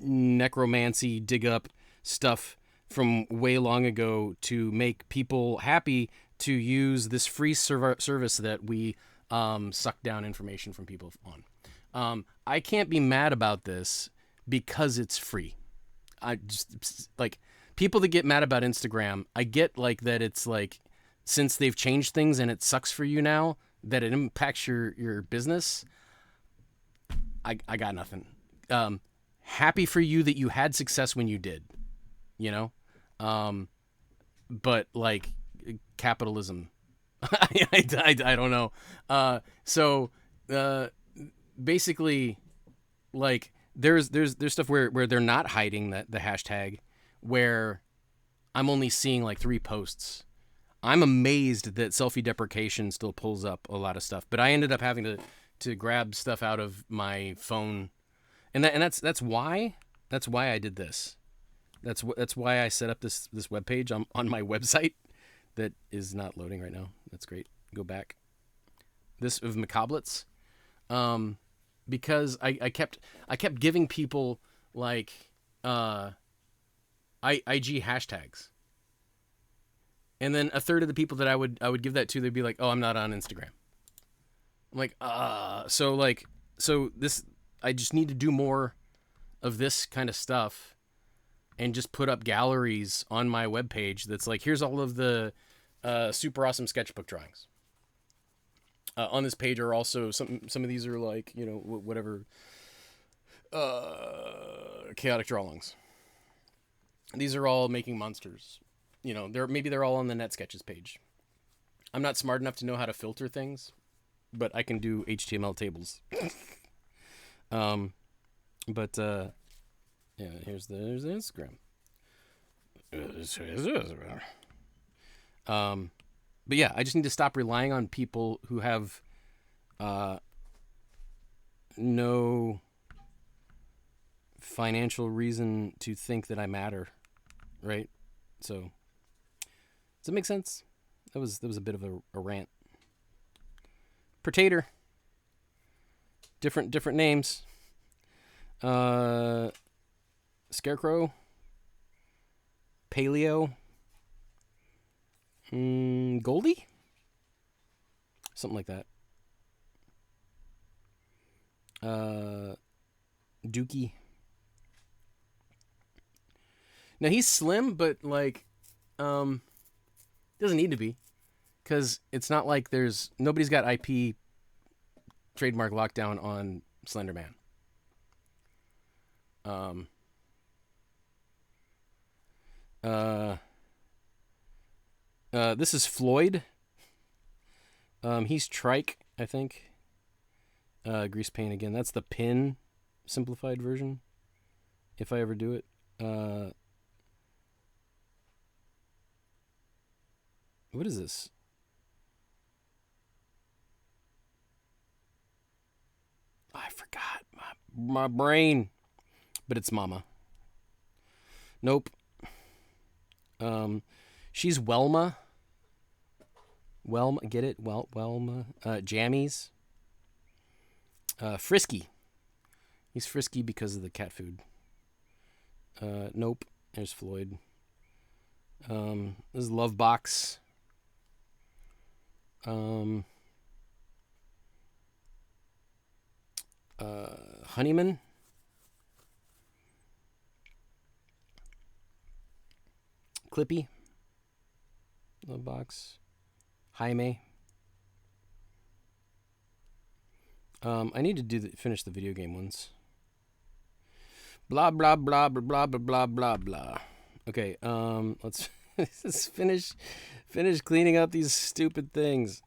necromancy dig up stuff from way long ago to make people happy to use this free service that we suck down information from people on. I can't be mad about this because it's free. I just like people that get mad about Instagram. I get like that it's like since they've changed things and it sucks for you now that it impacts your business. I got nothing. Happy for you that you had success when you did, you know. But like capitalism, I don't know. So basically, like there's stuff where they're not hiding the hashtag, where I'm only seeing like 3 posts. I'm amazed that selfie deprecation still pulls up a lot of stuff, but I ended up having to grab stuff out of my phone, and that's why I did this. That's why I set up this webpage on my website that is not loading right now. That's great. Go back. This of Macabrelets. Because I kept giving people like IG hashtags. And then a third of the people that I would give that to, they'd be like, "Oh, I'm not on Instagram." I'm like, so this I just need to do more of this kind of stuff and just put up galleries on my webpage that's like, here's all of the super awesome sketchbook drawings. On this page are also some of these are like, you know, whatever chaotic drawings. These are all making monsters. You know, they're all on the net sketches page. I'm not smart enough to know how to filter things, but I can do HTML tables. But yeah, here's the Instagram. But yeah, I just need to stop relying on people who have no financial reason to think that I matter, right? So, does it make sense? That was a bit of a rant. Potato. Different names. Scarecrow. Paleo. Goldie? Something like that. Dookie. Now he's slim, but like, doesn't need to be, because it's not like nobody's got IP trademark lockdown on Slender Man. This is Floyd. He's Trike, I think. Grease paint again. That's the pin simplified version, if I ever do it. What is this? I forgot my brain, but it's Mama. Nope. She's Welma. Welma, get it? Welma. Jammies. Frisky. He's frisky because of the cat food. Nope. There's Floyd. This is Love Box. Honeyman. Clippy. Love Box. Jaime. I need to finish the video game ones. Blah blah blah blah blah blah blah blah. Okay, let's just finish cleaning up these stupid things.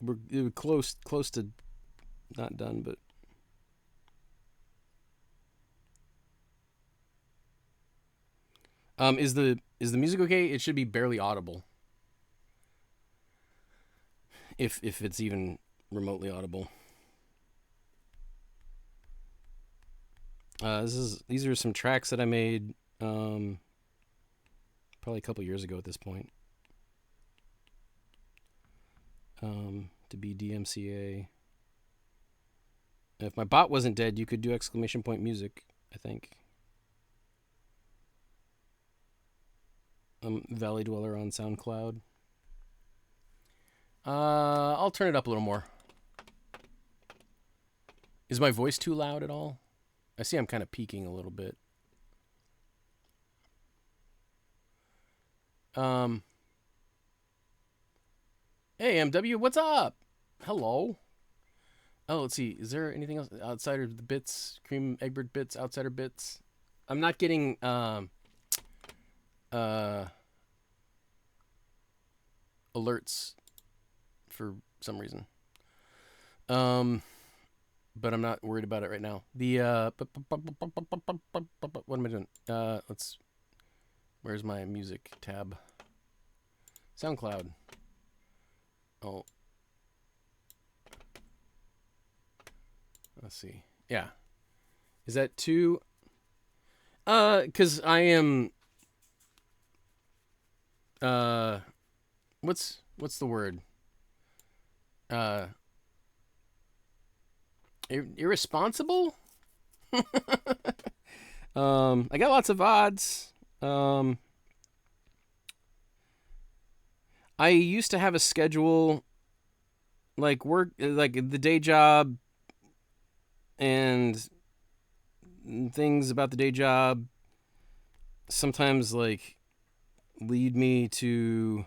We're close to not done, but is the music okay? It should be barely audible. If it's even remotely audible. These are some tracks that I made probably a couple years ago at this point. To be DMCA. If my bot wasn't dead, you could do exclamation point music, I think. Valley Dweller on SoundCloud. I'll turn it up a little more. Is my voice too loud at all? I see I'm kind of peaking a little bit. Hey, MW, what's up? Hello. Oh, let's see. Is there anything else? Outsider the bits, cream Egbert bits, outsider bits. I'm not getting alerts for some reason. But I'm not worried about it right now. The what am I doing? Where's my music tab? SoundCloud. Oh. Let's see. Yeah. Is that too? Cause I am. What's the word? Irresponsible. I got lots of odds. I used to have a schedule, like work, like the day job, and things about the day job, sometimes like lead me to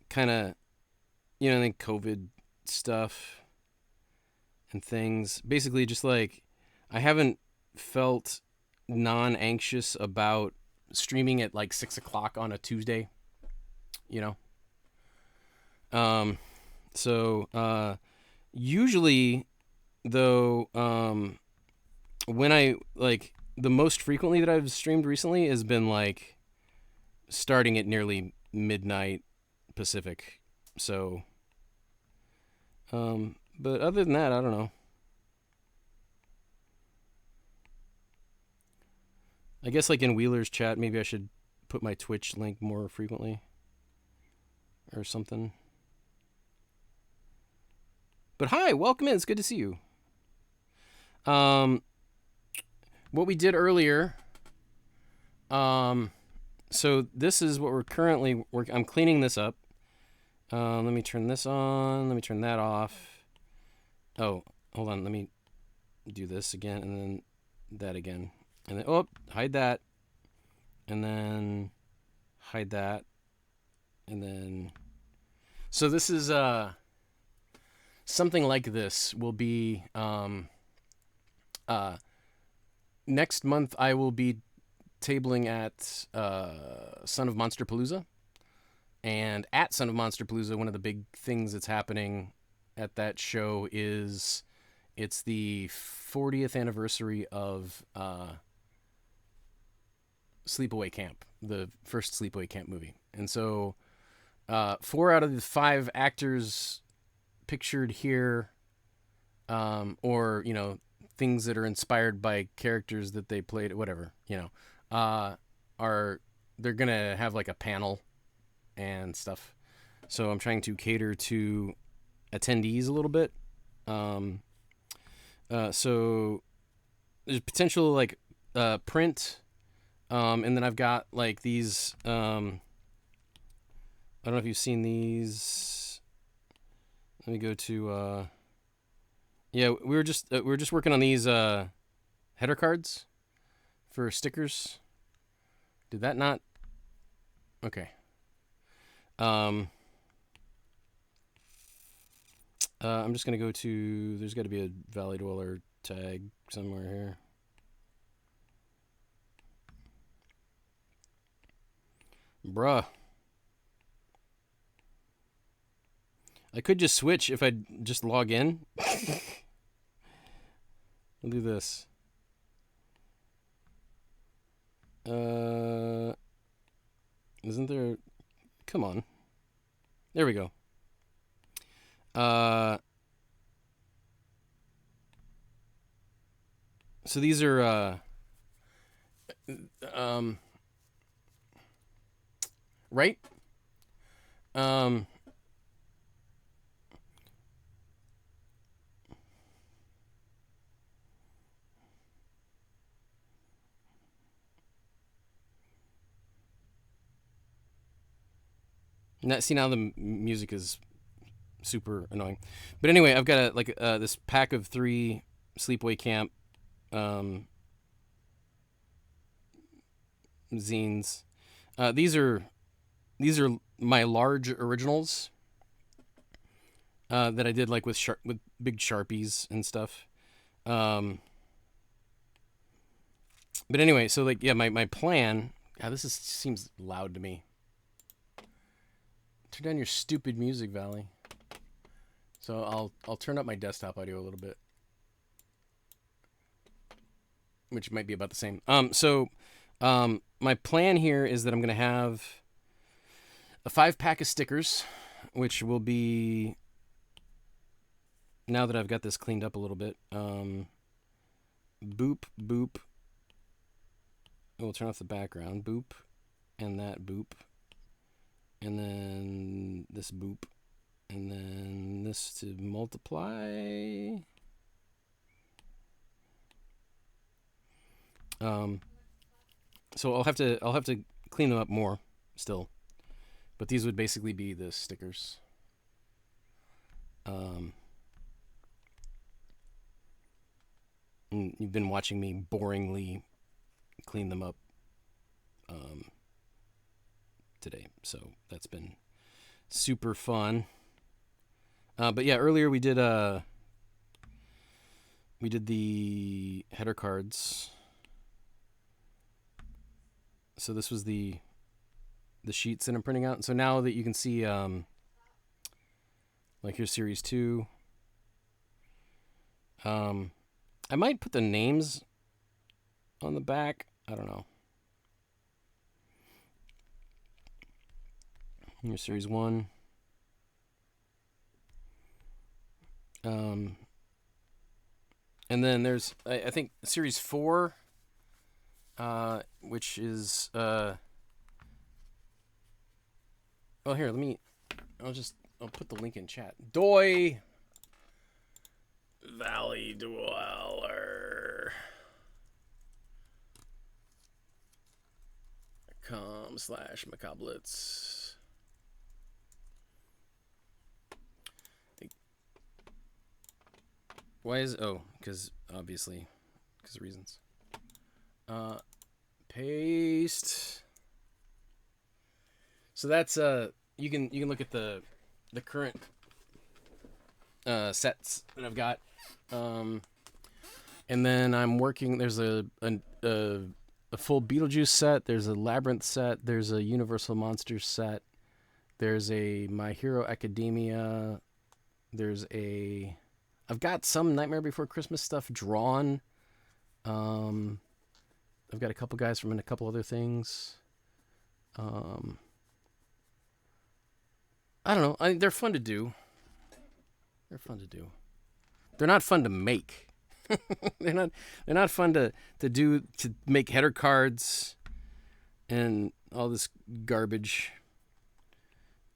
kind of, like COVID stuff and things. Basically, just like I haven't felt non-anxious about streaming at like 6 o'clock on a Tuesday. You know. So usually though, when I like the most frequently that I've streamed recently has been like starting at nearly midnight Pacific. So, but other than that, I don't know. I guess like in Wheeler's chat, maybe I should put my Twitch link more frequently or something. But hi, welcome in. It's good to see you. What we did earlier. So this is what we're currently working. I'm cleaning this up. Let me turn this on. Let me turn that off. Oh, hold on. Let me do this again and then that again. And then, hide that. And then hide that. And then, so this is, something like this will be, next month I will be tabling at, Son of Monster Palooza. And at Son of Monster Palooza, one of the big things that's happening at that show is it's the 40th anniversary of Sleepaway Camp, the first Sleepaway Camp movie. And so 4 out of the 5 actors pictured here, or, things that are inspired by characters that they played, whatever, they're going to have like a panel and stuff. So I'm trying to cater to attendees a little bit. So there's potential like print, and then I've got like these. I don't know if you've seen these. Let me go to. Yeah, we were just working on these header cards for stickers. Did that not? Okay. I'm just gonna go to. There's got to be a Valley Dweller tag somewhere here. Bruh. I could just switch if I just log in. I'll do this. Isn't there? Come on. There we go. So these are right. Now the music is super annoying. But anyway, I've got this pack of 3 Sleepaway Camp zines. These are my large originals that I did like with big Sharpies and stuff. But anyway, so like my plan. God, seems loud to me. Turn down your stupid music, Valley. So I'll turn up my desktop audio a little bit, which might be about the same. My plan here is that I'm gonna have a 5-pack of stickers, which will be, now that I've got this cleaned up a little bit. Boop boop. We'll turn off the background. Boop, and that boop. And then this boop. And then this to multiply. So I'll have to clean them up more still. But these would basically be the stickers. And you've been watching me boringly cleaned them up today. So that's been super fun. But yeah, earlier we did the header cards. So this was the sheets that I'm printing out. So now that you can see, like here's series 2. I might put the names on the back. I don't know. Here's series 1. And then there's I think series 4, which is oh here, I'll put the link in chat. Doi Valley Dweller .com/Macabrelets. Why is because obviously because of reasons. Paste. So that's you can look at the current sets that I've got. And then I'm working. There's a full Beetlejuice set. There's a Labyrinth set. There's a Universal Monsters set. There's a My Hero Academia. I've got some Nightmare Before Christmas stuff drawn. I've got a couple guys from a couple other things. I don't know. They're fun to do. They're not fun to make. they're not fun to make header cards and all this garbage.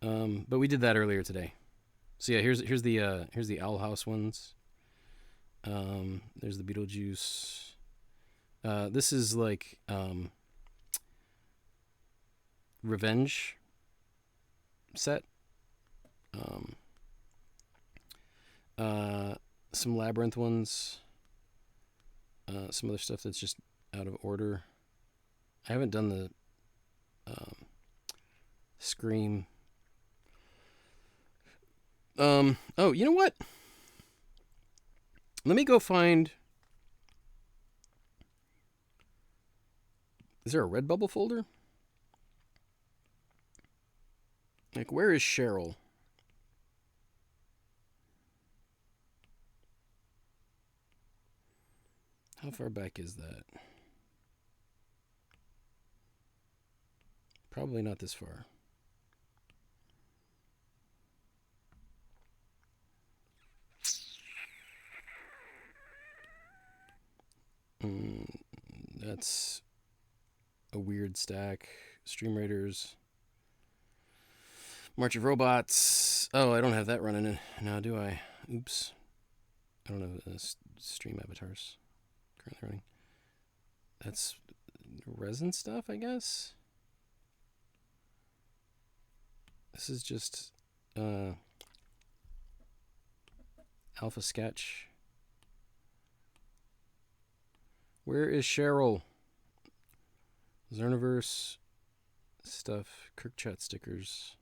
But we did that earlier today. So yeah, here's the Owl House ones. There's the Beetlejuice. This is like Revenge set. Some Labyrinth ones. Some other stuff that's just out of order. I haven't done the Scream. Oh, you know what? Let me go find. Is there a Redbubble folder? Like, where is Cheryl? How far back is that? Probably not this far. That's a weird stack. Stream Raiders. March of Robots. Oh, I don't have that running now, do I? Oops. I don't know stream avatars currently running. That's resin stuff, I guess. This is just Alpha Sketch. Where is Cheryl? Zerniverse stuff. Kirkchat stickers.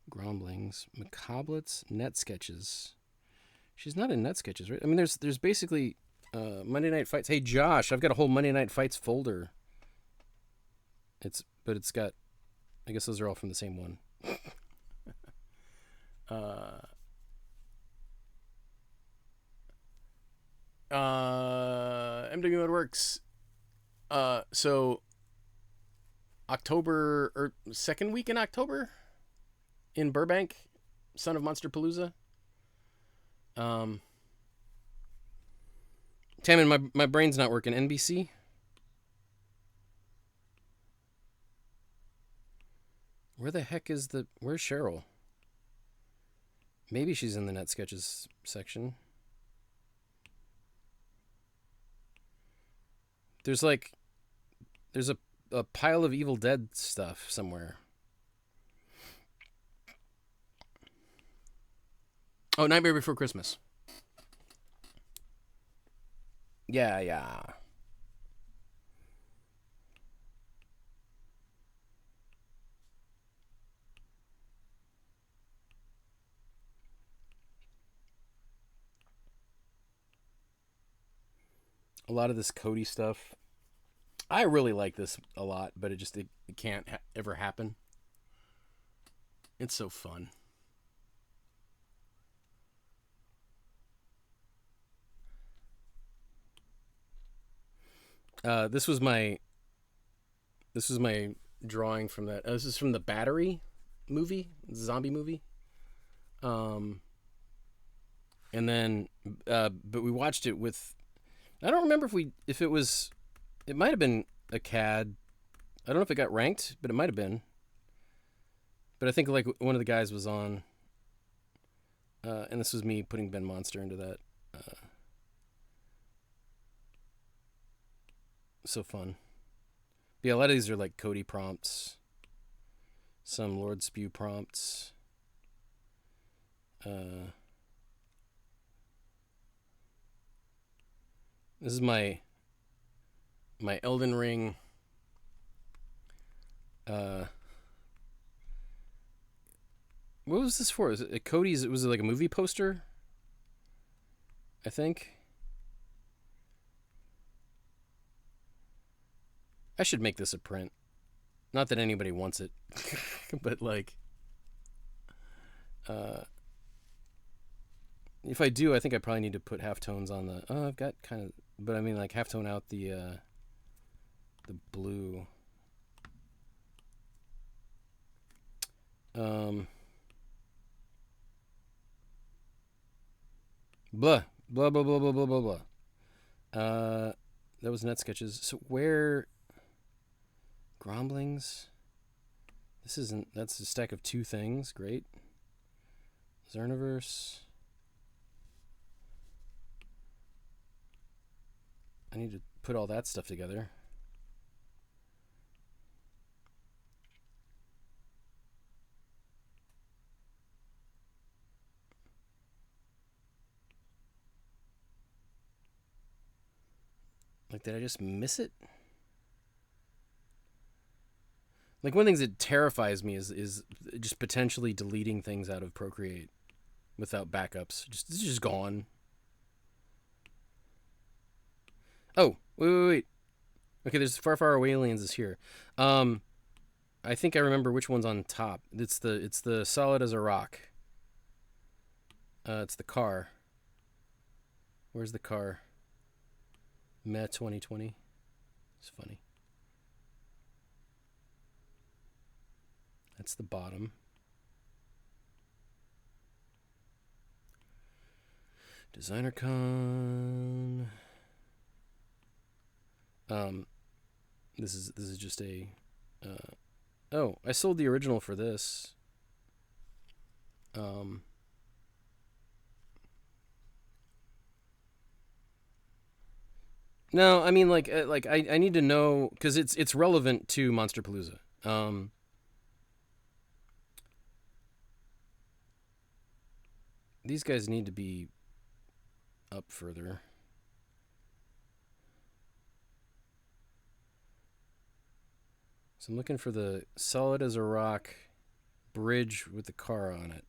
Gromblings. Macabrelets. Net Sketches. She's not in Net Sketches, right? I mean, there's basically Monday Night Fights. Hey, Josh, I've got a whole Monday Night Fights folder. It's got, I guess those are all from the same one. MW Works. So October or second week in October in Burbank, Son of Monster Palooza. Tammin, my brain's not working. NBC. Where the heck is where's Cheryl? Maybe she's in the Net Sketches section. There's a pile of Evil Dead stuff somewhere. Oh, Nightmare Before Christmas. Yeah. A lot of this Cody stuff. I really like this a lot, but it can't ever happen. It's so fun. Uh, this was my this was my drawing from that. This is from the Battery movie, zombie movie. Um, and then, but we watched it with. I don't remember if it was. It might have been a CAD. I don't know if it got ranked, but it might have been. But I think like one of the guys was on, and this was me putting Ben Monster into that. So fun. But yeah, a lot of these are like Cody prompts, some Lord Spew prompts. This is my Elden Ring. Uh, what was this for? Is it Cody's? Was it like a movie poster? I think. I should make this a print. Not that anybody wants it, but like, uh, if I do, I think I probably need to put halftones on the. Oh, I've got kind of, but I mean like halftone out the blue. Um, blah blah blah blah blah blah blah blah. That was Net Sketches. So where Gromblings? This isn't. That's a stack of two things. Great. Zerniverse. I need to put all that stuff together. Like, did I just miss it? Like, one of the things that terrifies me is just potentially deleting things out of Procreate without backups. It's just gone. Oh, wait. Okay, there's Far Far Away Aliens is here. I think I remember which one's on top. It's the Solid as a Rock. It's the car. Where's the car? Meh 2020. It's funny. That's the bottom. DesignerCon. This is just a. Oh, I sold the original for this. No, I mean like I need to know because it's relevant to Monsterpalooza. These guys need to be up further. So I'm looking for the Solid as a Rock bridge with the car on it.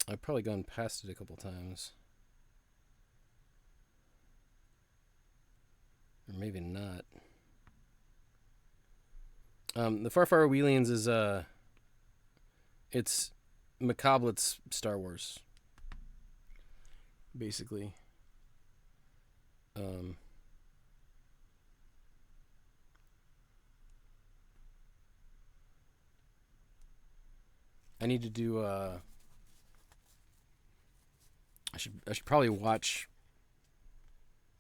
I've probably gone past it a couple times. Or maybe not. The Far Far Wheelians is it's Macabrelets Star Wars, basically. I need to do. I should probably watch.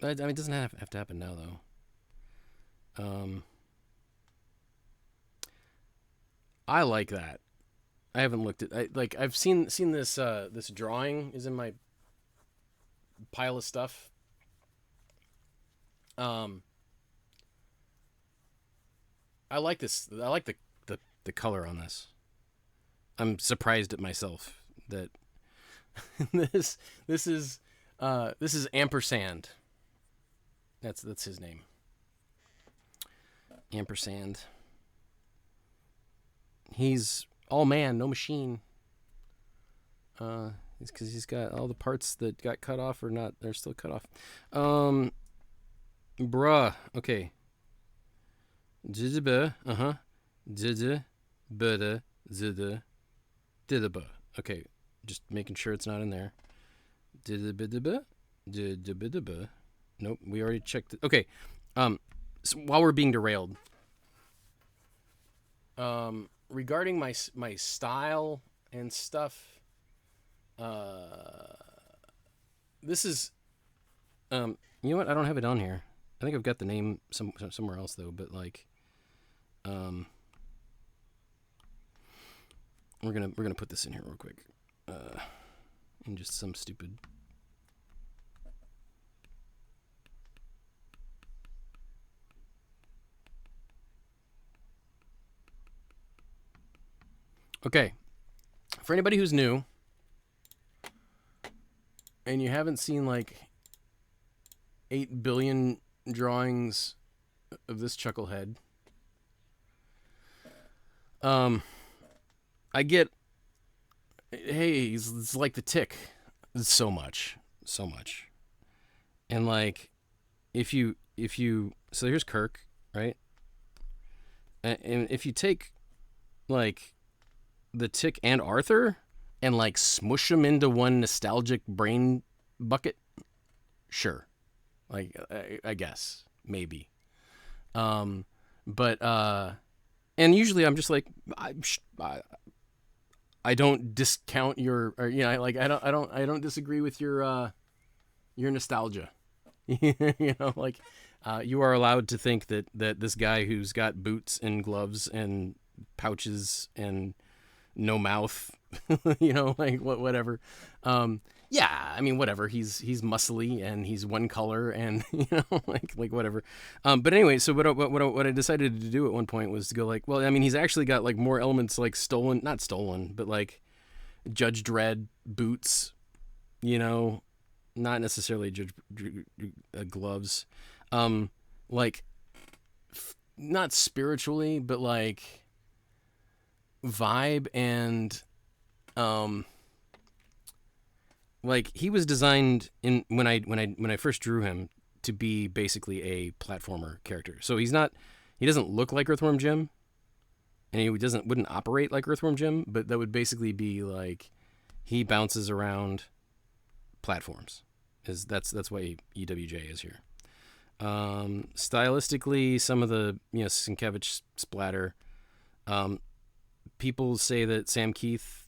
I mean, it doesn't have to happen now though. I like that. I haven't looked at. I've seen this. This drawing is in my pile of stuff. I like this. I like the color on this. I'm surprised at myself that this is Ampersand. That's his name. ampersand. He's all man, no machine. It's because he's got all the parts that got cut off or not. They're still cut off. Bruh. Okay. Uh-huh. Okay. Just making sure it's not in there. Nope. We already checked it. Okay. So while we're being derailed, regarding my style and stuff, this is you know what? I don't have it on here. I think I've got the name somewhere else though. But like, we're gonna put this in here real quick, in just some stupid. Okay, for anybody who's new and you haven't seen like 8 billion drawings of this chucklehead, I get, hey, it's like the Tick, so much, and like, if you, so here's Kirk, right, and if you take like the Tick and Arthur and like smush them into one nostalgic brain bucket, sure, like I guess maybe, but and usually I'm just like I don't discount your, or, you know, like I don't disagree with your nostalgia. You know, like you are allowed to think that this guy who's got boots and gloves and pouches and no mouth, you know, like whatever. Yeah, I mean, whatever. He's muscly and he's one color, and you know, like whatever. But anyway, so what I decided to do at one point was to go like, well, I mean, he's actually got like more elements like not stolen, but like Judge Dredd boots, you know, not necessarily gloves, like not spiritually, but like vibe and like he was designed in when I first drew him to be basically a platformer character. So he doesn't look like Earthworm Jim, and he wouldn't operate like Earthworm Jim, but that would basically be like he bounces around platforms. That's why EWJ is here. Stylistically, some of the, you know, Sienkiewicz splatter. People say that Sam Keith.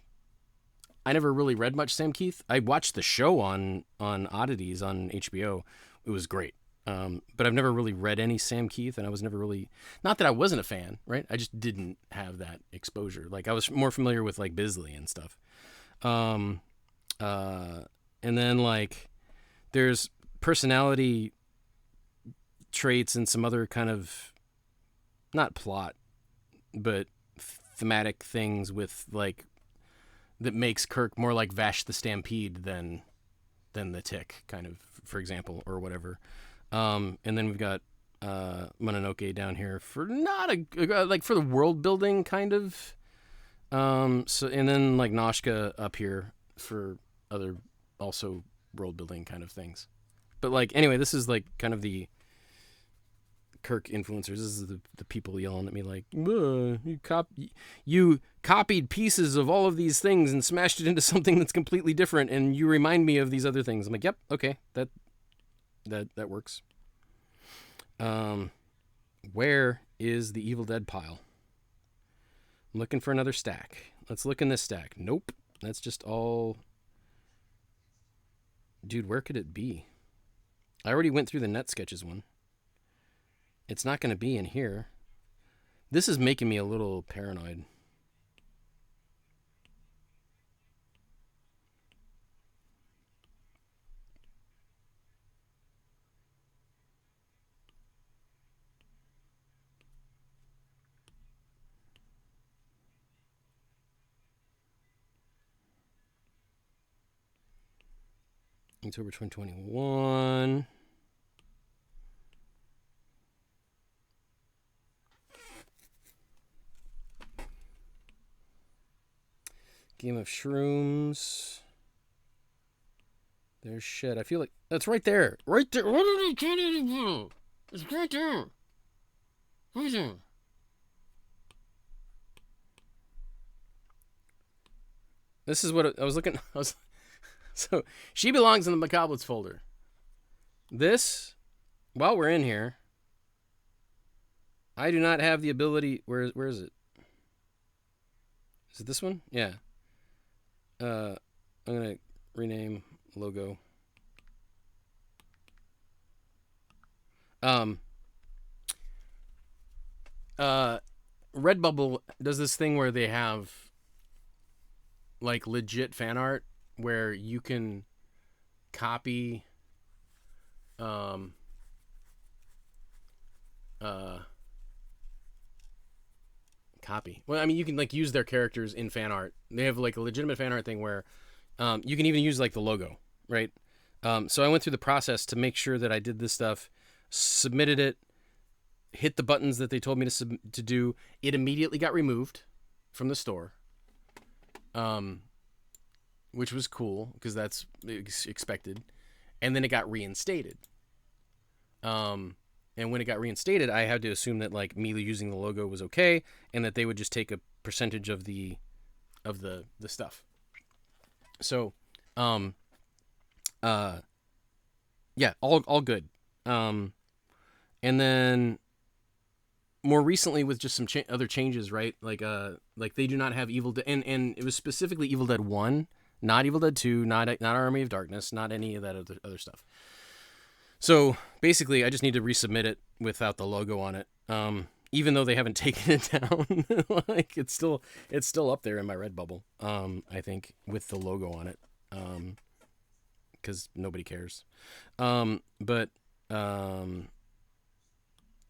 I never really read much Sam Keith. I watched the show on Oddities on HBO. It was great. But I've never really read any Sam Keith, and I was never really, not that I wasn't a fan, right? I just didn't have that exposure. Like I was more familiar with like Bisley and stuff. And then like there's personality traits and some other kind of, not plot, but thematic things with like that makes Kirk more like Vash the Stampede than the Tick, kind of, for example, or whatever. And then we've got Mononoke down here for not a like for the world building kind of. So, and then like Noshka up here for other also world building kind of things. But like anyway, this is like kind of the Kirk influencers. This is the people yelling at me like, you copied pieces of all of these things and smashed it into something that's completely different, and you remind me of these other things. I'm like, yep, okay, that works. Where is the Evil Dead pile? I'm looking for another stack. Let's look in this stack. Nope, that's just all. Dude, where could it be? I already went through the Net Sketches one. It's not going to be in here. This is making me a little paranoid. October 2021. Game of Shrooms. There's shit. I feel like that's right there. Right there. What are they trying to do? It's right there. Right there. This is what I was looking. So she belongs in the Macabrelets folder. This, while we're in here, I do not have the ability. Where is it? Is it this one? Yeah. I'm gonna rename logo. Redbubble does this thing where they have like legit fan art where you can copy copy. Well, I mean, you can like use their characters in fan art. They have like a legitimate fan art thing where you can even use like the logo, right? So I went through the process to make sure that I did this stuff, submitted it, hit the buttons that they told me to do. It immediately got removed from the store, which was cool because that's expected. And then it got reinstated. And when it got reinstated, I had to assume that like me using the logo was okay, and that they would just take a percentage of the stuff. So, yeah, all good. And then more recently with just some other changes, right? Like they do not have Evil Dead, and it was specifically Evil Dead 1, not Evil Dead 2, not Army of Darkness, not any of that other stuff. So basically, I just need to resubmit it without the logo on it. Even though they haven't taken it down, like it's still up there in my Redbubble. I think with the logo on it, because nobody cares.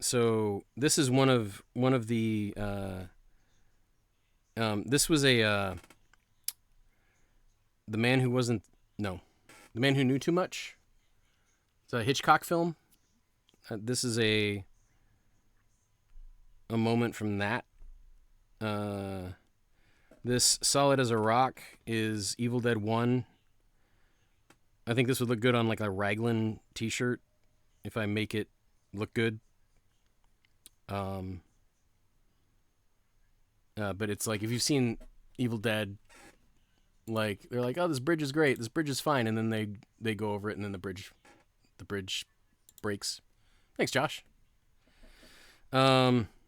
So this is one of the. This was a the man who wasn't the man who knew too much. It's a Hitchcock film. This is a moment from that. This Solid as a Rock is Evil Dead 1. I think this would look good on like a Raglan t-shirt if I make it look good. But it's like if you've seen Evil Dead, like they're like, oh, this bridge is great, this bridge is fine, and then they go over it, and then the bridge breaks. Thanks, Josh.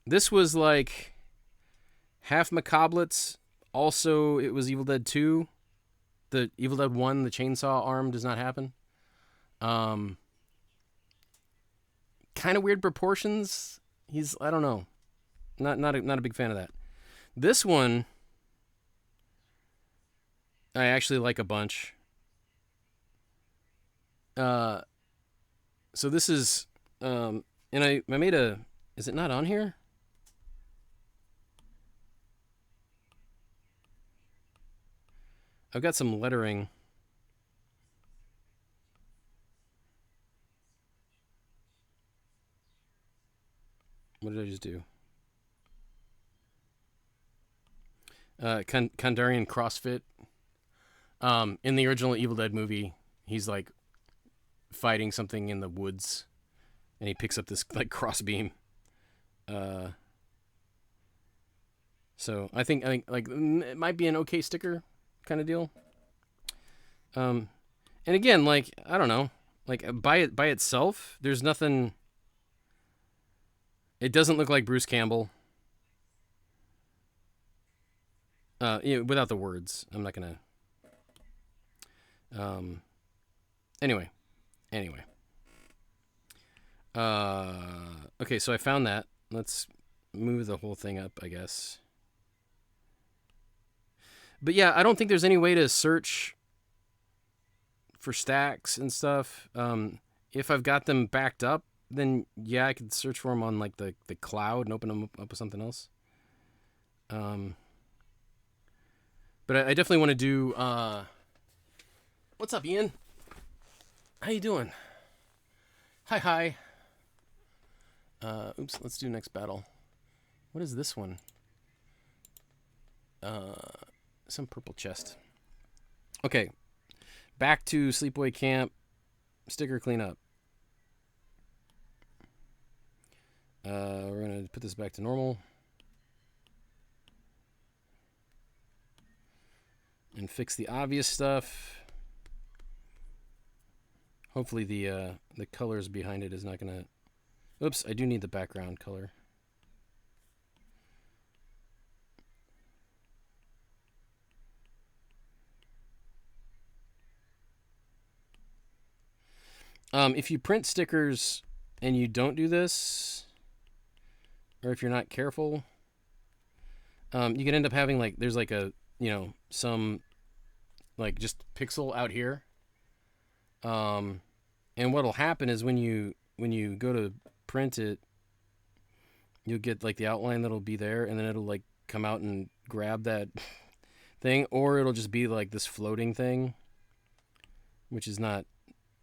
This was like half Macabrelets. Also, it was Evil Dead 2. The Evil Dead 1, the chainsaw arm does not happen. Kind of weird proportions. I don't know. Not a big fan of that. This one I actually like a bunch. So this is and I made a, is it not on here? I've got some lettering. What did I just do? Kandarian CrossFit. In the original Evil Dead movie, he's like fighting something in the woods, and he picks up this like crossbeam. So I think like it might be an okay sticker kind of deal. And again, like I don't know, like by itself, there's nothing. It doesn't look like Bruce Campbell. Without the words, I'm not gonna. Anyway. Okay, so I found that. Let's move the whole thing up, I guess. But yeah, I don't think there's any way to search for stacks and stuff. If I've got them backed up, then yeah, I could search for them on like the cloud and open them up with something else. But I definitely want to do. What's up, Ian? How you doing? Hi. Oops. Let's do next battle. What is this one? some purple chest. Okay, back to Sleepaway Camp sticker cleanup. We're gonna put this back to normal and fix the obvious stuff. Hopefully the colors behind it is not gonna. Oops, I do need the background color. If you print stickers and you don't do this, or if you're not careful, you can end up having like there's like a some like just pixel out here. And what'll happen is when you go to print it, you'll get like the outline that'll be there, and then it'll like come out and grab that thing, or it'll just be like this floating thing, which is not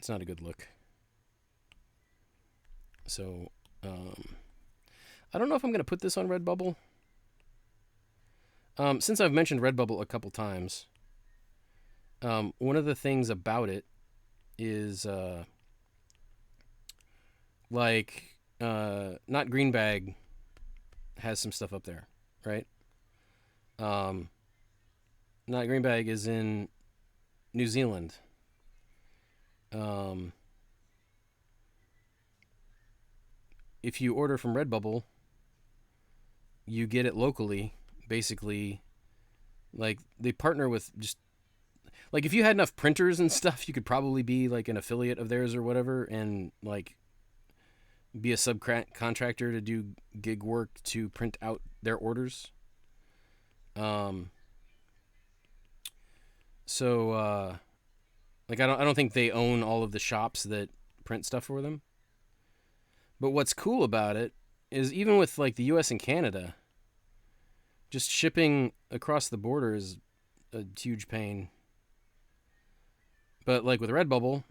a good look. So I don't know if I'm gonna put this on Redbubble. Since I've mentioned Redbubble a couple times, one of the things about it is not Green Bag has some stuff up there, right? Not Green Bag is in New Zealand. If you order from Redbubble, you get it locally. Basically, like they partner with just like if you had enough printers and stuff, you could probably be like an affiliate of theirs or whatever, and like be a subcontractor to do gig work to print out their orders. So like I don't think they own all of the shops that print stuff for them. But what's cool about it is even with like the US and Canada, just shipping across the border is a huge pain. But like with Redbubble,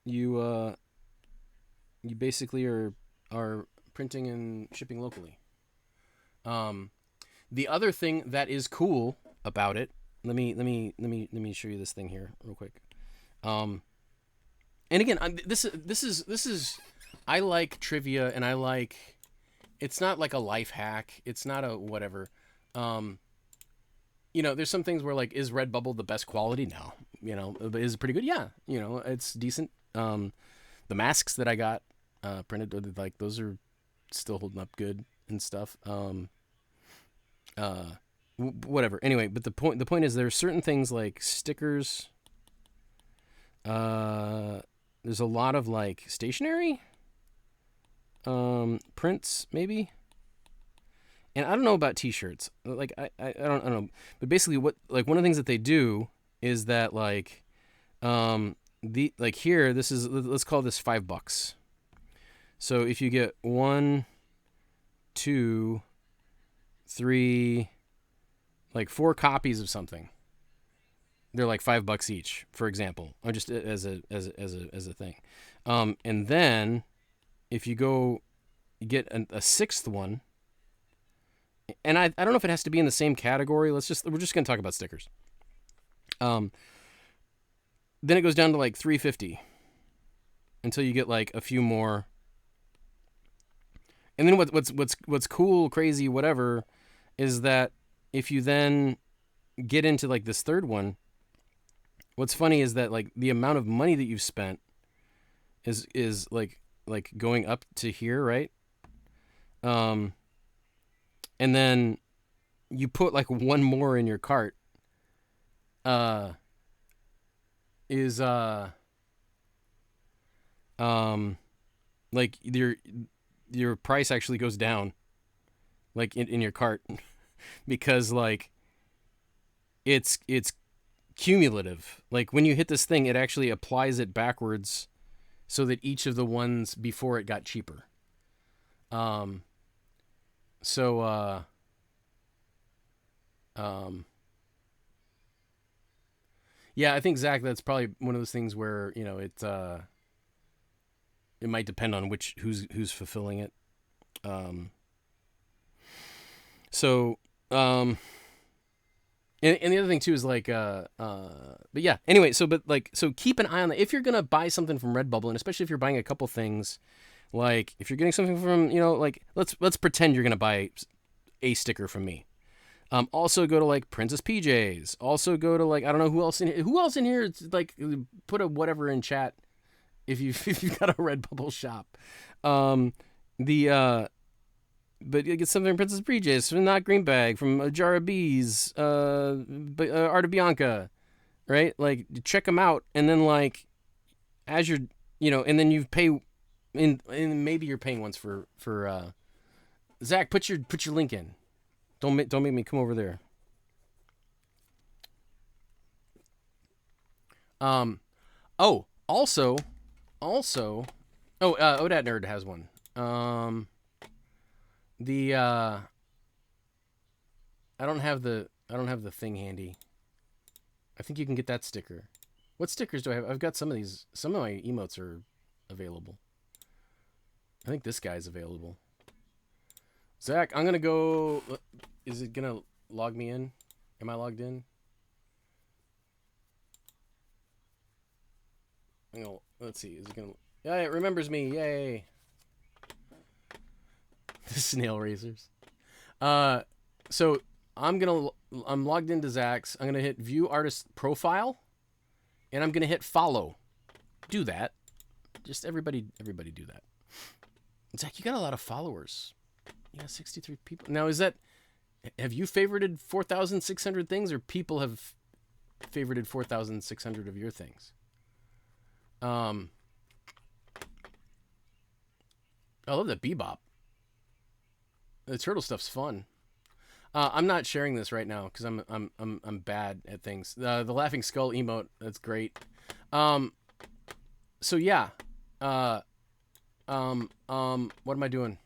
you basically are printing and shipping locally. The other thing that is cool about it, let me show you this thing here real quick. And again, this is I like trivia, and I like it's not like a life hack. It's not a whatever. There's some things where like, is Redbubble the best quality? No. Is it pretty good? Yeah. It's decent. The masks that I got printed, like those are still holding up good and stuff. Whatever. Anyway, but the point is there are certain things like stickers. There's a lot of like stationery prints maybe. And I don't know about t-shirts. Like I don't know. But basically what like one of the things that they do is that like the like here this is let's call this $5. So if you get 1, 2, 3 like 4 copies of something, they're like $5 each, for example, or just as a thing. And then if you go get a 6th one, and I don't know if it has to be in the same category. We're just going to talk about stickers. Then it goes down to like $3.50 until you get like a few more. And then what's cool, crazy, whatever, is that if you then get into like this 3rd one, what's funny is that like the amount of money that you've spent is like going up to here, right? And then you put like one more in your cart. Like your price actually goes down, like in your cart, because like it's cumulative. Like when you hit this thing, it actually applies it backwards, so that each of the ones before it got cheaper. Yeah, I think Zach, that's probably one of those things where it might depend on who's fulfilling it. And the other thing too is like, but yeah. Anyway, so keep an eye on that. If you're gonna buy something from Redbubble, and especially if you're buying a couple things, like if you're getting something from, like let's pretend you're gonna buy a sticker from me. Also go to like Princess PJs. Also go to like I don't know who else in here. It's like put a whatever in chat if you if you've got a Redbubble shop. The But you get something from Princess PJs, from Not Greenbag, from a Jar of Bees, Art of Bianca, right? Like check them out, and then like as you're and then you pay and maybe you're paying once for Zach. Put your link in. Don't make me come over there. Um. Oh, also. Oh, Odat Nerd has one. The I don't have the thing handy. I think you can get that sticker. What stickers do I have? I've got some of these. Some of my emotes are available. I think this guy's available. Zach, I'm gonna go. Is it gonna log me in? Am I logged in? Let's see. Is it gonna? Yeah, it remembers me. Yay! The snail racers. So I'm logged into Zach's. I'm gonna hit View Artist Profile, and I'm gonna hit Follow. Do that. Just everybody do that. Zach, you got a lot of followers. You got 63 people. Now, have you favorited 4,600 things, or people have favorited 4,600 of your things? I love that Bebop. The turtle stuff's fun. I'm not sharing this right now because I'm bad at things. The laughing skull emote, that's great. So yeah. What am I doing?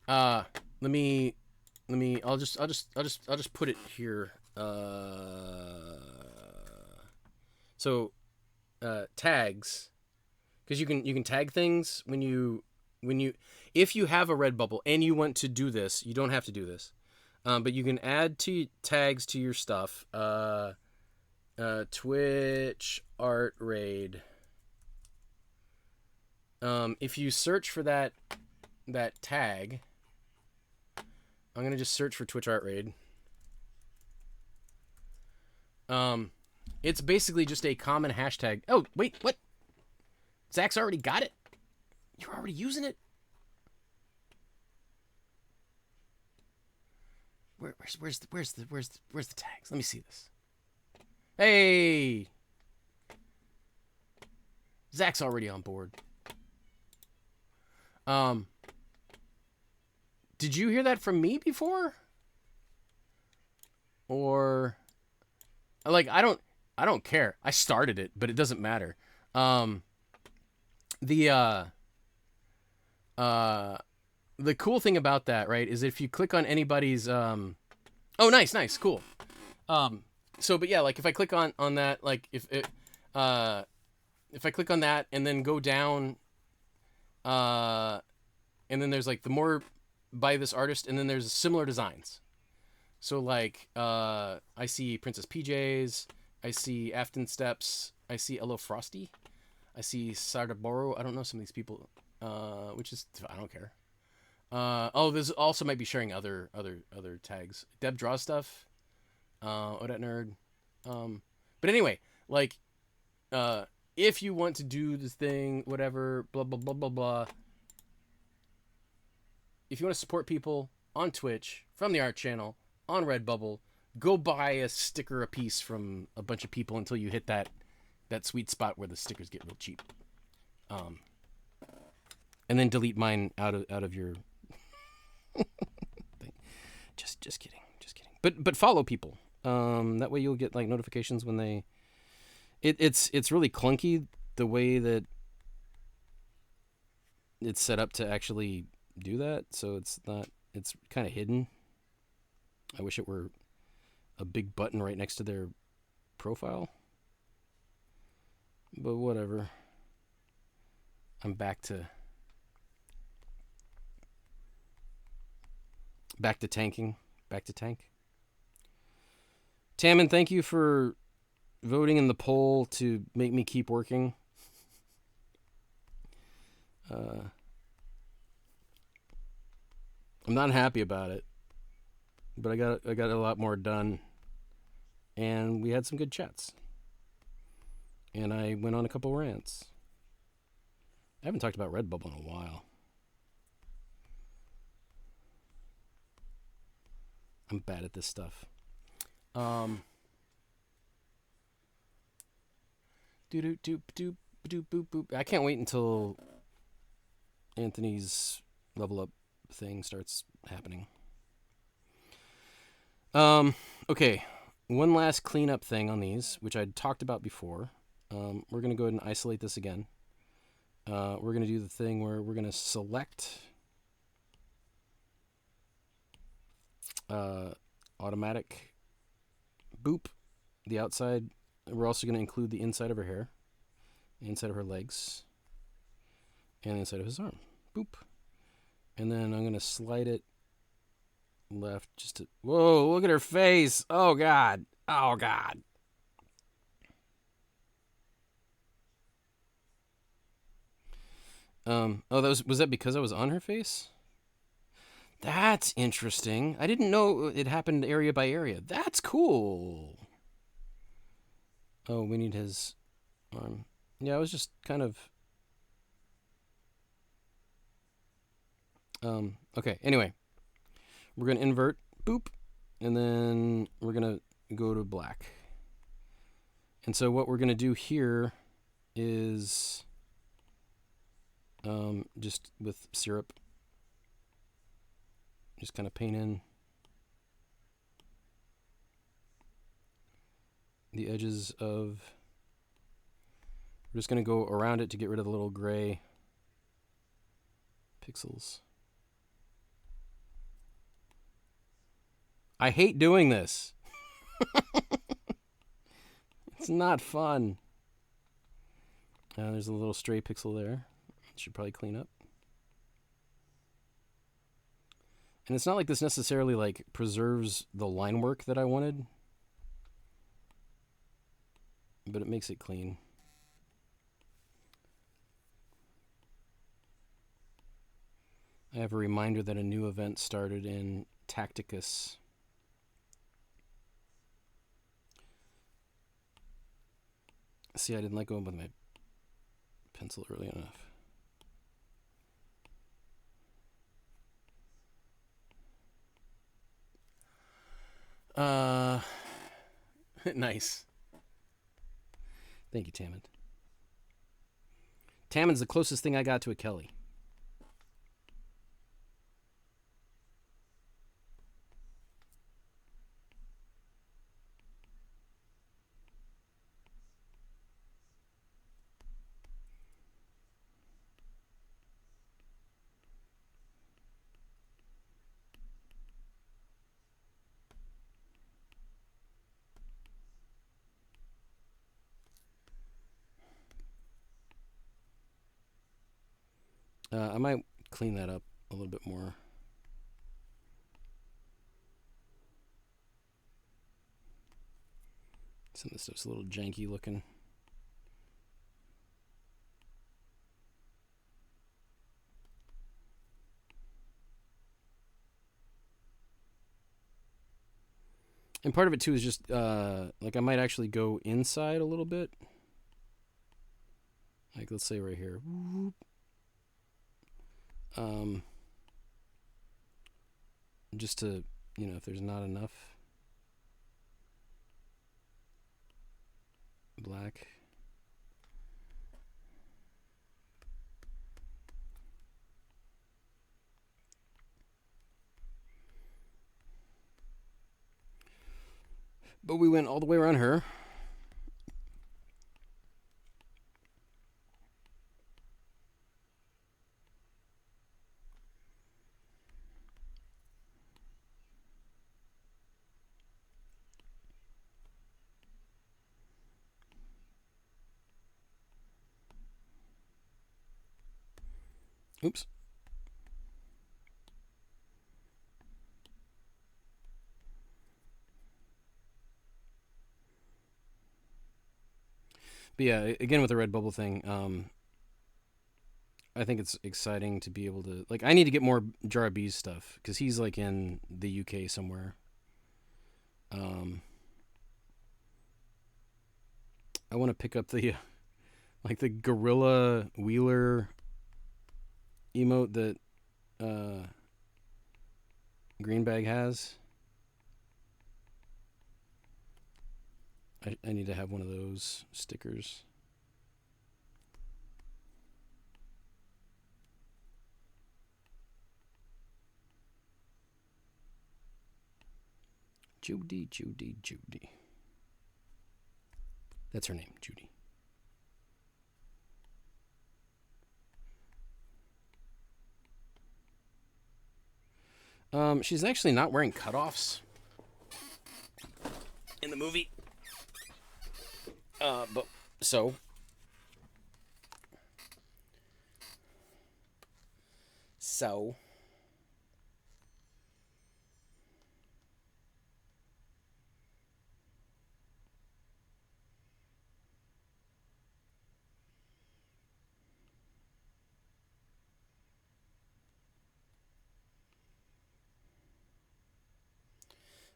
Let me. I'll just put it here. So, tags, because you can tag things when you if you have a Redbubble and you want to do this, you don't have to do this, but you can add tags to your stuff. Twitch art raid. If you search for that tag, I'm gonna just search for Twitch art raid. It's basically just a common hashtag. Oh wait, what? Zach's already got it. You're already using it. Where's the tags? Let me see this. Hey, Zach's already on board. Did you hear that from me before? Or like I don't care. I started it, but it doesn't matter. The cool thing about that, right, is if you click on anybody's oh nice, cool. So but yeah, like if I click on that, like if I click on that and then go down and then there's like the more by this artist, and then there's similar designs. So like I see Princess PJs, I see Afton Steps, I see Hello Frosty, I see Sardaboro. I don't know some of these people, which is I don't care. This also might be sharing other tags. Deb draws stuff. Odat Nerd. But anyway, like, if you want to do this thing, whatever, blah blah blah blah blah. If you want to support people on Twitch from the art channel on Redbubble, go buy a sticker a piece from a bunch of people until you hit that sweet spot where the stickers get real cheap. And then delete mine out of your thing. Just kidding. But follow people. That way you'll get like notifications when they. It's really clunky the way that it's set up to actually do that. So it's kind of hidden. I wish it were a big button right next to their profile. But whatever. I'm back to tanking. Back to tank. Tammin, thank you for voting in the poll to make me keep working. I'm not happy about it, but I got a lot more done, and we had some good chats, and I went on a couple rants. I haven't talked about Redbubble in a while. I'm bad at this stuff. Do do do do do boop boop. I can't wait until Anthony's level up thing starts happening. Okay. One last cleanup thing on these, which I talked about before. We're going to go ahead and isolate this again. We're going to do the thing where we're going to select automatic boop, the outside. We're also going to include the inside of her hair, the inside of her legs, and the inside of his arm. Boop. And then I'm going to slide it left just to... Whoa, look at her face. Oh, God. Oh, God. Oh, was that because I was on her face? That's interesting. I didn't know it happened area by area. That's cool. Oh, we need his arm. Yeah, I was just kind of... Okay, anyway. We're going to invert. Boop. And then we're going to go to black. And so what we're going to do here is... just with syrup, just kind of paint in the edges of... We're just going to go around it to get rid of the little gray pixels. I hate doing this. It's not fun. There's a little stray pixel there. Should probably clean up. And it's not like this necessarily like preserves the line work that I wanted, but it makes it clean. I have a reminder that a new event started in Tacticus. See, I didn't let go with my pencil early enough. Nice. Thank you, Tammin. Tammin's the closest thing I got to a Kelly. I might clean that up a little bit more. Some of this stuff's a little janky looking. And part of it too is just like I might actually go inside a little bit. Like let's say right here. Just to, if there's not enough black. But we went all the way around her. Oops. But yeah, again with the Redbubble thing, I think it's exciting to be able to like. I need to get more Jarab's stuff because he's like in the UK somewhere. Um, I want to pick up the like the Gorilla Wheeler emote that Greenbag has. I need to have one of those stickers. Judy, Judy, Judy. That's her name, Judy. She's actually not wearing cutoffs in the movie. But so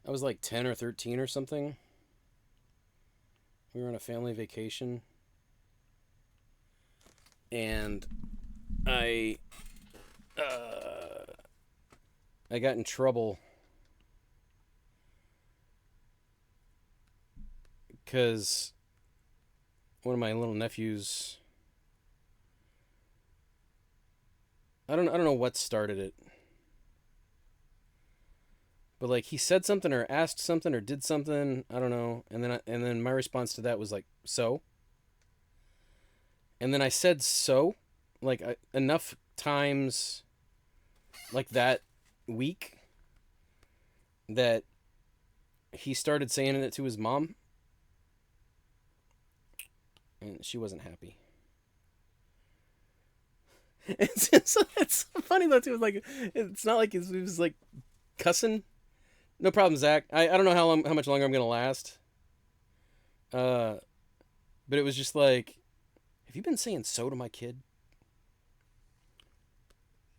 I was like 10 or 13 or something. We were on a family vacation. And I I got in trouble because one of my little nephews, I don't know what started it. But like he said something or asked something or did something, I don't know. And then my response to that was like, "So?" And then I said "so" like enough times like that week that he started saying it to his mom and she wasn't happy. It's funny though too. It's not like it was like cussing. No problem, Zach. I don't know how much longer I'm gonna last. Uh, but it was just like, have you been saying "so" to my kid?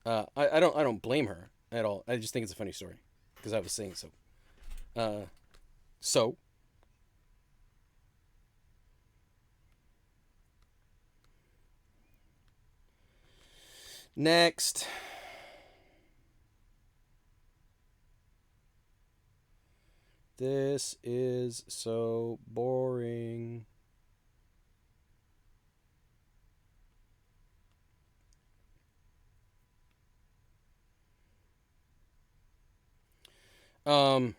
I don't blame her at all. I just think it's a funny story because I was saying so. Uh, so next, this is so boring. Um,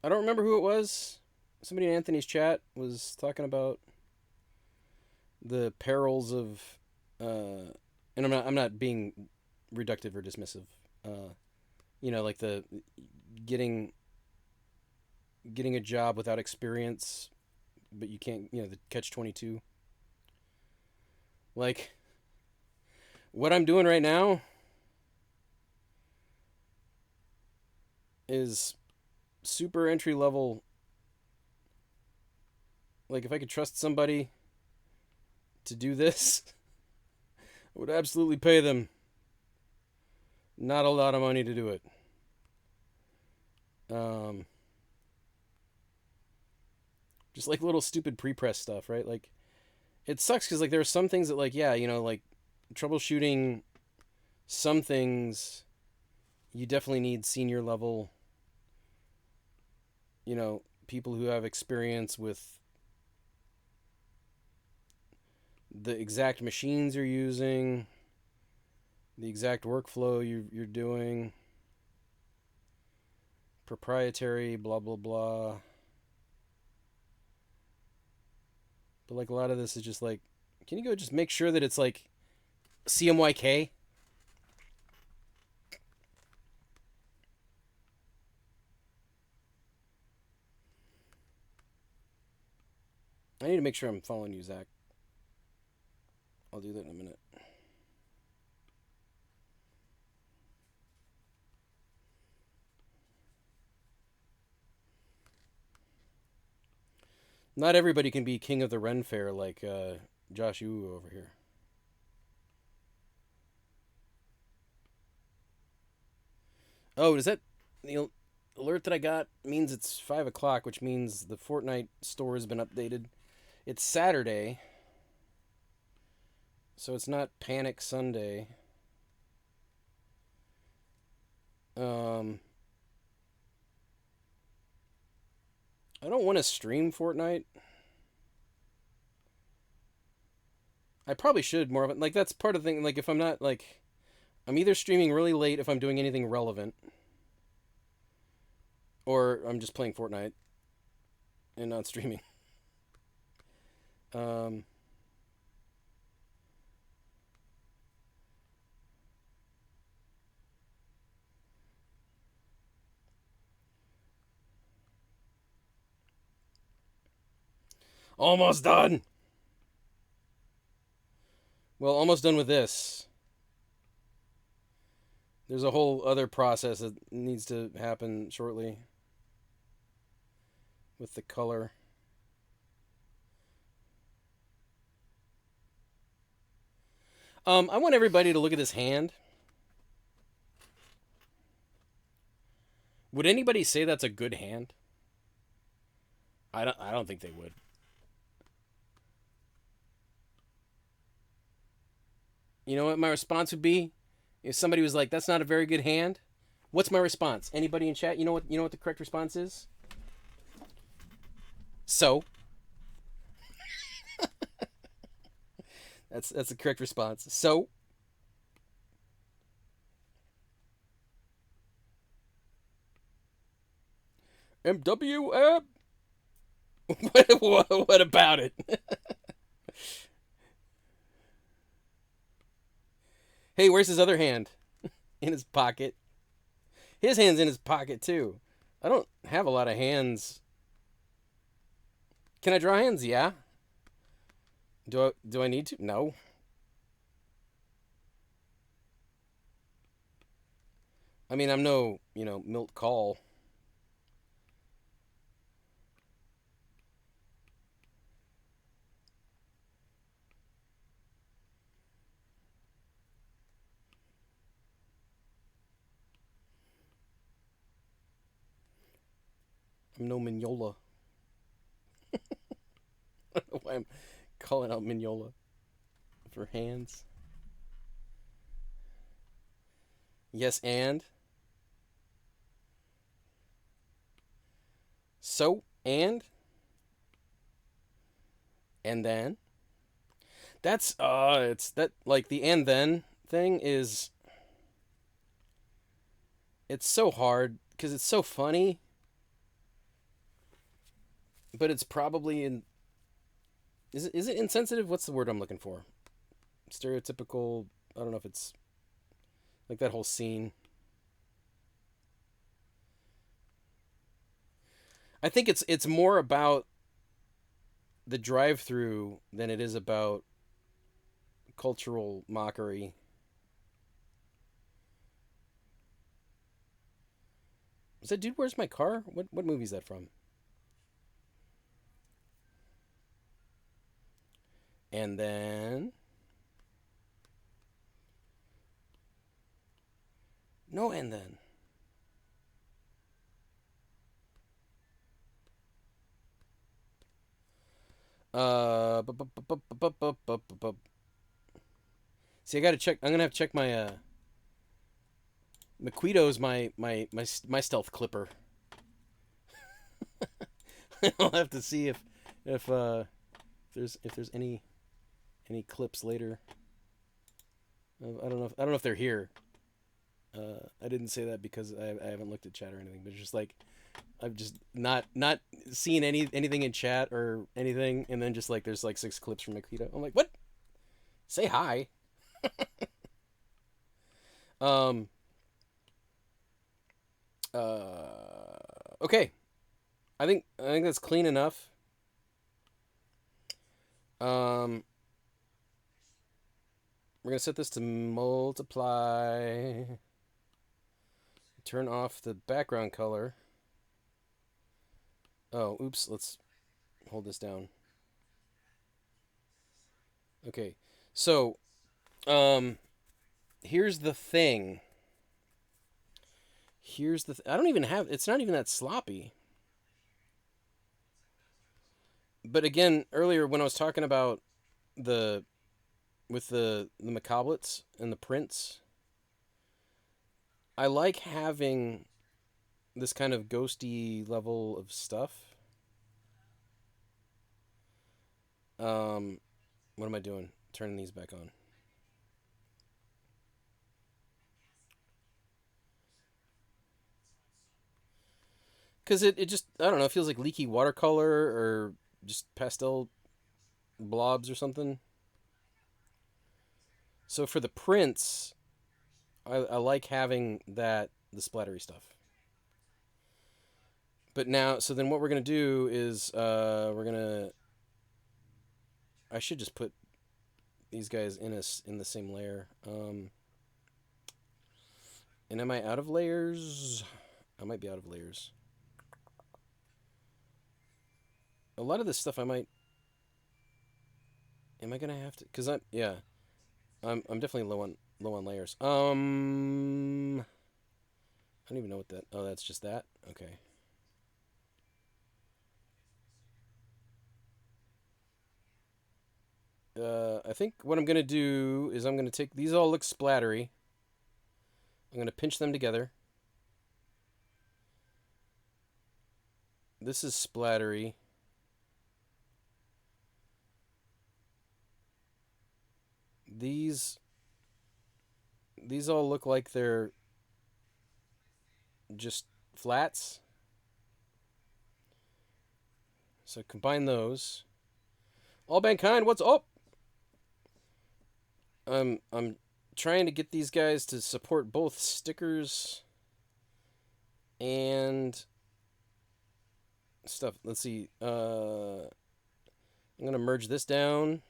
I don't remember who it was. Somebody in Anthony's chat was talking about the perils of, and I'm not being reductive or dismissive. Uh, like the getting getting a job without experience, but you can't. The catch-22. Like what I'm doing right now is super entry level. Like if I could trust somebody to do this, I would absolutely pay them not a lot of money to do it. Um, just like little stupid pre-press stuff, right? Like it sucks because like there are some things that like like troubleshooting some things you definitely need senior level people who have experience with the exact machines you're using, the exact workflow you're doing, proprietary, blah blah blah. But like a lot of this is just like, can you go just make sure that it's like CMYK? I need to make sure I'm following you, Zach. I'll do that in a minute. Not everybody can be king of the Ren Fair like Josh Yu over here. Oh, does that the alert that I got means it's 5 o'clock, which means the Fortnite store has been updated. It's Saturday, so it's not Panic Sunday. Um, I don't want to stream Fortnite. I probably should more of it. Like that's part of the thing. Like if I'm not like, I'm either streaming really late if I'm doing anything relevant, or I'm just playing Fortnite and not streaming. Um, almost done. Well, almost done with this. There's a whole other process that needs to happen shortly with the color. I want everybody to look at this hand. Would anybody say that's a good hand? I don't think they would. You know what my response would be? If somebody was like, "That's not a very good hand," what's my response? Anybody in chat? You know what the correct response is? So, that's the correct response. So, MW what about it? Hey, where's his other hand? In his pocket. His hand's in his pocket too. I don't have a lot of hands. Can I draw hands? Yeah. Do I need to? No. I mean, I'm no, Milt Call. I'm no Mignola. I don't know why I'm calling out Mignola for hands. Yes, and so and then that's it's that like the and then thing is it's so hard because it's so funny, but it's probably in is it insensitive? What's the word I'm looking for? Stereotypical. I don't know if it's like that whole scene. I think it's more about the drive-through than it is about cultural mockery. Is that dude? Where's my car? What movie is that from? And then no, and then bu- bu- bu- bu- bu- bu- bu- bu- bu- see, I gotta check. I'm gonna have to check my Maquito's my stealth clipper. I'll have to see if there's any clips later. I don't know if they're here. I didn't say that because I haven't looked at chat or anything, but it's just like I've just not seen anything in chat or anything, and then just like there's like 6 clips from Makita. I'm like, what? Say hi. Um. Okay. I think that's clean enough. Um. We're gonna set this to multiply. Turn off the background color. Oh, oops. Let's hold this down. Okay. So, um, here's the thing. I don't even have. It's not even that sloppy. But again, earlier when I was talking about the with the Macabrelets and the prints, I like having this kind of ghosty level of stuff. Um, what am I doing? Turning these back on. Because it just, I don't know, it feels like leaky watercolor or just pastel blobs or something. So for the prints, I like having the splattery stuff. But now, so then what we're going to do is we're going to, I should just put these guys in the same layer. And am I out of layers? I might be out of layers. A lot of this stuff I might. Am I gonna have to? Cause I'm definitely low on layers. I don't even know what that. Oh, that's just that. Okay. I think what I'm gonna do is I'm gonna take these all look splattery. I'm gonna pinch them together. This is splattery. These these all look like they're just flats. So combine those. All mankind, what's up? I'm trying to get these guys to support both stickers and stuff. Let's see. I'm gonna merge this down.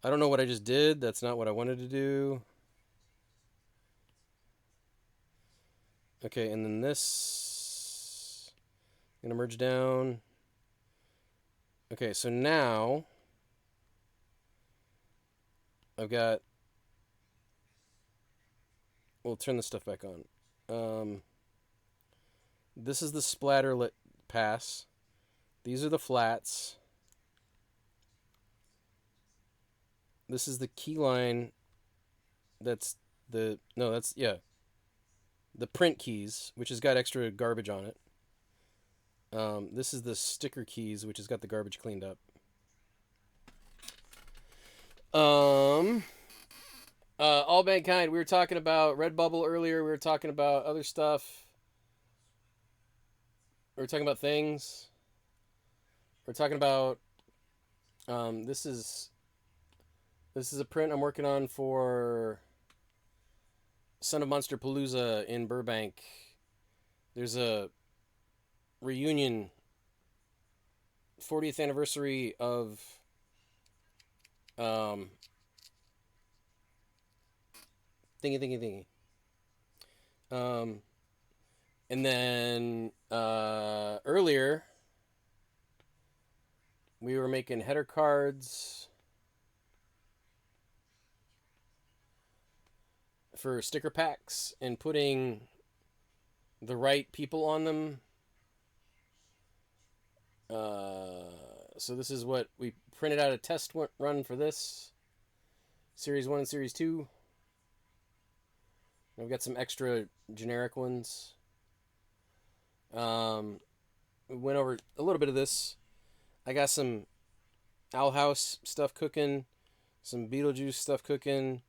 I don't know what I just did. That's not what I wanted to do. Okay, and then this. I'm gonna merge down. Okay, so now I've got. We'll turn this stuff back on. This is the splatter lit pass. These are the flats. This is the key line. That's the no. That's yeah. The print keys, which has got extra garbage on it. This is the sticker keys, which has got the garbage cleaned up. Um, all mankind. We were talking about Redbubble earlier. We were talking about other stuff. We were talking about things. We're talking about. This is a print I'm working on for Son of Monster Palooza in Burbank. There's a reunion 40th anniversary of um thingy. Um and then earlier we were making header cards for sticker packs and putting the right people on them. So this is what we printed out a test run for this series 1 and series 2. I've got some extra generic ones. We went over a little bit of this. I got some Owl House stuff cooking, some Beetlejuice stuff cooking,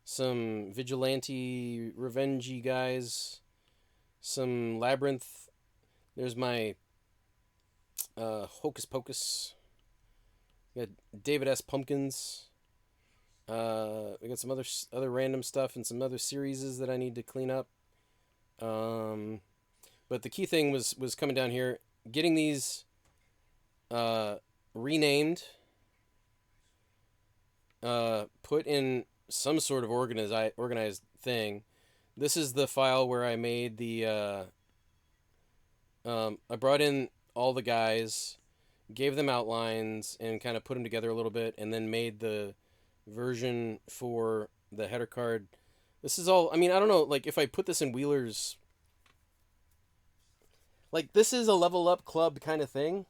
some Vigilante Revengey guys, some Labyrinth. There's my Hocus Pocus. We got David S. Pumpkins. We got some other random stuff and some other series that I need to clean up. But the key thing was coming down here, getting these renamed, put in some sort of organized thing. This is the file where I made the. I brought in all the guys. gave them outlines, and kind of put them together a little bit, and then made the version for the header card. This is all. I mean, I don't know. Like, if I put this in Wheeler's, like, this is a level up club kind of thing,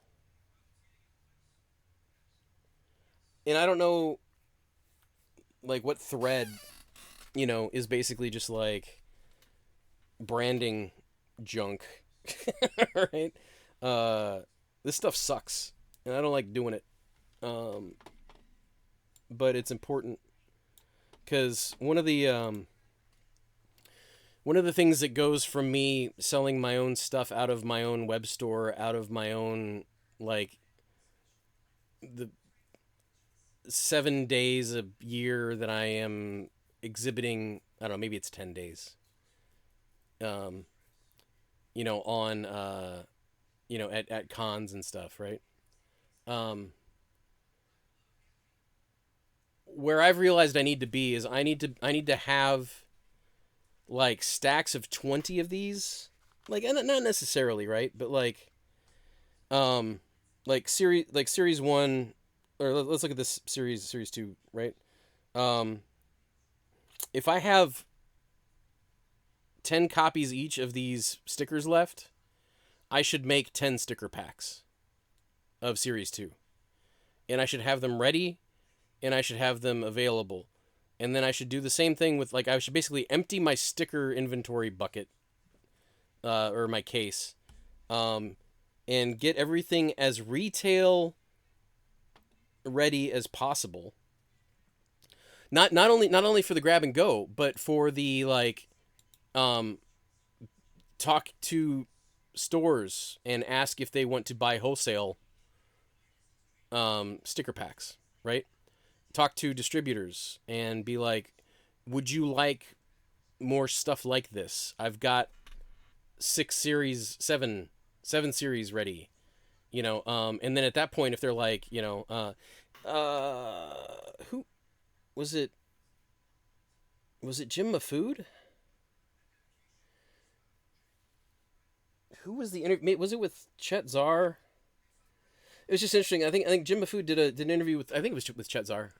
and I don't know, like, what thread, is basically just like branding junk, right? Uh, this stuff sucks, and I don't like doing it. Um, but it's important because one of the things that goes from me selling my own stuff out of my own web store, out of my own, like, the 7 days a year that I am exhibiting. I don't know, maybe it's 10 days. Um, on at cons and stuff, right? Um, where I've realized I need to be is I need to have like stacks of 20 of these, like, and not necessarily, right, but um series 1, or let's look at this series 2, right? um if I have 10 copies each of these stickers left, I should make 10 sticker packs of series 2, and I should have them ready, and I should have them available. And then I should do the same thing with, like, I should basically empty my sticker inventory bucket, or my case, um, and get everything as retail ready as possible. Not only for the grab and go, but for the, like, um, talk to stores and ask if they want to buy wholesale sticker packs, right? Talk to distributors and be like, would you like more stuff like this? I've got seven series ready, and then at that point, if they're like, who was it? Was it Jim Mafood? Who was the interview? Was it with Chet Zar? It was just interesting. I think Jim Mafood did an interview with, I think it was with Chet Zar,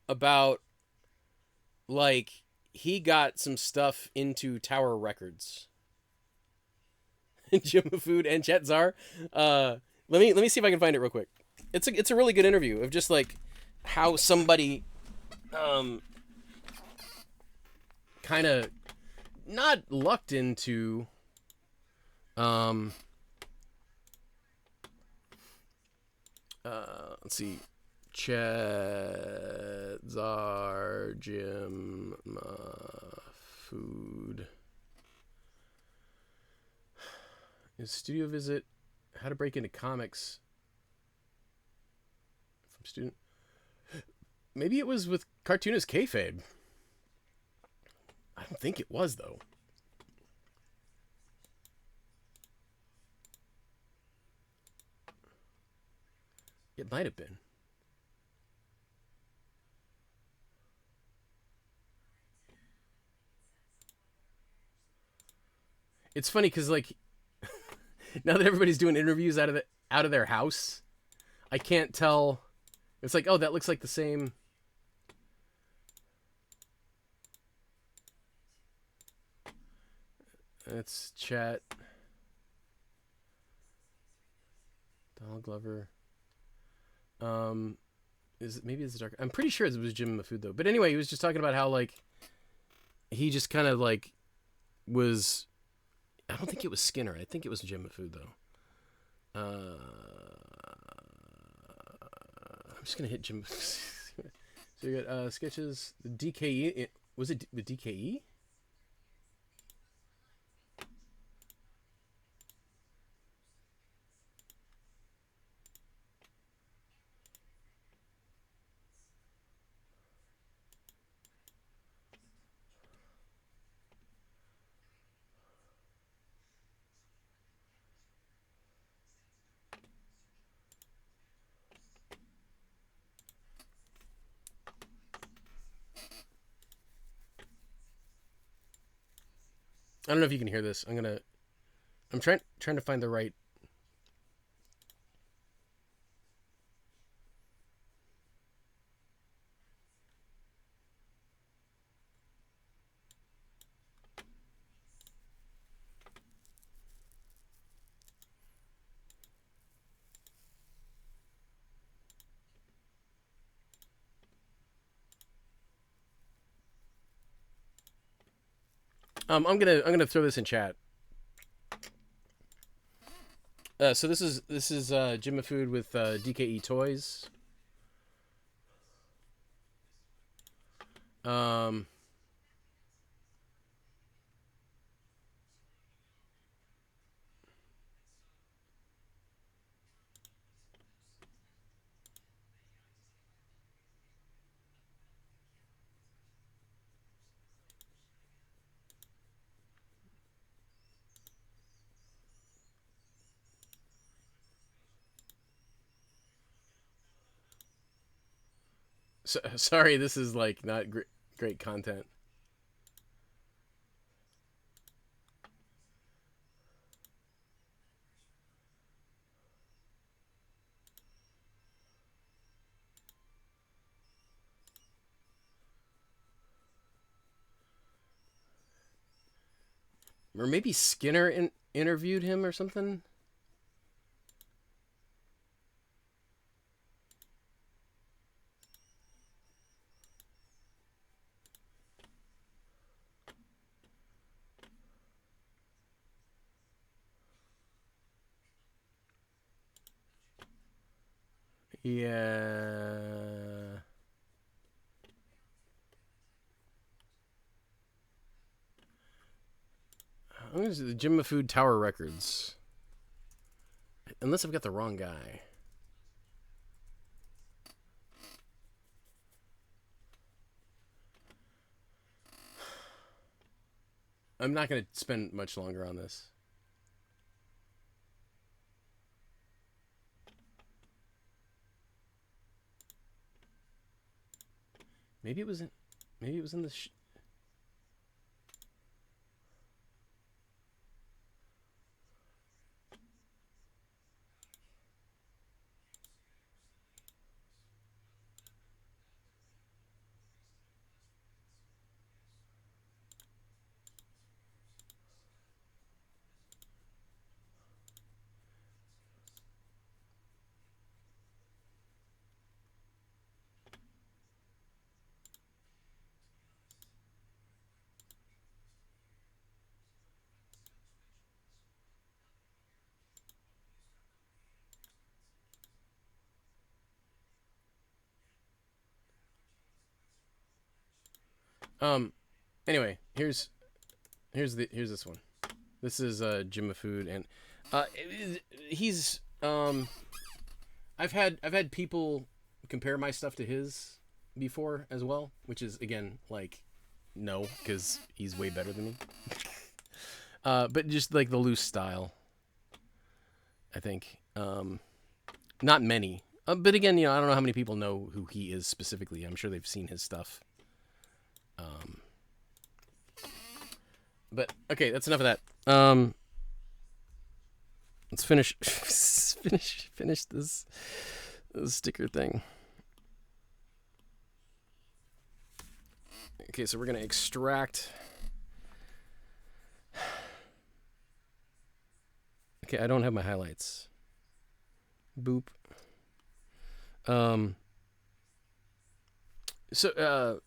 about, like, he got some stuff into Tower Records. Jim Food and Chet Zar. Let me see if I can find it real quick. It's a really good interview of just, like, how somebody kind of not lucked into let's see, Chet Zar, Jim Food. His studio visit, how to break into comics from student. Maybe it was with cartoonist kayfabe. I don't think it was, though. It might have been. It's funny because, like, now that everybody's doing interviews out of their house, I can't tell. It's like, oh, that looks like the same. It's Chet. Donald Glover. Is it, maybe it's dark? I'm pretty sure it was Jim Mafood, though. But anyway, he was just talking about how, like, he just kind of, like, was. I don't think it was Skinner. I think it was Jim Mafood, though. I'm just gonna hit Jim. So you got sketches. DKE. Was it with DKE? I don't know if you can hear this. I'm trying to find the right. I'm gonna throw this in chat. So this is Jimma Food with DKE Toys. Um, sorry, this is like not great content. Or maybe Skinner interviewed him or something. Yeah. I'm gonna do the Jimma Food Tower Records. Unless I've got the wrong guy. I'm not gonna spend much longer on this. Maybe it was in. Maybe it was in the. Anyway, here's this one. This is Jimma Food, and he's I've had people compare my stuff to his before as well, which is again like no, because he's way better than me. But just like the loose style, I think. Not many, but again, I don't know how many people know who he is specifically. I'm sure they've seen his stuff. But okay, that's enough of that. Let's finish finish this sticker thing. Okay, so we're gonna extract. Okay, I don't have my highlights. Boop. So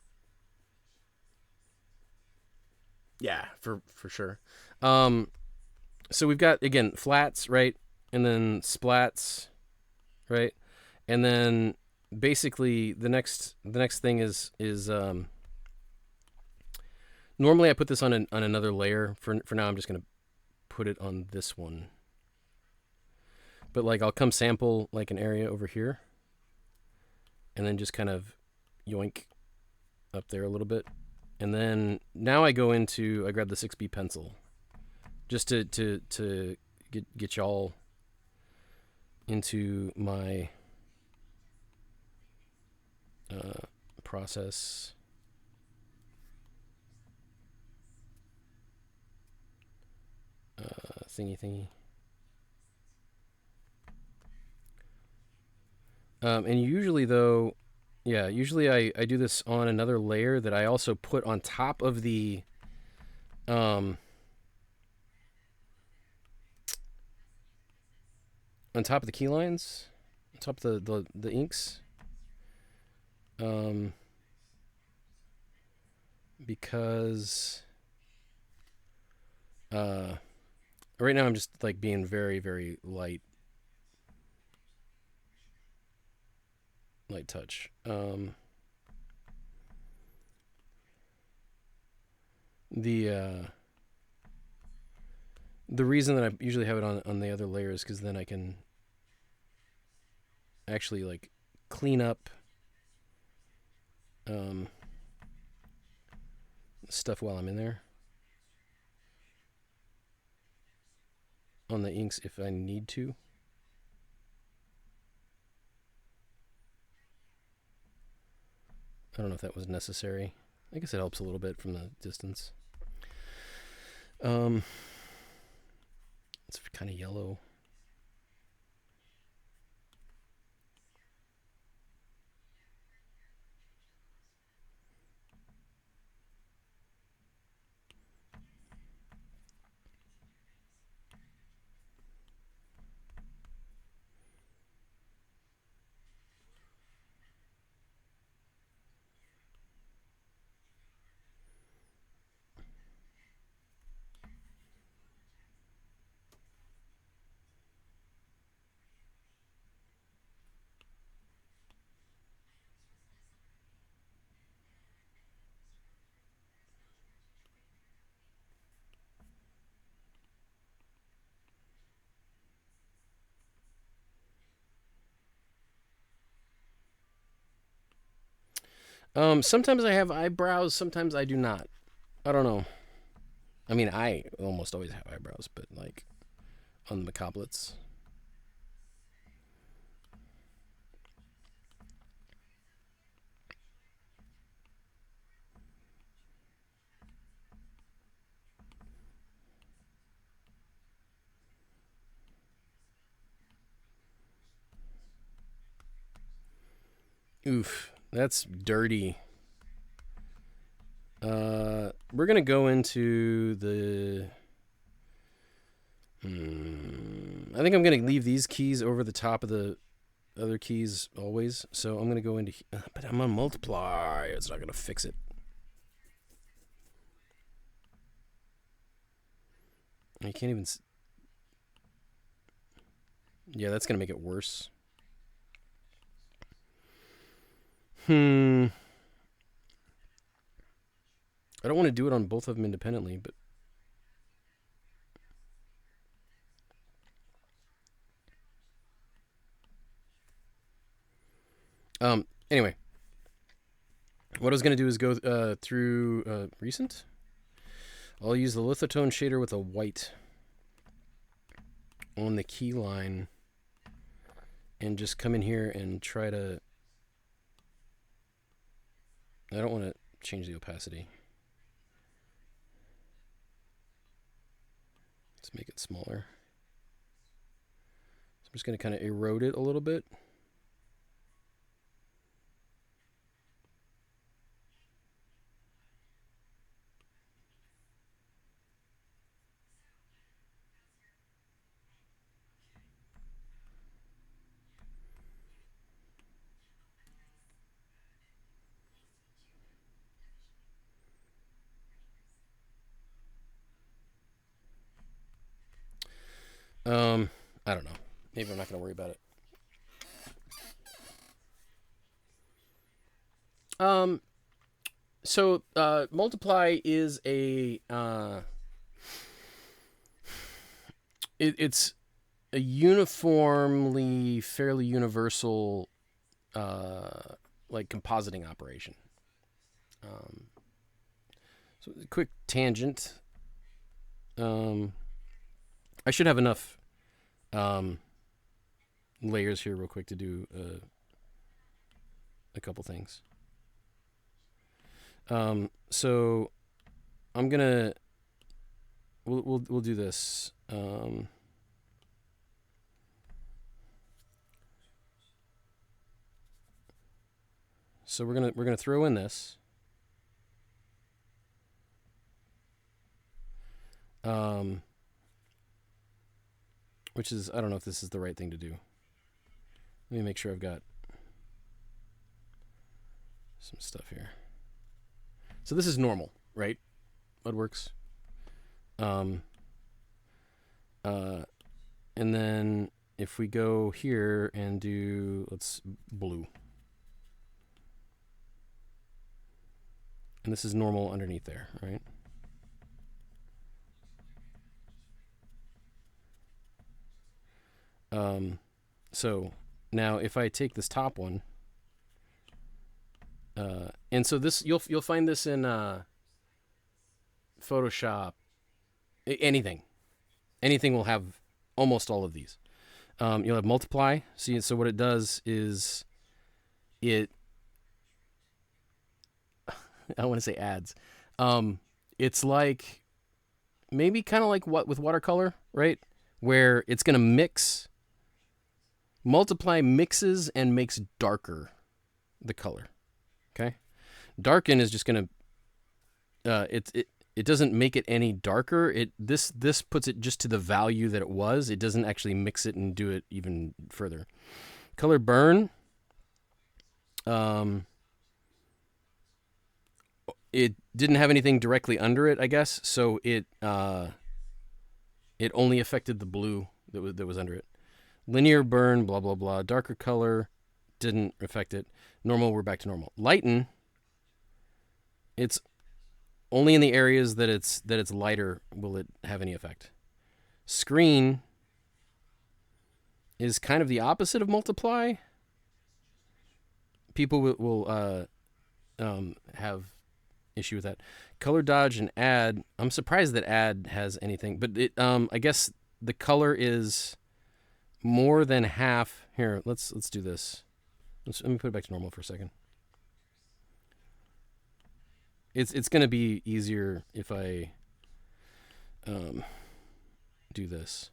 yeah, for sure. So we've got again flats, right? And then splats, right? And then basically the next thing is normally I put this on another layer. For now I'm just going to put it on this one. But like I'll come sample like an area over here and then just kind of yoink up there a little bit. And then now I grab the 6B pencil just to get y'all into my process. Thingy. And usually though, usually I do this on another layer that I also put on top of the on top of the key lines, on top of the inks. Because Right now I'm just like being very, very light touch. The the reason that I usually have it on the other layer is because then I can actually like clean up um, stuff while I'm in there on the inks if I need to. I don't know if that was necessary. I guess it helps a little bit from the distance. It's kind of yellow. Sometimes I have eyebrows, sometimes I do not. I don't know. I mean, I almost always have eyebrows, but like on the Macabrelets. Oof, that's dirty. We're gonna go into the. I think I'm gonna leave these keys over the top of the other keys always. So I'm gonna go into. But I'm on multiply. It's not gonna fix it. You can't even. Yeah, that's gonna make it worse. I don't want to do it on both of them independently, but anyway, what I was gonna do is go through recent. I'll use the lithotone shader with a white on the key line and just come in here and try to. I don't want to change the opacity. Let's make it smaller. So I'm just going to kind of erode it a little bit. I don't know. Maybe I'm not going to worry about it. So multiply is a it's a uniformly fairly universal like compositing operation. So quick tangent. I should have enough layers here real quick to do a couple things. So I'm gonna we'll do this. So we're gonna throw in this. Which is, I don't know if this is the right thing to do. Let me make sure I've got some stuff here. So this is normal, right? Mudworks. And then if we go here and do, let's blue. And this is normal underneath there, right? So now if I take this top one, and so this you'll find this in Photoshop, anything will have almost all of these. You'll have multiply. See, so what it does is it I don't want to say adds. It's like maybe kind of like what with watercolor, right? Where it's gonna mix. Multiply mixes and makes darker the color. Okay, darken is just gonna it doesn't make it any darker. This puts it just to the value that it was. It doesn't actually mix it and do it even further. Color burn. It didn't have anything directly under it, I guess. So it only affected the blue that was under it. Linear burn, blah blah blah. Darker color didn't affect it. Normal, we're back to normal. Lighten. It's only in the areas that it's lighter will it have any effect. Screen is kind of the opposite of multiply. People will have issue with that. Color dodge and add. I'm surprised that add has anything, but it I guess the color is more than half. Here, let's do this. Let me put it back to normal for a second. It's going to be easier if I do this.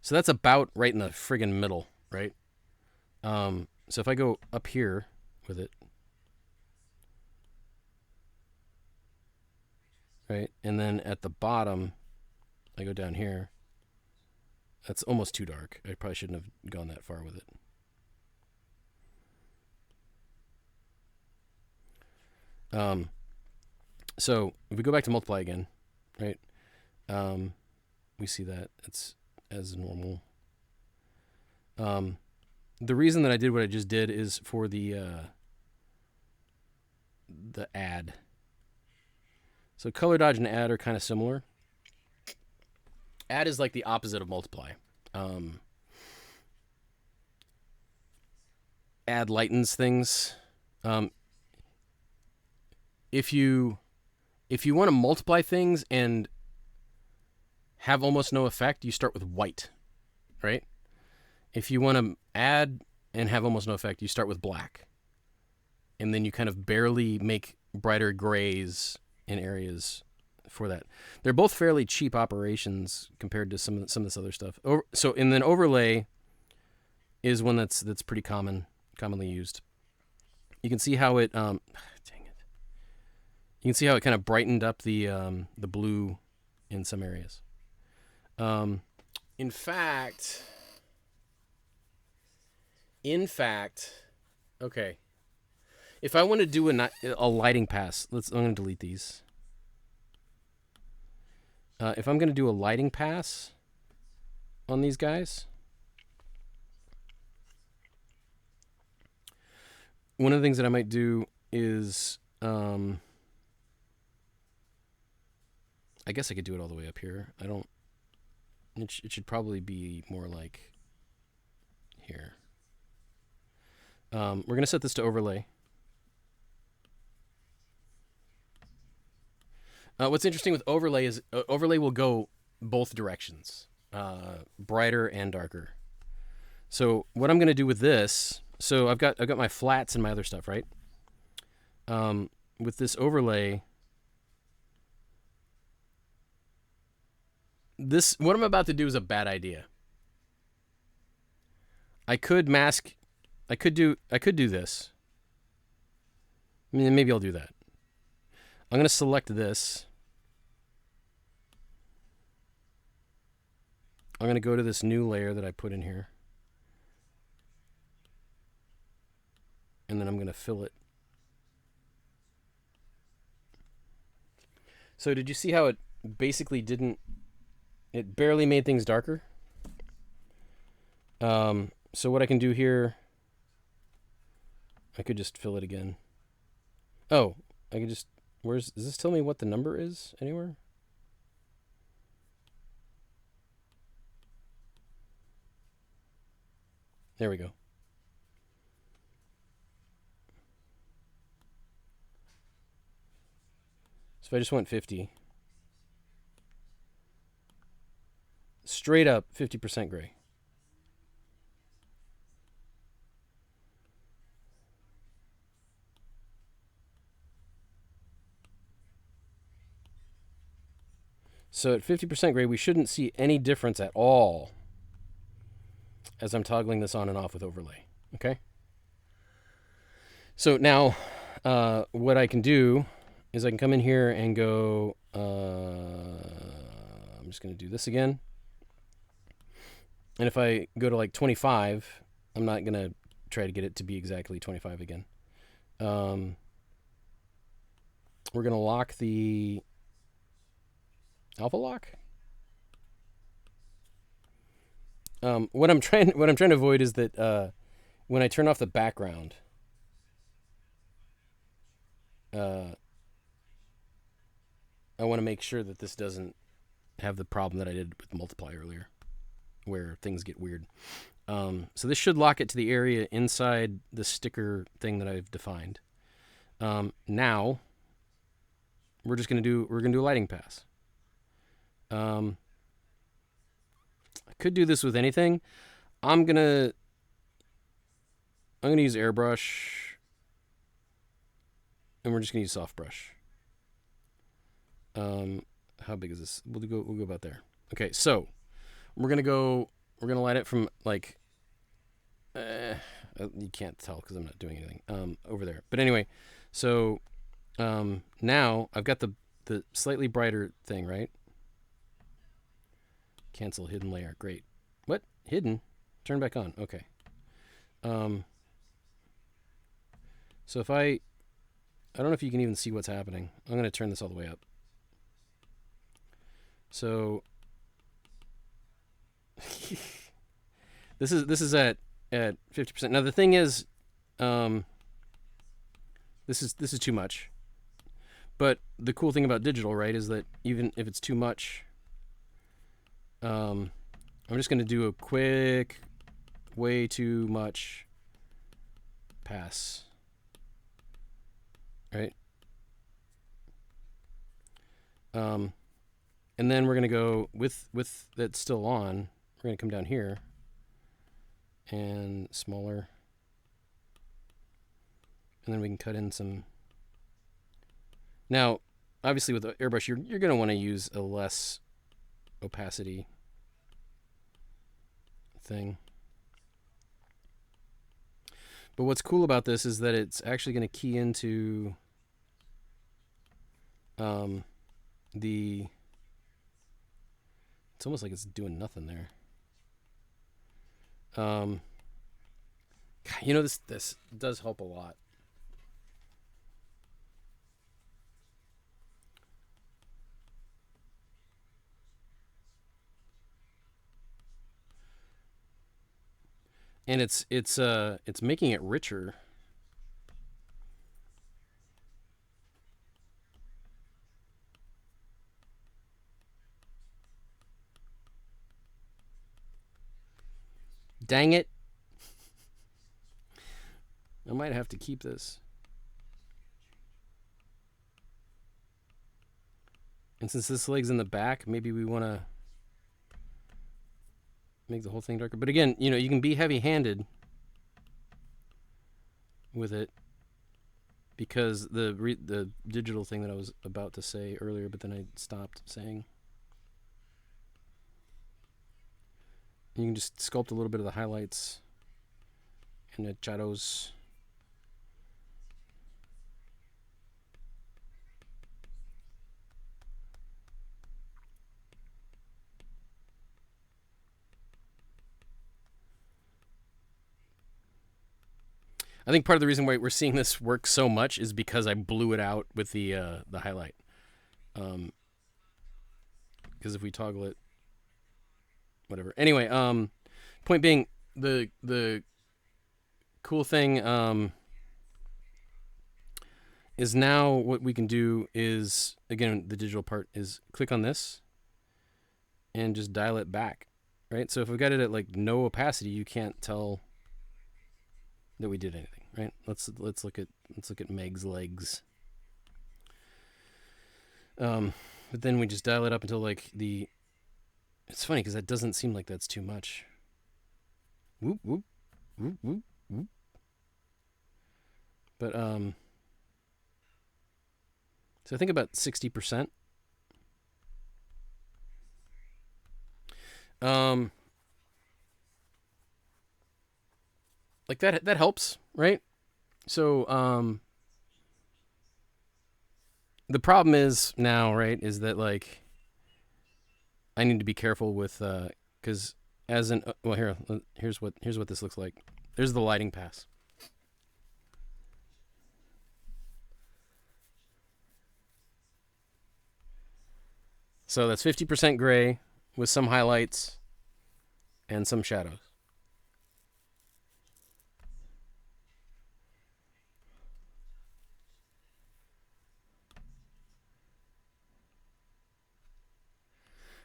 So that's about right in the friggin' middle, right? So if I go up here with it, right, and then at the bottom, I go down here. That's almost too dark. I probably shouldn't have gone that far with it. So if we go back to multiply again, right? We see that it's as normal. The reason that I did what I just did is for the add. So color dodge and add are kind of similar. Add is like the opposite of multiply. Add lightens things. If you want to multiply things and have almost no effect, you start with white, right? If you want to add and have almost no effect, you start with black. And then you kind of barely make brighter grays in areas for that. They're both fairly cheap operations compared to some of this other stuff. And then overlay is one that's pretty commonly used. You can see how it dang it. You can see how it kind of brightened up the blue in some areas. In fact, okay. If I want to do a lighting pass, I'm going to delete these. If I'm going to do a lighting pass on these guys, one of the things that I might do is, I guess I could do it all the way up here. It should probably be more like here. We're going to set this to overlay. What's interesting with overlay is overlay will go both directions, brighter and darker. So what I'm going to do with this, so I've got my flats and my other stuff, right? With this overlay, what I'm about to do is a bad idea. I could do this. I mean, maybe I'll do that. I'm going to select this. I'm going to go to this new layer that I put in here. And then I'm going to fill it. So did you see how it basically didn't it barely made things darker. So what I can do here, I could just fill it again. Oh, I can just, does this tell me what the number is anywhere? There we go. So if I just went 50, straight up 50% gray. So at 50% gray, we shouldn't see any difference at all as I'm toggling this on and off with overlay. Okay? So now what I can do is I can come in here and go, I'm just going to do this again. And if I go to like 25, I'm not going to try to get it to be exactly 25 again. We're going to lock the alpha lock. What I'm trying to avoid is that when I turn off the background, I want to make sure that this doesn't have the problem that I did with multiply earlier, where things get weird. So this should lock it to the area inside the sticker thing that I've defined. Now we're going to do a lighting pass. I could do this with anything. I'm gonna use airbrush, and we're just gonna use soft brush. How big is this? We'll go about there. Okay, so we're gonna light it from like you can't tell because I'm not doing anything over there. But anyway, so now I've got the slightly brighter thing, right? Cancel hidden layer. Great. What? Hidden? Turn back on. Okay. So if I don't know if you can even see what's happening. I'm going to turn this all the way up. So this is at 50%. Now the thing is, this is too much. But the cool thing about digital, right, is that even if it's too much, I'm just going to do a quick, way too much pass. Right? And then we're going to go with that still on. We're going to come down here and smaller. And then we can cut in some. Now, obviously with the airbrush, you're going to want to use a less opacity thing. But what's cool about this is that it's actually going to key into the. It's almost like it's doing nothing there. You know, this does help a lot. And it's making it richer. Dang it. I might have to keep this. And since this leg's in the back, maybe we want to make the whole thing darker. But again, you know, you can be heavy-handed with it because the digital thing that I was about to say earlier, but then I stopped saying. You can just sculpt a little bit of the highlights and the shadows. I think part of the reason why we're seeing this work so much is because I blew it out with the highlight. Because if we toggle it, whatever. Anyway, point being, the cool thing is now what we can do is, again, the digital part is click on this and just dial it back, right? So if we've got it at like no opacity, you can't tell that we did anything, right? Let's look at Meg's legs. But then we just dial it up until like the. It's funny because that doesn't seem like that's too much. Whoop whoop whoop whoop whoop. But so I think about 60%. Like that helps, right? So the problem is now, right, is that like I need to be careful with because as an well here's what this looks like. There's the lighting pass. So that's 50% gray with some highlights and some shadows.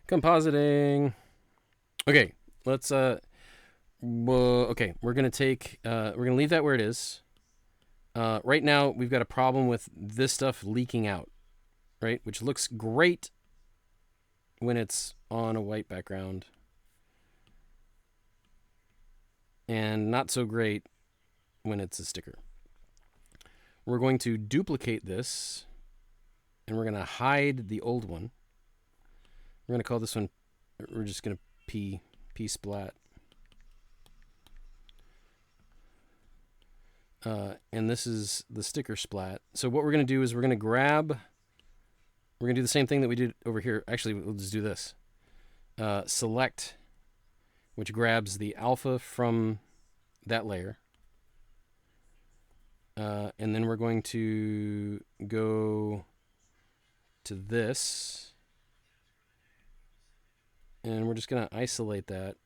Compositing. Okay, let's okay, we're gonna leave that where it is. Right now we've got a problem with this stuff leaking out, right? Which looks great when it's on a white background and not so great when it's a sticker. We're going to duplicate this and we're going to hide the old one. We're going to call this one, we're just going to P splat. And this is the sticker splat. So what we're going to do is we're going to do the same thing that we did over here. Actually, we'll just do this. Select, which grabs the alpha from that layer. And then we're going to go to this. And we're just going to isolate that.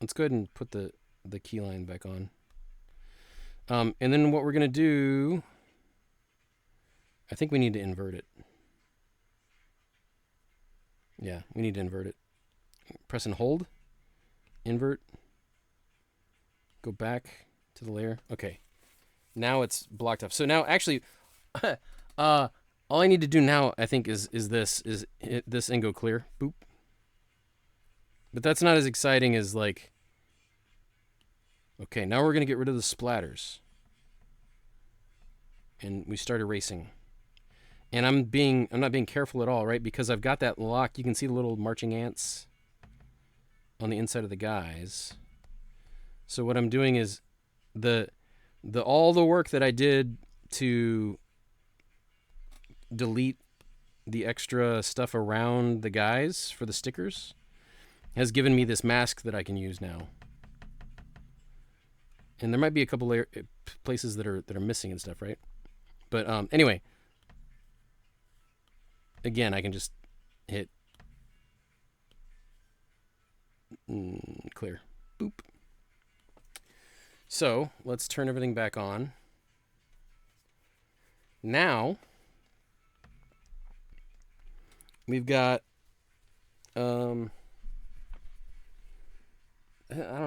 Let's go ahead and put the keyline back on. And then what we're going to do, I think we need to invert it. Yeah, we need to invert it. Press and hold. Invert. Go back to the layer. Okay. Now it's blocked off. So now actually all I need to do now, I think, is hit this and go clear. Boop. But that's not as exciting as like. Okay, now we're going to get rid of the splatters. And we start erasing. And I'm not being careful at all, right? Because I've got that lock. You can see the little marching ants on the inside of the guys. So what I'm doing is all the work that I did to delete the extra stuff around the guys for the stickers has given me this mask that I can use now. And there might be a couple places that are missing and stuff, right? But anyway, again, I can just hit clear. Boop. So let's turn everything back on. Now we've got I don't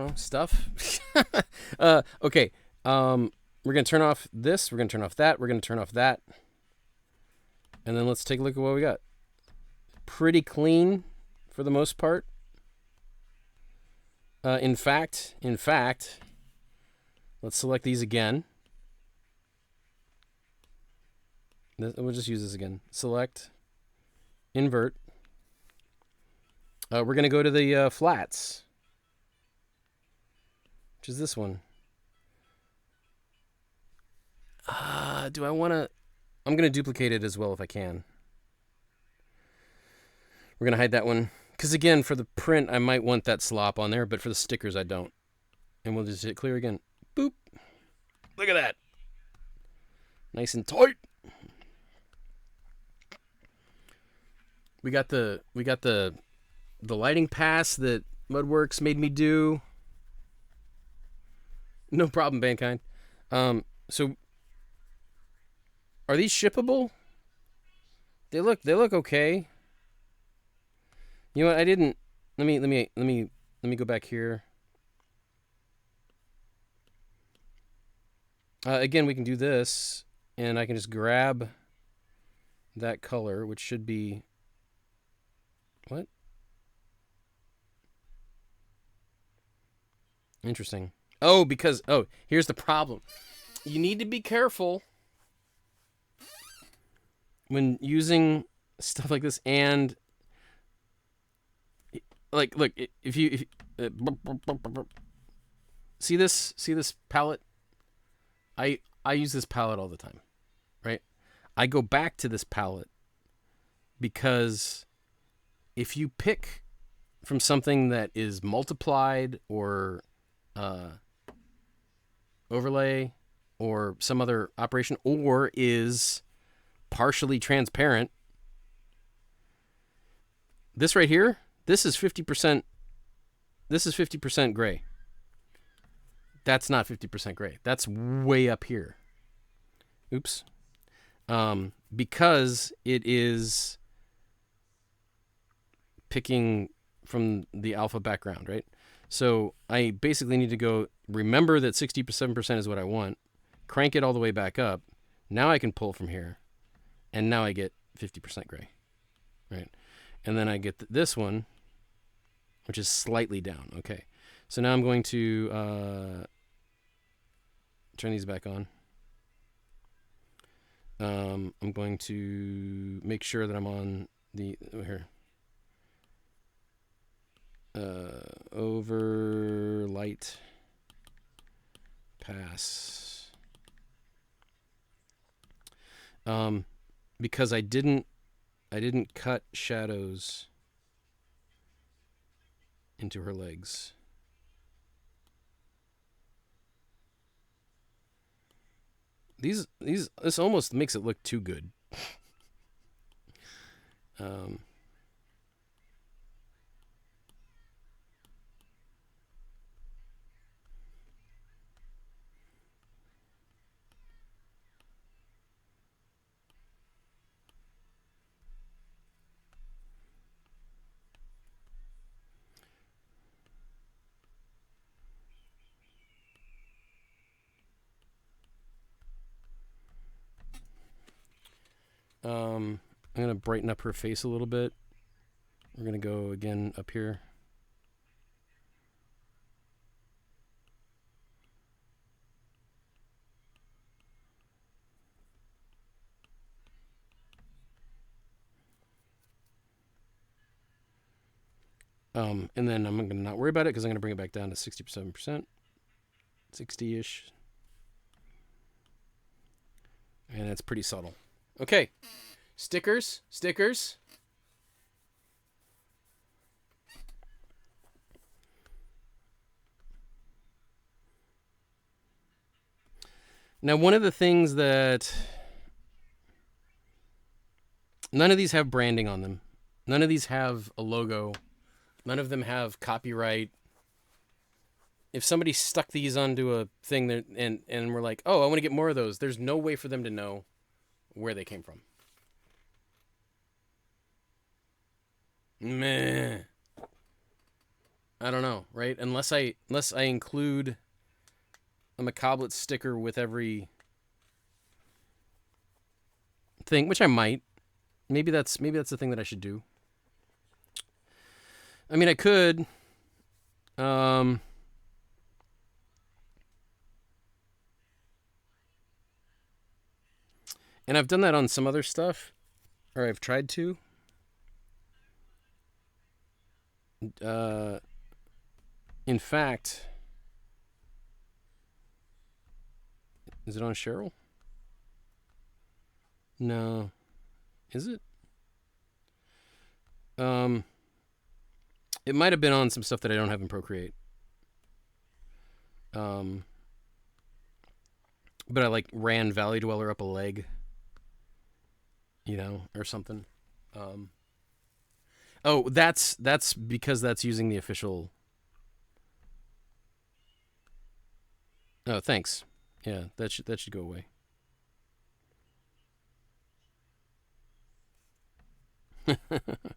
know, stuff. Okay. We're going to turn off this. We're going to turn off that. We're going to turn off that. And then let's take a look at what we got. Pretty clean for the most part. In fact, let's select these again. We'll just use this again. Select, invert. We're going to go to the flats, which is this one. Do I want to? I'm going to duplicate it as well if I can. We're going to hide that one. Because again, for the print, I might want that slop on there, but for the stickers, I don't. And we'll just hit clear again. Boop. Look at that. Nice and tight. We got the the lighting pass that Mudworks made me do. No problem, Mankind. So are these shippable? They look okay. You know what? I didn't. Let me go back here. Again, we can do this, and I can just grab that color, which should be what? Interesting. Because here's the problem. You need to be careful when using stuff like this, and like, look, if you see this palette, I use this palette all the time, right? I go back to this palette because if you pick from something that is multiplied or overlay or some other operation, or is partially transparent, this right here, this is 50%. This is 50% gray. That's not 50% gray. That's way up here. Oops. Because it is picking from the alpha background, right? So I basically need to go remember that 67% is what I want, crank it all the way back up. Now I can pull from here, and now I get 50% gray, right? And then I get this one, which is slightly down. Okay. So now I'm going to turn these back on. I'm going to make sure that I'm on the here. Over light pass. Because I didn't cut shadows into her legs. This almost makes it look too good. I'm going to brighten up her face a little bit. We're going to go again up here. And then I'm going to not worry about it because I'm going to bring it back down to 67%, 60-ish. And it's pretty subtle. Okay, stickers. Now, one of the things that none of these have branding on them. None of these have a logo. None of them have copyright. If somebody stuck these onto a thing that, and we're like, oh, I want to get more of those, there's no way for them to know where they came from. Meh. I don't know, right? Unless I include a Macabrelets sticker with every thing, which I might. Maybe that's the thing that I should do. I mean, I could. And I've done that on some other stuff, or I've tried to. In fact, is it on Cheryl? No. Is it? It might have been on some stuff that I don't have in Procreate. But I like ran Valley Dweller up a leg, or something. Oh, that's because that's using the official. Oh, thanks. Yeah, that should go away.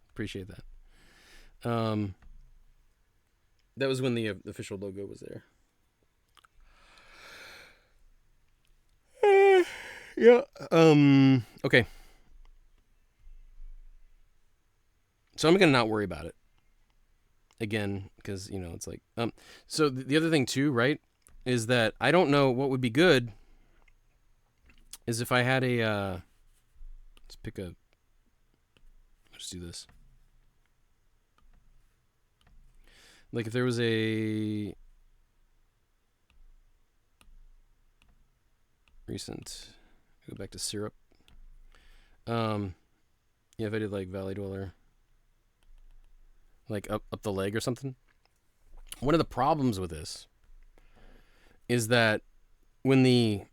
Appreciate that. That was when the official logo was there. Yeah. Okay. So I'm gonna not worry about it again because it's like So the other thing too, right, is that I don't know what would be good. Is if I had a let's pick a. Let's do this. Like if there was a recent, go back to syrup. Yeah, if I did like Valley Dweller, like up the leg or something. One of the problems with this is that when the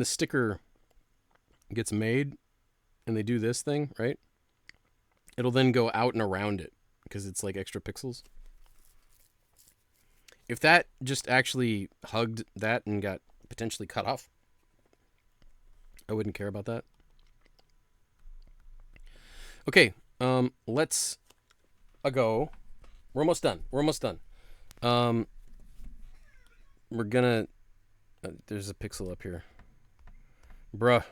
sticker gets made and they do this thing, right? It'll then go out and around it because it's like extra pixels. If that just actually hugged that and got potentially cut off, I wouldn't care about that. Okay, let's go. We're almost done. We're gonna. There's a pixel up here, bruh.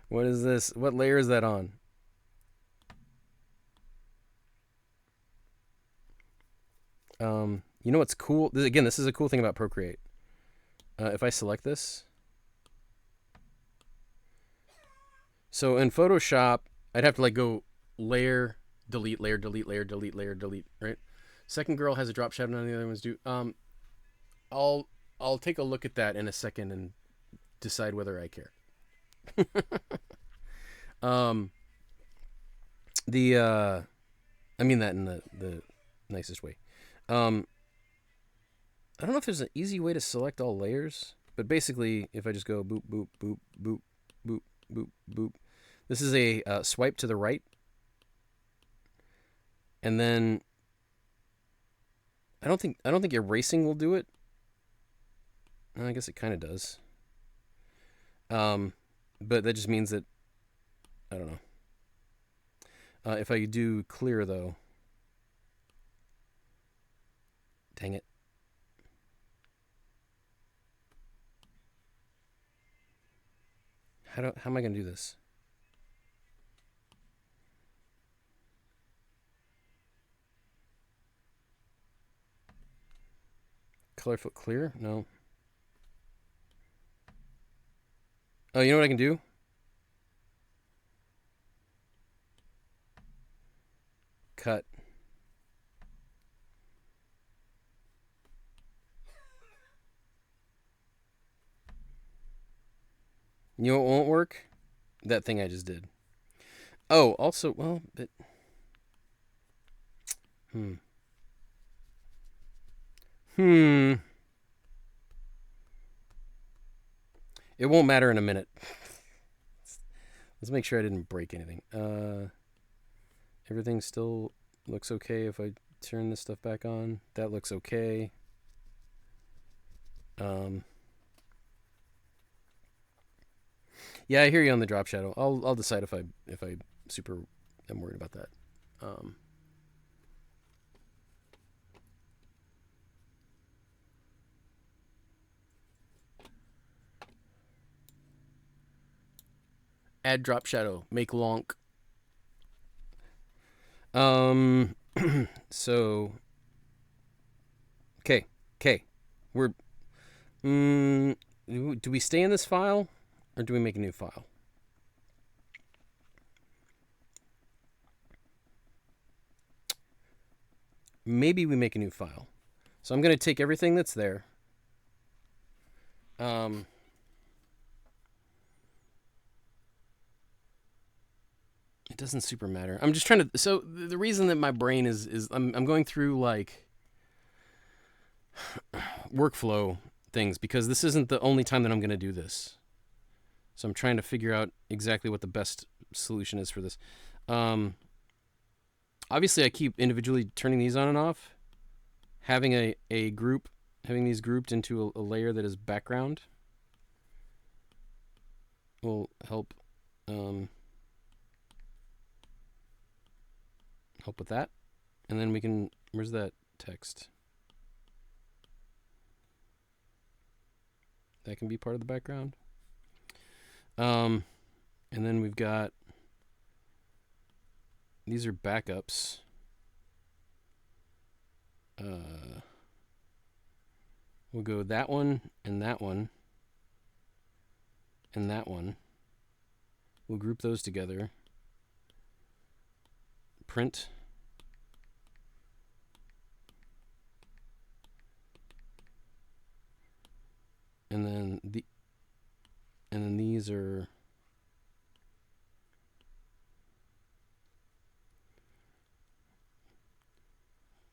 What is this? What layer is that on? You know what's cool? Again, this is a cool thing about Procreate. If I select this, so in Photoshop, I'd have to like go layer, delete, layer, delete, layer, delete, layer, delete, right? Second girl has a drop shadow, none of the other ones do. I'll take a look at that in a second and decide whether I care. I mean that in the nicest way. I don't know if there's an easy way to select all layers, but basically, if I just go boop, boop, boop, boop, boop, boop, boop, this is a swipe to the right, and then I don't think erasing will do it. I guess it kind of does. But that just means that I don't know. If I do clear though, dang it. How am I gonna do this? Colorful clear? No. Oh, you know what I can do? Cut. You know what won't work? That thing I just did. Oh, also, well, but It won't matter in a minute. Let's make sure I didn't break anything. Everything still looks okay if I turn this stuff back on. That looks okay. Yeah, I hear you on the drop shadow. I'll decide if I super am worried about that. Add drop shadow. Make lonk. So. Okay. We're. Do we stay in this file, or do we make a new file? Maybe we make a new file. So I'm going to take everything that's there. It doesn't super matter. I'm just trying to. So the reason that my brain is I'm going through like workflow things because this isn't the only time that I'm going to do this. So I'm trying to figure out exactly what the best solution is for this. Um, obviously, I keep individually turning these on and off. Having a group, having these grouped into a layer that is background will help help with that. And then we can, where's that text? That can be part of the background. And then we've got, these are backups. We'll go that one and that one and that one. We'll group those together. Print. And then these are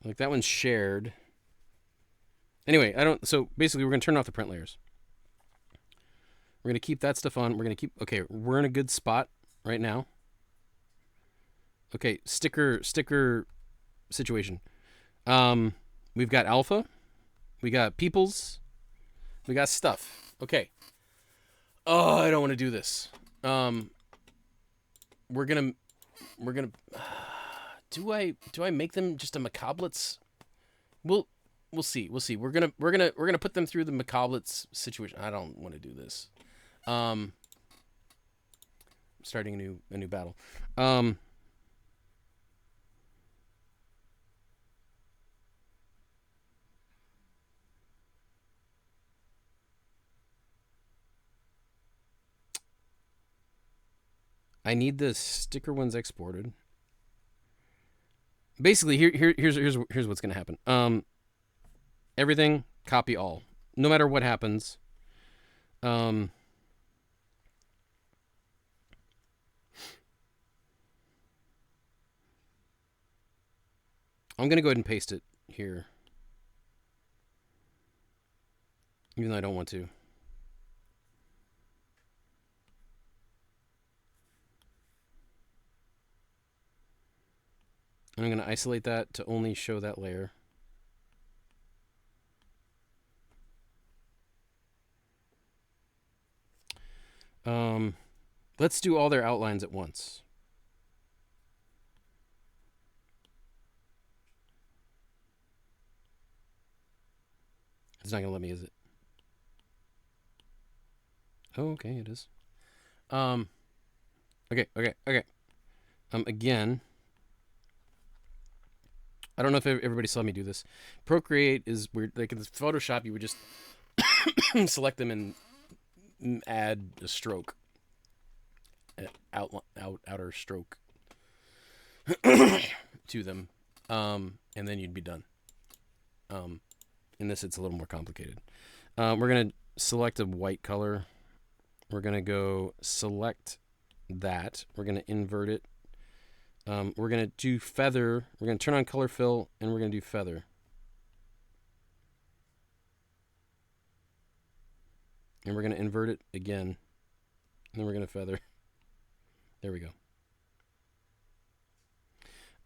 like that one's shared. Anyway, so basically we're going to turn off the print layers. We're going to keep that stuff on. We're going to keep, okay, we're in a good spot right now. Okay, sticker situation. We've got alpha. We got peoples. We got stuff. Okay. Oh, I don't want to do this. We're gonna. Do I make them just a Macabrelets? We'll see. We're gonna put them through the Macabrelets situation. I don't want to do this. Starting a new battle. I need the sticker ones exported. Basically, here's what's gonna happen. Everything copy all, no matter what happens. I'm gonna go ahead and paste it here, even though I don't want to. And I'm going to isolate that to only show that layer. Let's do all their outlines at once. It's not going to let me, is it? Oh, okay, it is. Okay. Again, I don't know if everybody saw me do this. Procreate is weird. Like in Photoshop, you would just select them and add a stroke, outer stroke to them, and then you'd be done. In this, it's a little more complicated. We're gonna select a white color. We're gonna go select that. We're gonna invert it. We're going to do feather. We're going to turn on color fill, and we're going to do feather. And we're going to invert it again. And then we're going to feather. There we go.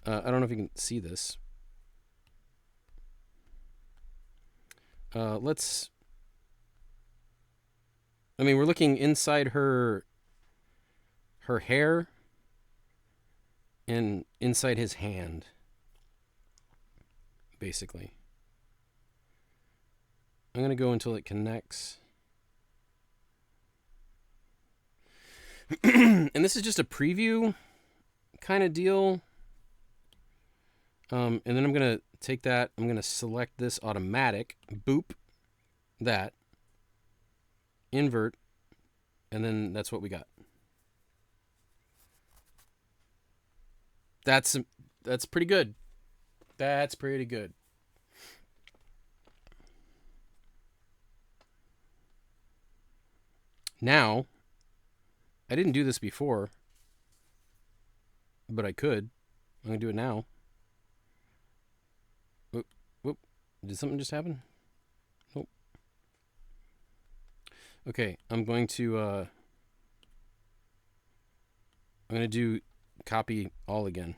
I don't know if you can see this. We're looking inside her hair and inside his hand, basically. I'm going to go until it connects. And this is just a preview kind of deal. And then I'm going to take that. I'm going to select this automatic. Boop. That. Invert. And then that's what we got. That's pretty good. That's pretty good. Now, I didn't do this before, but I could. I'm going to do it now. Whoop. Did something just happen? Nope. Okay, I'm going to do copy all again.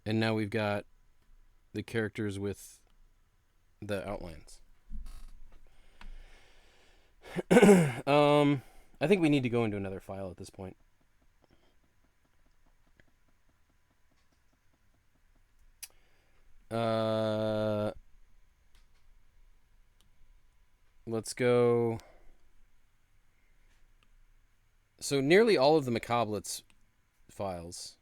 And now we've got the characters with the outlines. I think we need to go into another file at this point. Let's go. So nearly all of the Macabrelets files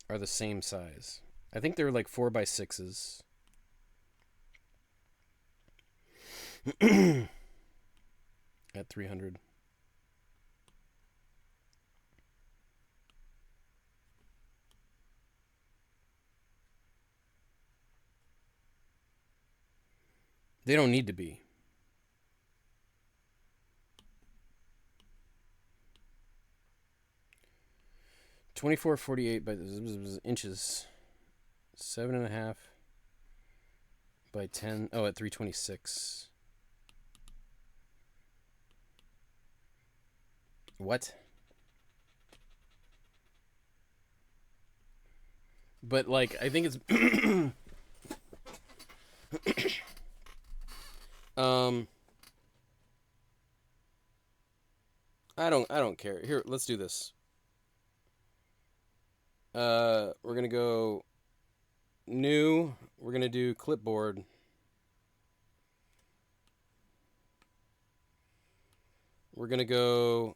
are the same size. I think they're like 4x6s. At 300. They don't need to be. (24, 48 by inches, 7.5 by 10. Oh, at 326. What? But like, I think it's I don't care. Here, let's do this. We're gonna go new. We're gonna do clipboard. We're gonna go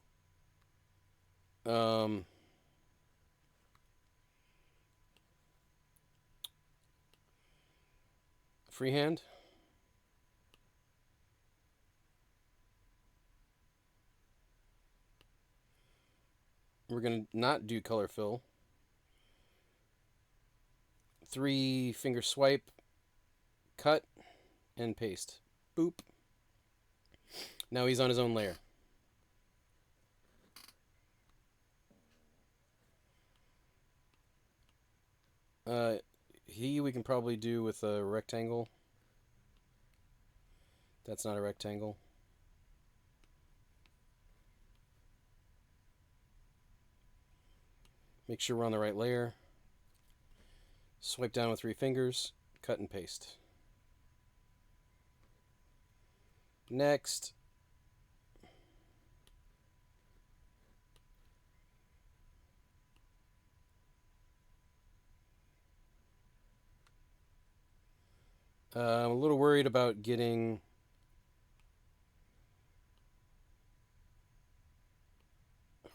freehand. We're gonna not do color fill. 3-finger swipe, cut, and paste. Boop. Now he's on his own layer. We can probably do with a rectangle. That's not a rectangle. Make sure we're on the right layer. Swipe down with 3 fingers, cut and paste. Next. I'm a little worried about getting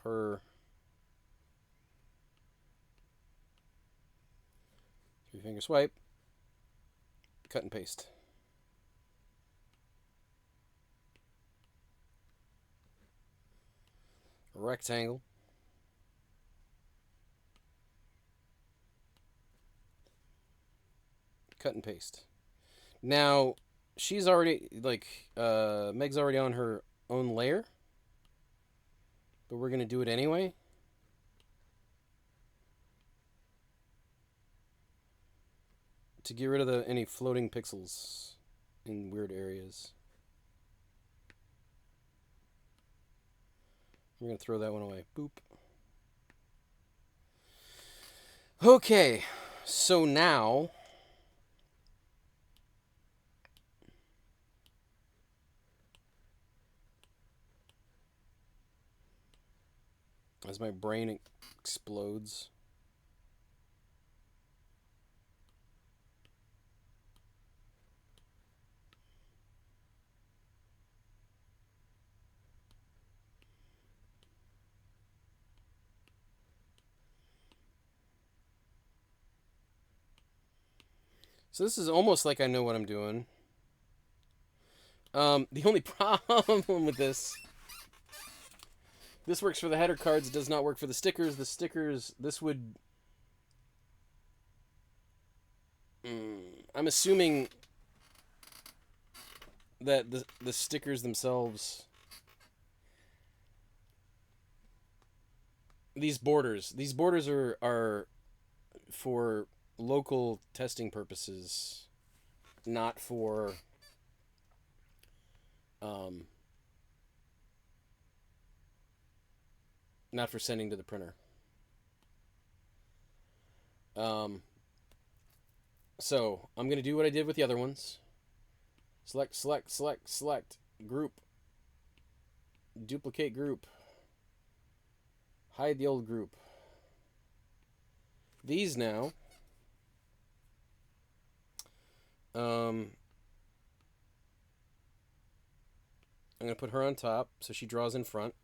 her 3-finger swipe, cut and paste. Rectangle. Cut and paste. Now, she's already, Meg's already on her own layer. But we're going to do it anyway. To get rid of any floating pixels in weird areas. We're going to throw that one away. Boop. Okay, so now as my brain explodes, so this is almost like I know what I'm doing. The only problem with this works for the header cards, it does not work for the stickers. The stickers, this would... I'm assuming that the stickers themselves... These borders are for local testing purposes. not for um, not for sending to the printer. Um, so I'm gonna do what I did with the other ones. Select, select, select, select. Group. Duplicate group. Hide the old group. These now. Um, I'm gonna put her on top so she draws in front.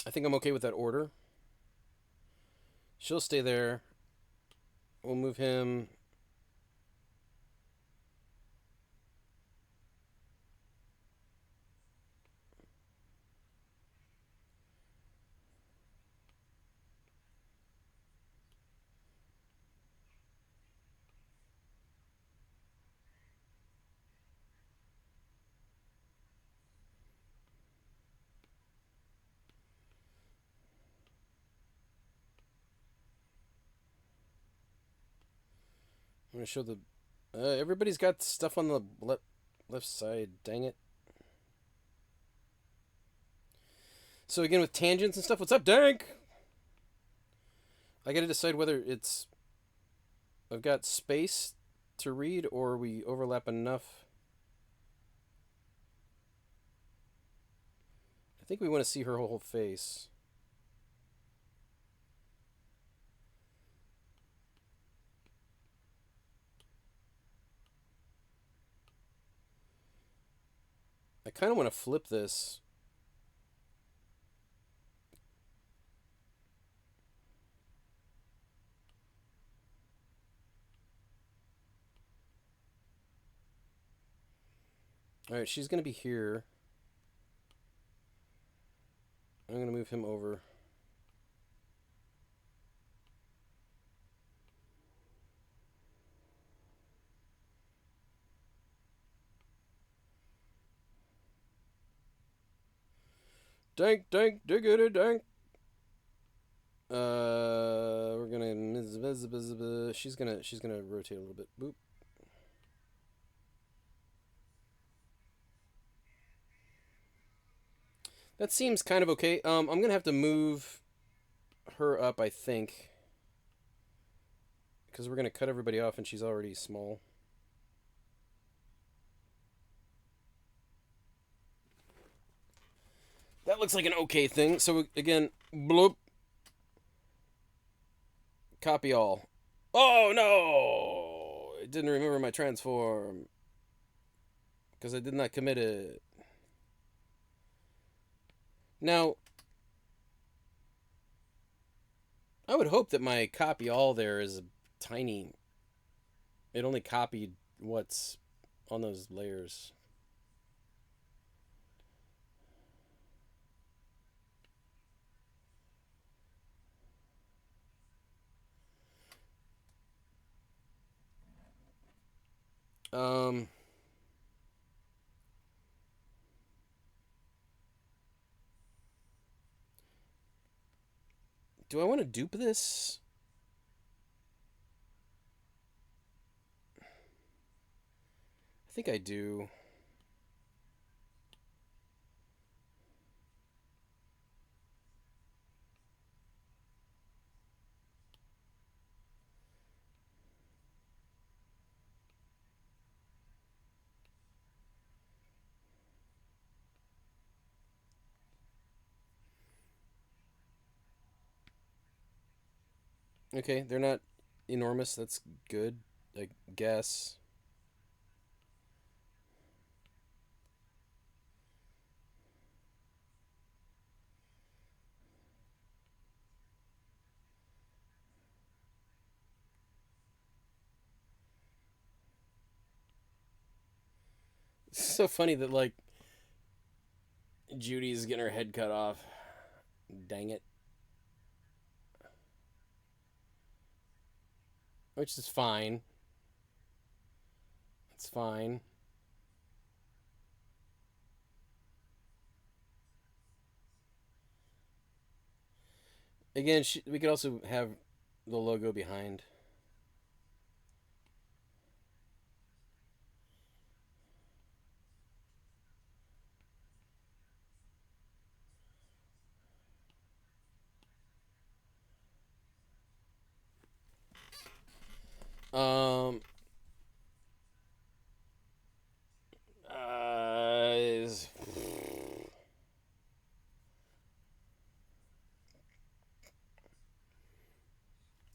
I think I'm okay with that order. She'll stay there. We'll move him. I'm gonna show the. Everybody's got stuff on the left side. Dang it. So again with tangents and stuff. What's up, Dank? I gotta decide whether it's. I've got space to read or we overlap enough. I think we want to see her whole face. I kind of want to flip this. Alright, she's going to be here. I'm going to move him over. Dank, dank, diggity, dank. We're gonna. She's gonna rotate a little bit. Boop. That seems kind of okay. I'm gonna have to move her up, I think, because we're gonna cut everybody off, and she's already small. That looks like an okay thing. So again, bloop. Copy all. Oh no! It didn't remember my transform because I did not commit it. Now, I would hope that my copy all there is tiny. It only copied what's on those layers. Um, do I want to dupe this? I think I do. Okay, they're not enormous. That's good, I guess. It's so funny that like Judy's getting her head cut off. Dang it. Which is fine. It's fine. Again, we could also have the logo behind. Um, is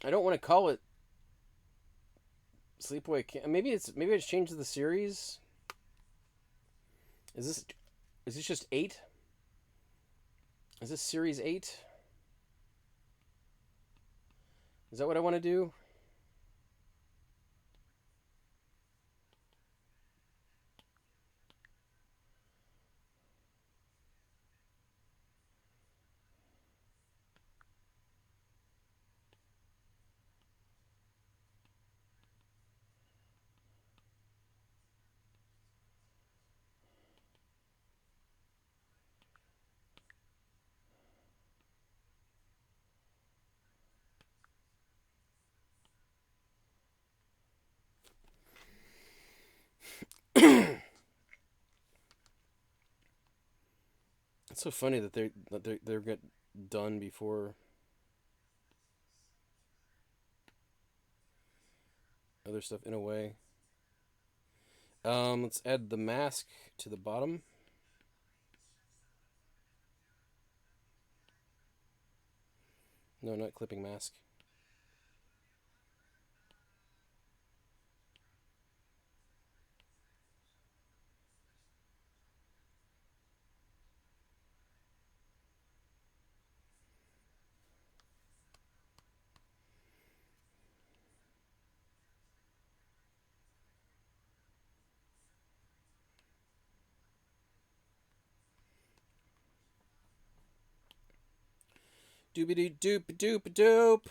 I don't want to call it Sleepaway Camp. Maybe it's changed the series. Is this is this just 8? Is this series 8? Is that what I want to do? It's so funny that they're get done before other stuff in a way. Let's add the mask to the bottom. No, not clipping mask. Doobity doop doop doop.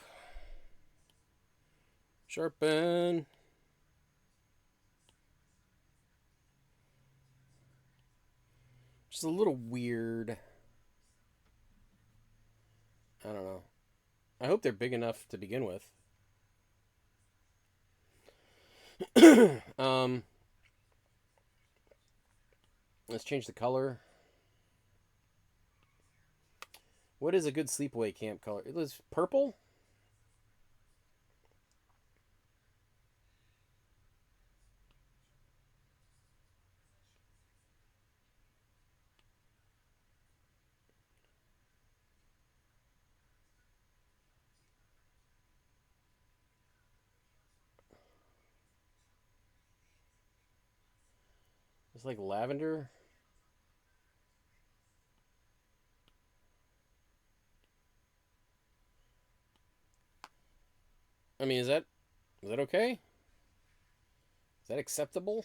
Sharpen. Just a little weird. I don't know. I hope they're big enough to begin with. um, let's change the color. What is a good sleepaway camp color? It was purple. It's like lavender. I mean, is that okay? Is that acceptable?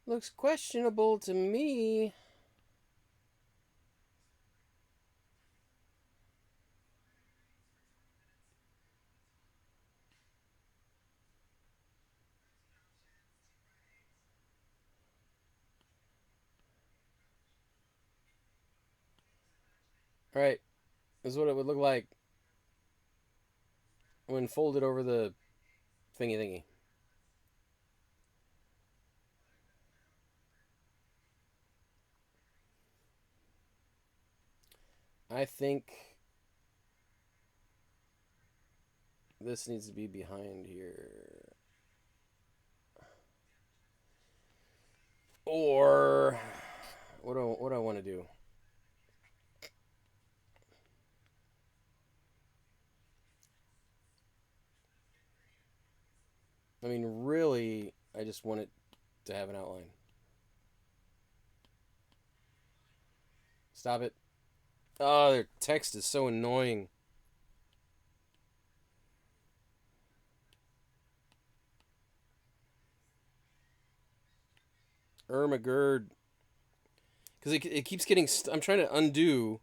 Looks questionable to me. All right, this is what it would look like when folded over the thingy thingy. I think this needs to be behind here. Or what do I want to do? I mean, really, I just want it to have an outline. Stop it. Oh, their text is so annoying. Ermagerd. Because it keeps getting... I'm trying to undo,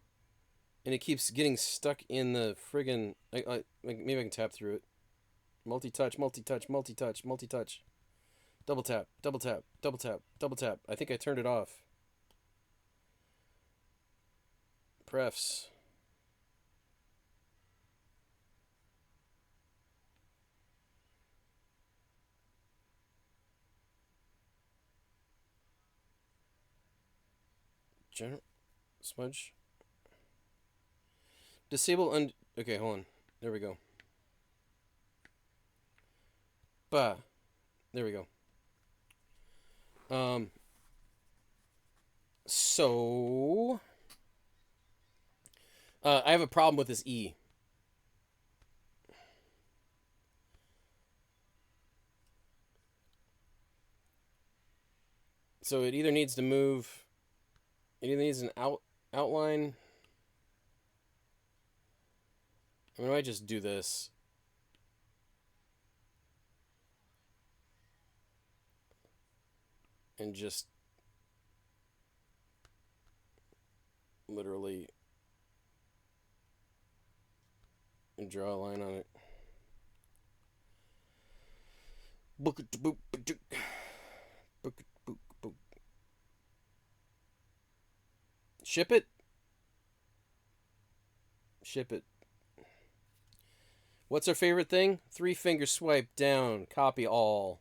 and it keeps getting stuck in the friggin... maybe I can tap through it. Multi-touch, multi-touch, multi-touch, multi-touch. Double tap, double tap, double tap, double tap. I think I turned it off. Prefs. General smudge. Disable okay, hold on. There we go. Bah. There we go. So I have a problem with this E. So it either needs to move. It either needs an outline. I mean, I might just do this. And just literally draw a line on it. Book it, book it, book it, book. Ship it. Ship it. What's our favorite thing? 3-finger swipe down. Copy all.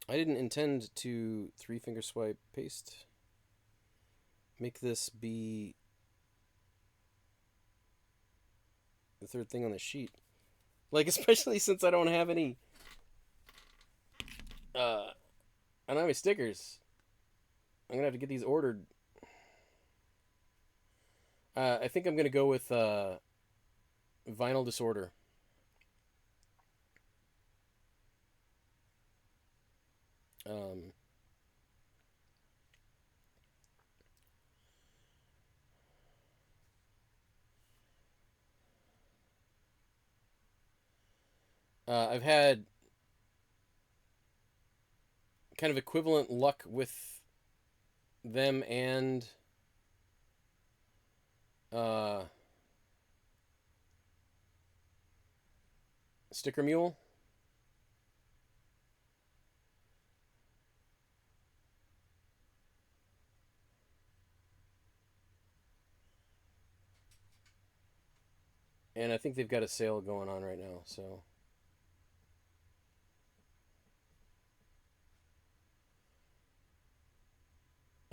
I didn't intend to 3-finger swipe paste. Make this be the third thing on the sheet. Like, especially since I don't have any I don't have any stickers. I'm gonna have to get these ordered. I think I'm gonna go with vinyl disorder. I've had kind of equivalent luck with them and Sticker Mule. And I think they've got a sale going on right now, so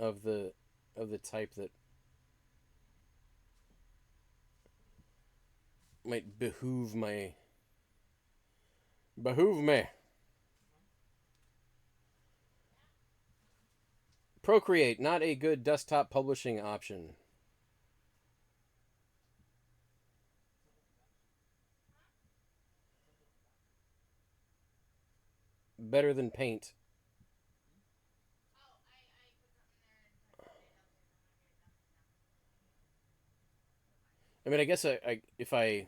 of the type that might behoove me. Procreate, not a good desktop publishing option. Better than Paint. I mean, I guess if I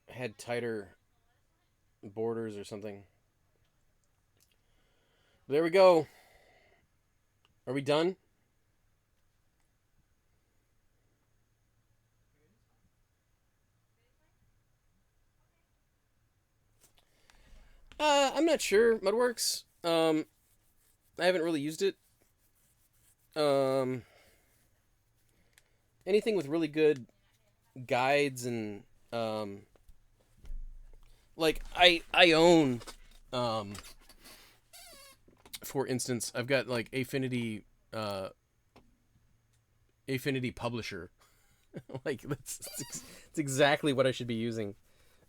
had tighter borders or something. There we go. Are we done? I'm not sure. Mudworks. I haven't really used it. Anything with really good guides and like I own for instance, I've got like Affinity Publisher. Like that's exactly what I should be using.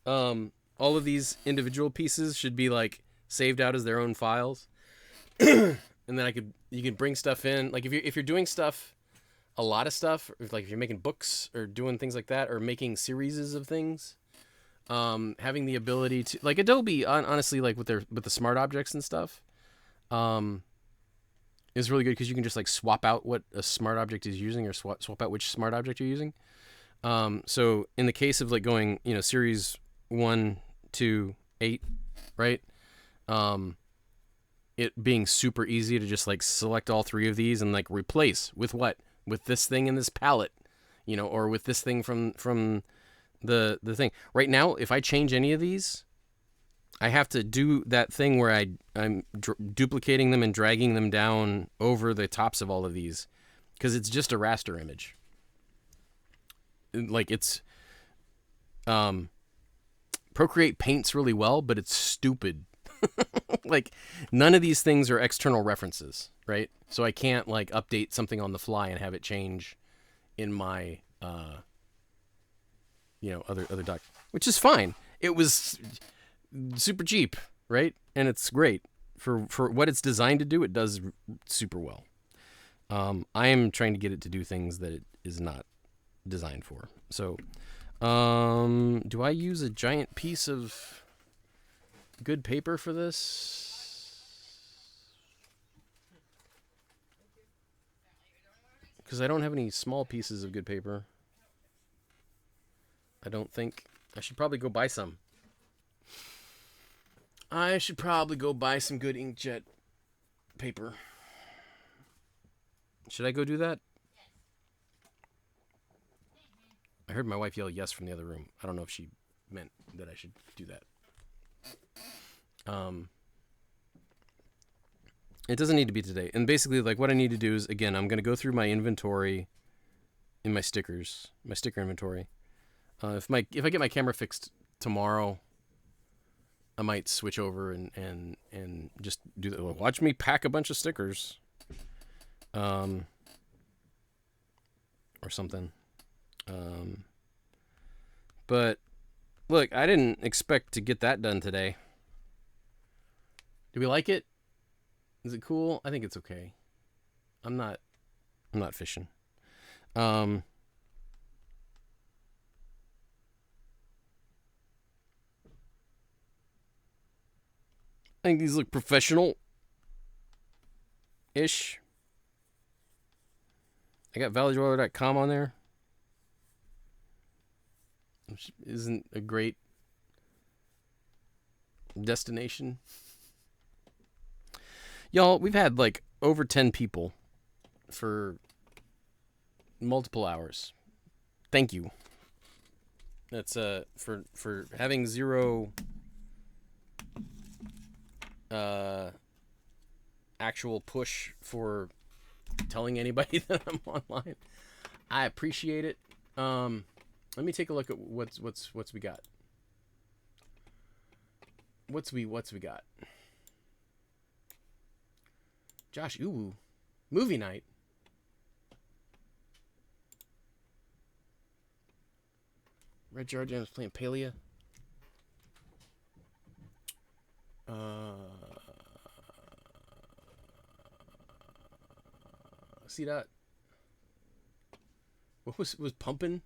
All of these individual pieces should be like saved out as their own files. And then you could bring stuff in. Like if you're doing stuff, a lot of stuff, like if you're making books or doing things like that, or making series of things, having the ability to, like Adobe, honestly, like with the smart objects and stuff, is really good because you can just like swap out what a smart object is using, or swap out which smart object you're using. So in the case of like going, series 1 to 8, right? It being super easy to just like select all 3 of these and like replace with what? With this thing in this palette, or with this thing from the thing. Right now, if I change any of these, I have to do that thing where I'm duplicating them and dragging them down over the tops of all of these because it's just a raster image. Like it's Procreate paints really well, but it's stupid. Like none of these things are external references, right? So I can't like update something on the fly and have it change in my other doc, which is fine. It was super cheap, right? And it's great for what it's designed to do. It does super well. I am trying to get it to do things that it is not designed for. So, do I use a giant piece of good paper for this? Because I don't have any small pieces of good paper. I don't think. I should probably go buy some. I should probably go buy some good inkjet paper. Should I go do that? I heard my wife yell yes from the other room. I don't know if she meant that I should do that. It doesn't need to be today. And basically, like, what I need to do is, again, I'm going to go through my inventory in my sticker inventory. If I get my camera fixed tomorrow, I might switch over and just do that. Watch me pack a bunch of stickers, or something. But look, I didn't expect to get that done today. Do we like it? Is it cool? I think it's okay. I'm not fishing. I think these look professional-ish. I got valleyroller.com on there, which isn't a great destination. Y'all, we've had like over 10 people for multiple hours. Thank you. That's for having zero actual push for telling anybody that I'm online. I appreciate it. Let me take a look at what's we got. What's we got? Josh, ooh, movie night. Red Jar Jam's playing Palia. See that? What was pumping?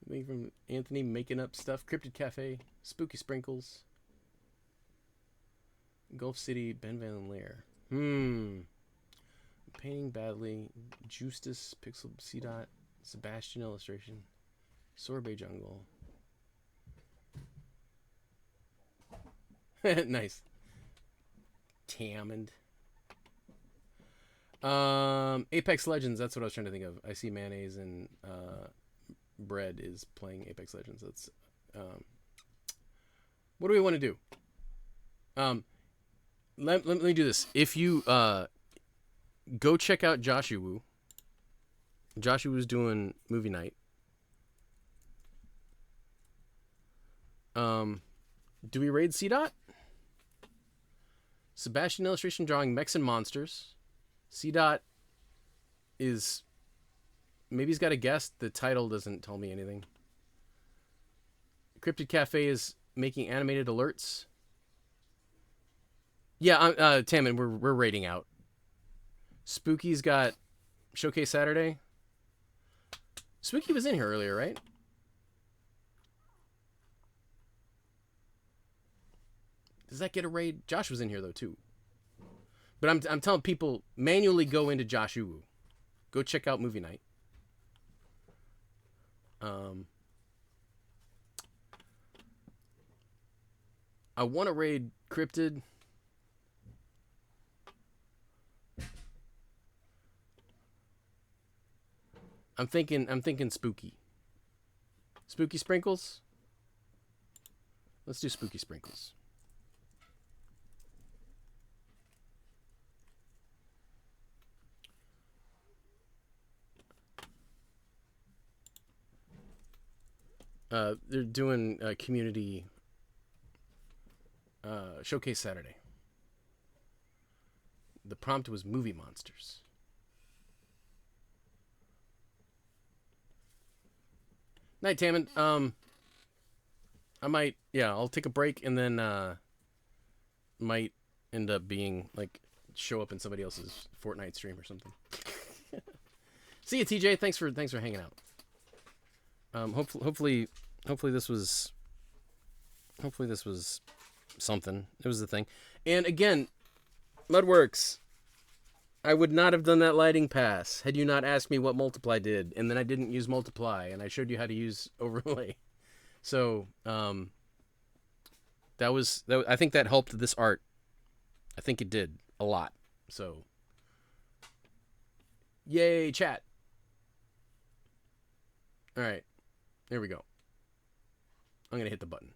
Thing from Anthony making up stuff. Cryptid Cafe, Spooky Sprinkles, Gulf City, Ben Van Lair. Painting badly. Justus, Pixel C Dot, Sebastian illustration, Sorbet Jungle. Nice. Tamond. Apex Legends. That's what I was trying to think of. I see mayonnaise and bread is playing Apex Legends. That's what do we want to do? Let me do this. If you go check out Joshua. Joshua's doing movie night. Do we raid C Dot? Sebastian illustration drawing mechs and monsters. C Dot is maybe he's got a guest. The title doesn't tell me anything. Cryptid Cafe is making animated alerts. Yeah, Tammin, we're raiding out. Spooky's got Showcase Saturday. Spooky was in here earlier, right? Does that get a raid? Josh was in here though too. But I'm telling people manually go into Joshua. Go check out movie night. Um, I want to raid Cryptid. I'm thinking spooky. Spooky sprinkles? Let's do spooky sprinkles. They're doing a community showcase Saturday. The prompt was movie monsters. Night, Tammin. I might, yeah, I'll take a break and then might end up being like show up in somebody else's Fortnite stream or something. See you, TJ. Thanks for hanging out. Hopefully this was something. It was the thing. And again, Mudworks, I would not have done that lighting pass had you not asked me what multiply did, and then I didn't use multiply, and I showed you how to use overlay. So that was I think that helped this art. I think it did a lot. So yay, chat. All right, there we go. I'm gonna hit the button.